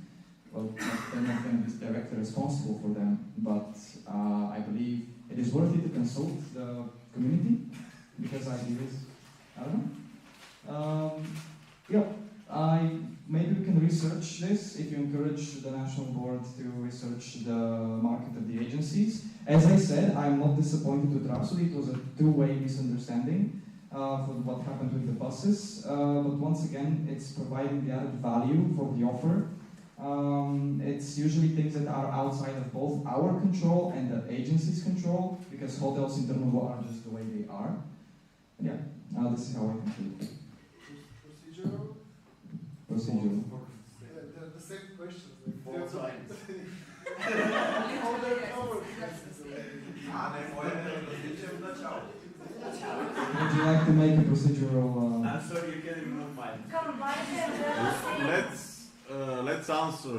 Speaker 20: Well, they're not going to be directly responsible for them, but I believe it is worth it to consult the community, because ideas, I don't know. Maybe we can research this if you encourage the national board to research the market of the agencies. As I said, I'm not disappointed with Rhapsody. It was a two-way misunderstanding for what happened with the buses. But once again, it's providing the added value for the offer. It's usually things that are outside of both our control and the agency's control, because hotels in Trnavo are just the way they are. And yeah, this is how I conclude.
Speaker 11: Procedural?
Speaker 20: Procedural.
Speaker 11: The same questions.
Speaker 4: Both sides.
Speaker 11: How they're covered.
Speaker 20: Would you like to make a procedural?
Speaker 18: I'm sorry, you can't even know mine.
Speaker 15: Let's answer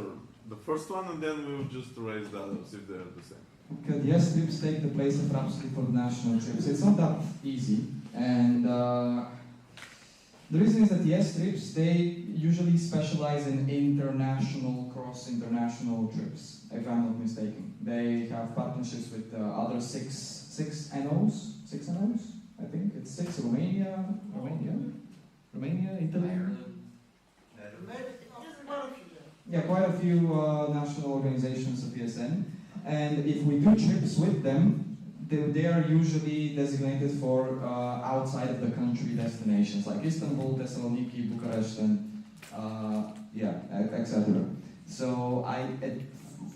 Speaker 15: the first one, and then we'll just raise the others if they're the same.
Speaker 20: Could yes trips take the place of Rhapsody for the national trips? It's not that easy, and the reason is that yes trips, they usually specialize in international, cross-international trips, if I'm not mistaken. They have partnerships with other six NOs, I think. It's 6, Romania, Italy. Yeah, quite a few national organizations of ESN. And if we do trips with them, they are usually designated for outside of the country destinations, like Istanbul, Thessaloniki, Bucharest, and etc. So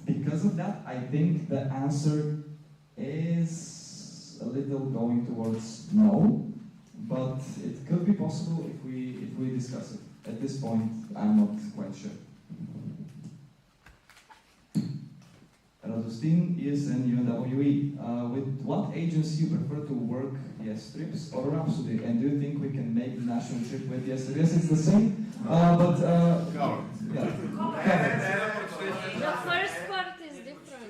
Speaker 20: because of that, I think the answer is a little going towards no, but it could be possible if we discuss it. At this point, I'm not quite sure. Radostin, ESN, UNWE. With what agency you prefer to work, yes trips or Rhapsody? And do you think we can make the national trip with yes trips? Yes, it's the same, but
Speaker 17: The first part is different.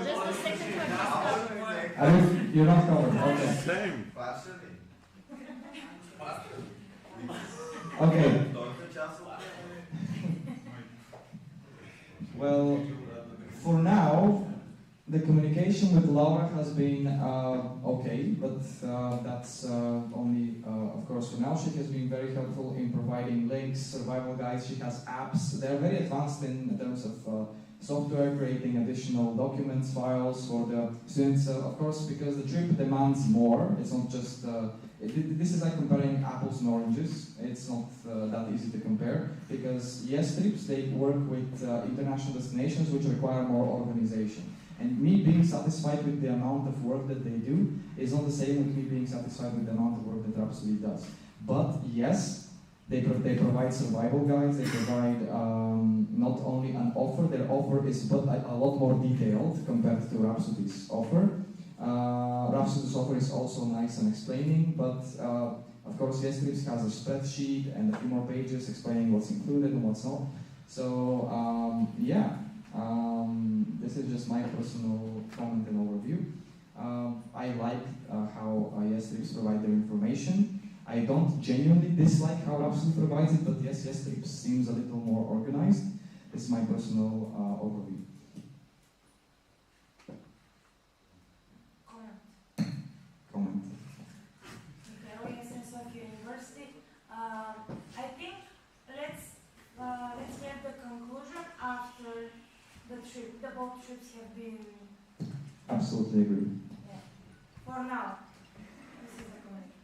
Speaker 17: Just the second part is covered.
Speaker 20: You're not covered. Okay.
Speaker 15: Same.
Speaker 20: Okay. Well, for now, the communication with Laura has been okay, but that's only, of course, for now. She has been very helpful in providing links, survival guides. She has apps. They're very advanced in terms of software, creating additional documents, files for the students. Of course, because the trip demands more. It's not just, this is like comparing apples and oranges. It's not that easy to compare, because yes, trips, they work with international destinations which require more organization. And me being satisfied with the amount of work that they do is not the same with me being satisfied with the amount of work that Rhapsody does. But yes, they provide survival guides, they provide not only an offer, their offer is but a lot more detailed compared to Rhapsody's offer. Rhapsody's offer is also nice and explaining, but of course Yes Trips has a spreadsheet and a few more pages explaining what's included and what's not. So yeah, this is just my personal comment and overview. I like how Yes Trips provide their information. I don't genuinely dislike how Rhapsody provides it, but yes, Yes Trips seems a little more organized. This is my personal overview. Comment.
Speaker 7: ESN Sofia University. I think let's get the conclusion after the trip. The both trips have been.
Speaker 20: Absolutely agree.
Speaker 7: Yeah. For now, this is the communication.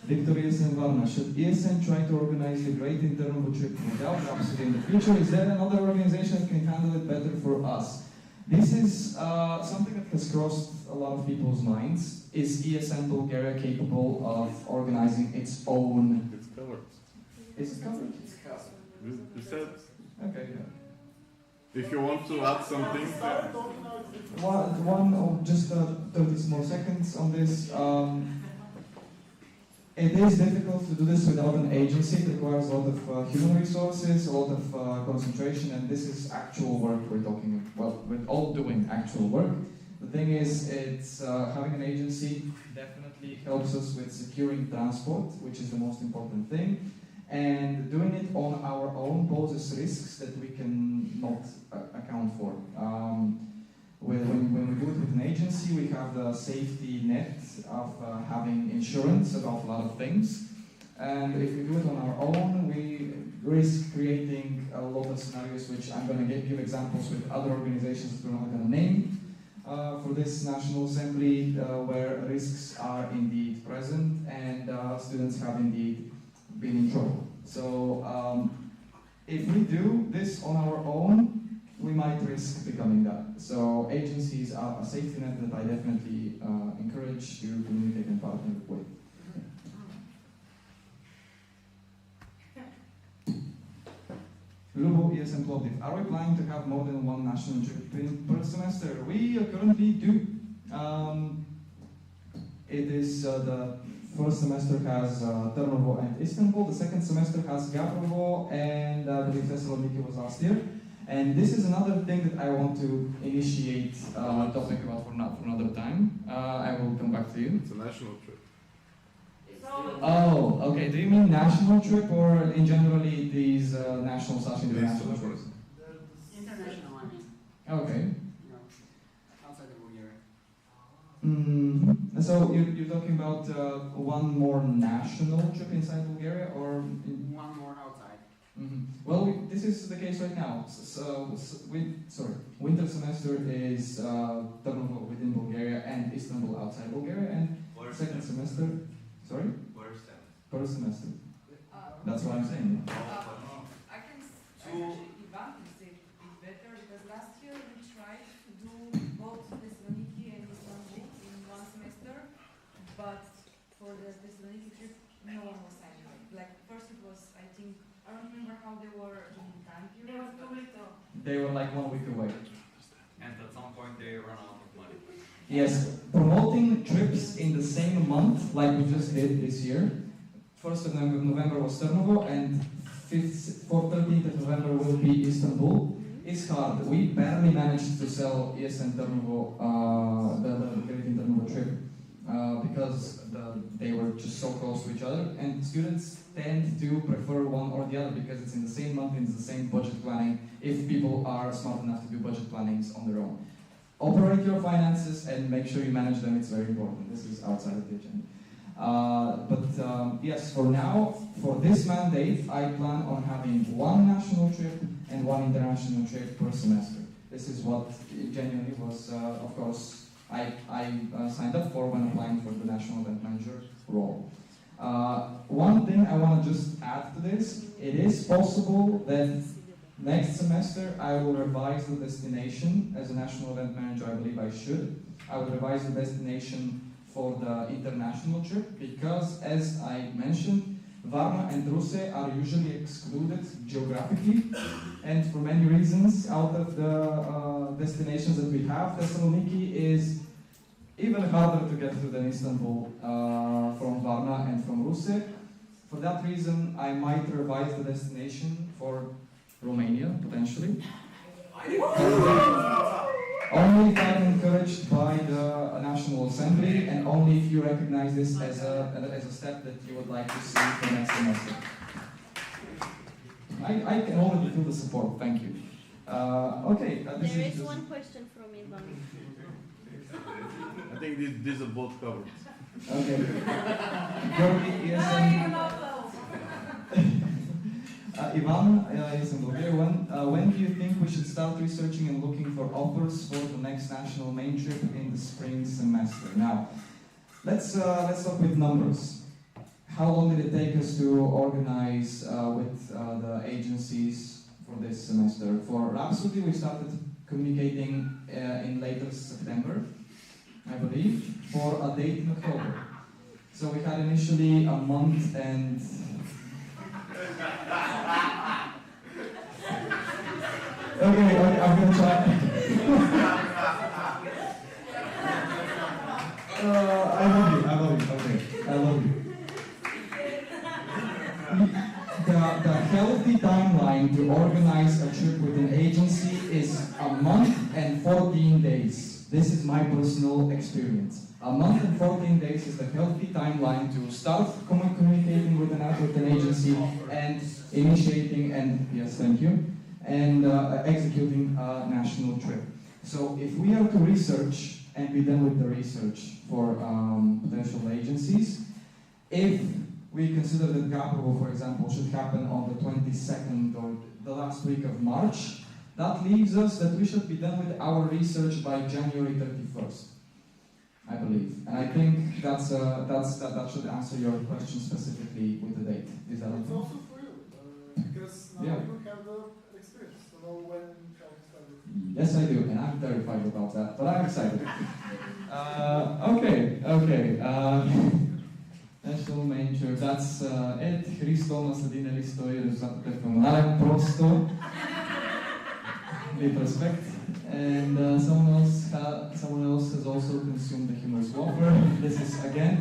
Speaker 20: Victoria Varna, should ESN try to organize a great internal trip without Rhapsody in the future? Is there another organization that can handle it better for us? This is something that has crossed a lot of people's minds. Is ESN Bulgaria capable of organizing its own?
Speaker 15: It's covered.
Speaker 20: Is it covered?
Speaker 15: It's covered. You said.
Speaker 20: Okay. Yeah.
Speaker 15: If you want to add something.
Speaker 20: Just 30 more seconds on this. It is difficult to do this without an agency. It requires a lot of human resources, a lot of concentration, and this is actual work we're talking about. Well, we're all doing actual work. The thing is, it's having an agency definitely helps us with securing transport, which is the most important thing. And doing it on our own poses risks that we can not account for. When we do it with an agency, we have the safety net of having insurance about a lot of things. And if we do it on our own, we risk creating a lot of scenarios, which I'm going to give examples with other organizations that we're not going to name for this National Assembly, where risks are indeed present and students have indeed been in trouble. So if we do this on our own, we might risk becoming that. So agencies are a safety net that I definitely encourage to communicate and partner with. Lubo ESN Plovdiv. Are we planning to have more than one national trip per semester? We currently do. It is the first semester has Trnovo and Istanbul. The second semester has Gabrovo and I believe Thessaloniki was last year. And this is another thing that I want to initiate a topic about for another time. I will come back to you.
Speaker 15: It's a national trip.
Speaker 20: Oh, okay. Do you mean national trip or in generally these national/international trips?
Speaker 12: International, I mean.
Speaker 20: Okay.
Speaker 12: No, outside of Bulgaria.
Speaker 20: So you're talking about one more national trip inside Bulgaria or?
Speaker 12: One more outside.
Speaker 20: Well, this is the case right now. Winter semester is Trnovo within Bulgaria and Istanbul outside Bulgaria, and second semester. Sorry? Per semester. That's what I'm saying.
Speaker 8: I can actually Ivan can say it better because last year we tried to do both Thessaloniki and Istanbul in one semester, but for the Thessaloniki trip, no one was signing up. Like first it was, I think, I don't remember how they were in time period. They were too little.
Speaker 20: They were like 1 week away.
Speaker 5: And at some point they run out of money.
Speaker 20: Yes, promoting trips in the same month, like we just did this year. 1st of November was Trnovo, and 13th of November will be Istanbul. is hard. We barely managed to sell ESN Turnovo, the Great Turnovo trip, because they were just so close to each other, and students tend to prefer one or the other because it's in the same month, it's the same budget planning, if people are smart enough to do budget plannings on their own. Operate your finances and make sure you manage them, it's very important. This is outside of the agenda. Yes, for now, for this mandate, I plan on having one national trip and one international trip per semester. This is what genuinely was, of course, I signed up for when applying for the national event manager role. One thing I want to just add to this, it is possible that next semester I will revise the destination. As a national event manager, I believe I should. I will revise the destination for the international trip because, as I mentioned, Varna and Ruse are usually excluded geographically, and for many reasons, out of the destinations that we have, Thessaloniki is even harder to get to than Istanbul from Varna and from Ruse. For that reason, I might revise the destination for Romania, potentially. Only if I'm encouraged by the National Assembly, and only if you recognize this as a step that you would like to see for next semester. I can already feel the support, thank you. Okay.
Speaker 17: There is one question from Ivan.
Speaker 15: I think these are both covered.
Speaker 20: Okay. Georgi, Ivan is in Bulgaria. When do you think we should start researching and looking for offers for the next national main trip in the spring semester? Now, let's talk with numbers. How long did it take us to organize with the agencies for this semester? For Rhapsody, we started communicating in later September, I believe, for a date in October. So we had initially a month and okay, I'm gonna try. I love you, okay, I love you. The healthy timeline to organize a trip with an agency is a month and 14 days. This is my personal experience. A month and 14 days is the healthy timeline to start communicating with an agency and initiating and, yes, thank you, and executing a national trip. So if we are to research and be done with the research for potential agencies, if we consider that Gaprovo, for example, should happen on the 22nd or the last week of March, that leaves us that we should be done with our research by January 31st. I believe, and I think that should answer your question specifically with the date. Is that
Speaker 11: It's
Speaker 20: okay?
Speaker 11: also for you, because now you have the experience to know when how to start it.
Speaker 20: Yes, I do, and I'm terrified about that, but I'm excited. Okay. National main church, that's it. Христо на средина стои, резултатът е феноменален, просто. With respect. And someone else has also consumed the humorous wafer. This is again.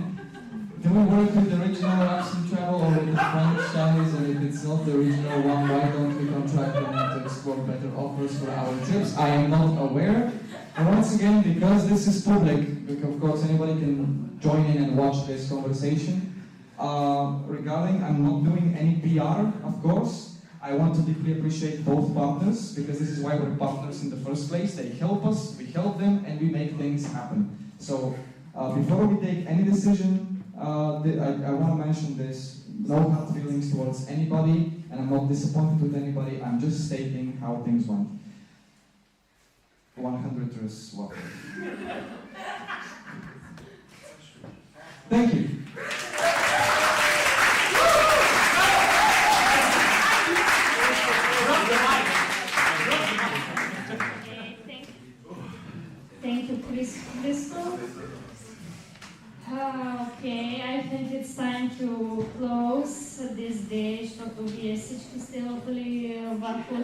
Speaker 20: Do we work with the original Russian travel or with the French Chinese? And if it's not the original one, why don't we contract them to explore better offers for our trips? I am not aware. And once again, because this is public, because of course anybody can join in and watch this conversation. Regarding, I'm not doing any PR, of course. I want to deeply appreciate both partners, because this is why we're partners in the first place. They help us, we help them, and we make things happen. So, before we take any decision, I want to mention this. No hard feelings towards anybody, and I'm not disappointed with anybody. I'm just stating how things went. 100 years, well. Thank you.
Speaker 3: Thank you, Crystal. Okay, I think it's time to close this day, защото вие всички сте опили върху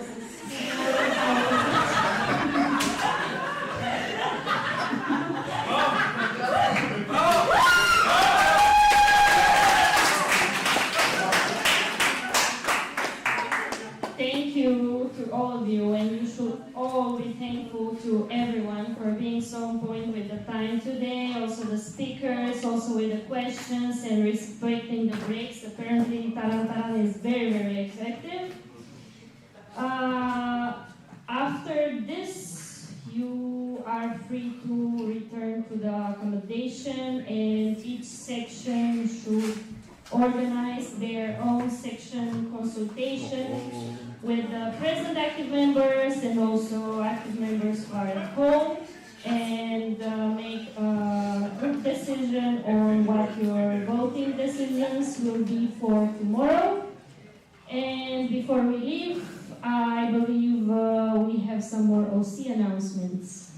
Speaker 3: Thank you to all of you, and you should extremely thankful to everyone for being so on point with the time today, also the speakers, also with the questions and respecting the breaks. Apparently, Taran is very, very effective. After this, you are free to return to the accommodation, and each section should organize their own section consultation with the present active members and also active members who are at home, and make a group decision on what your voting decisions will be for tomorrow. And before we leave, I believe we have some more OC announcements.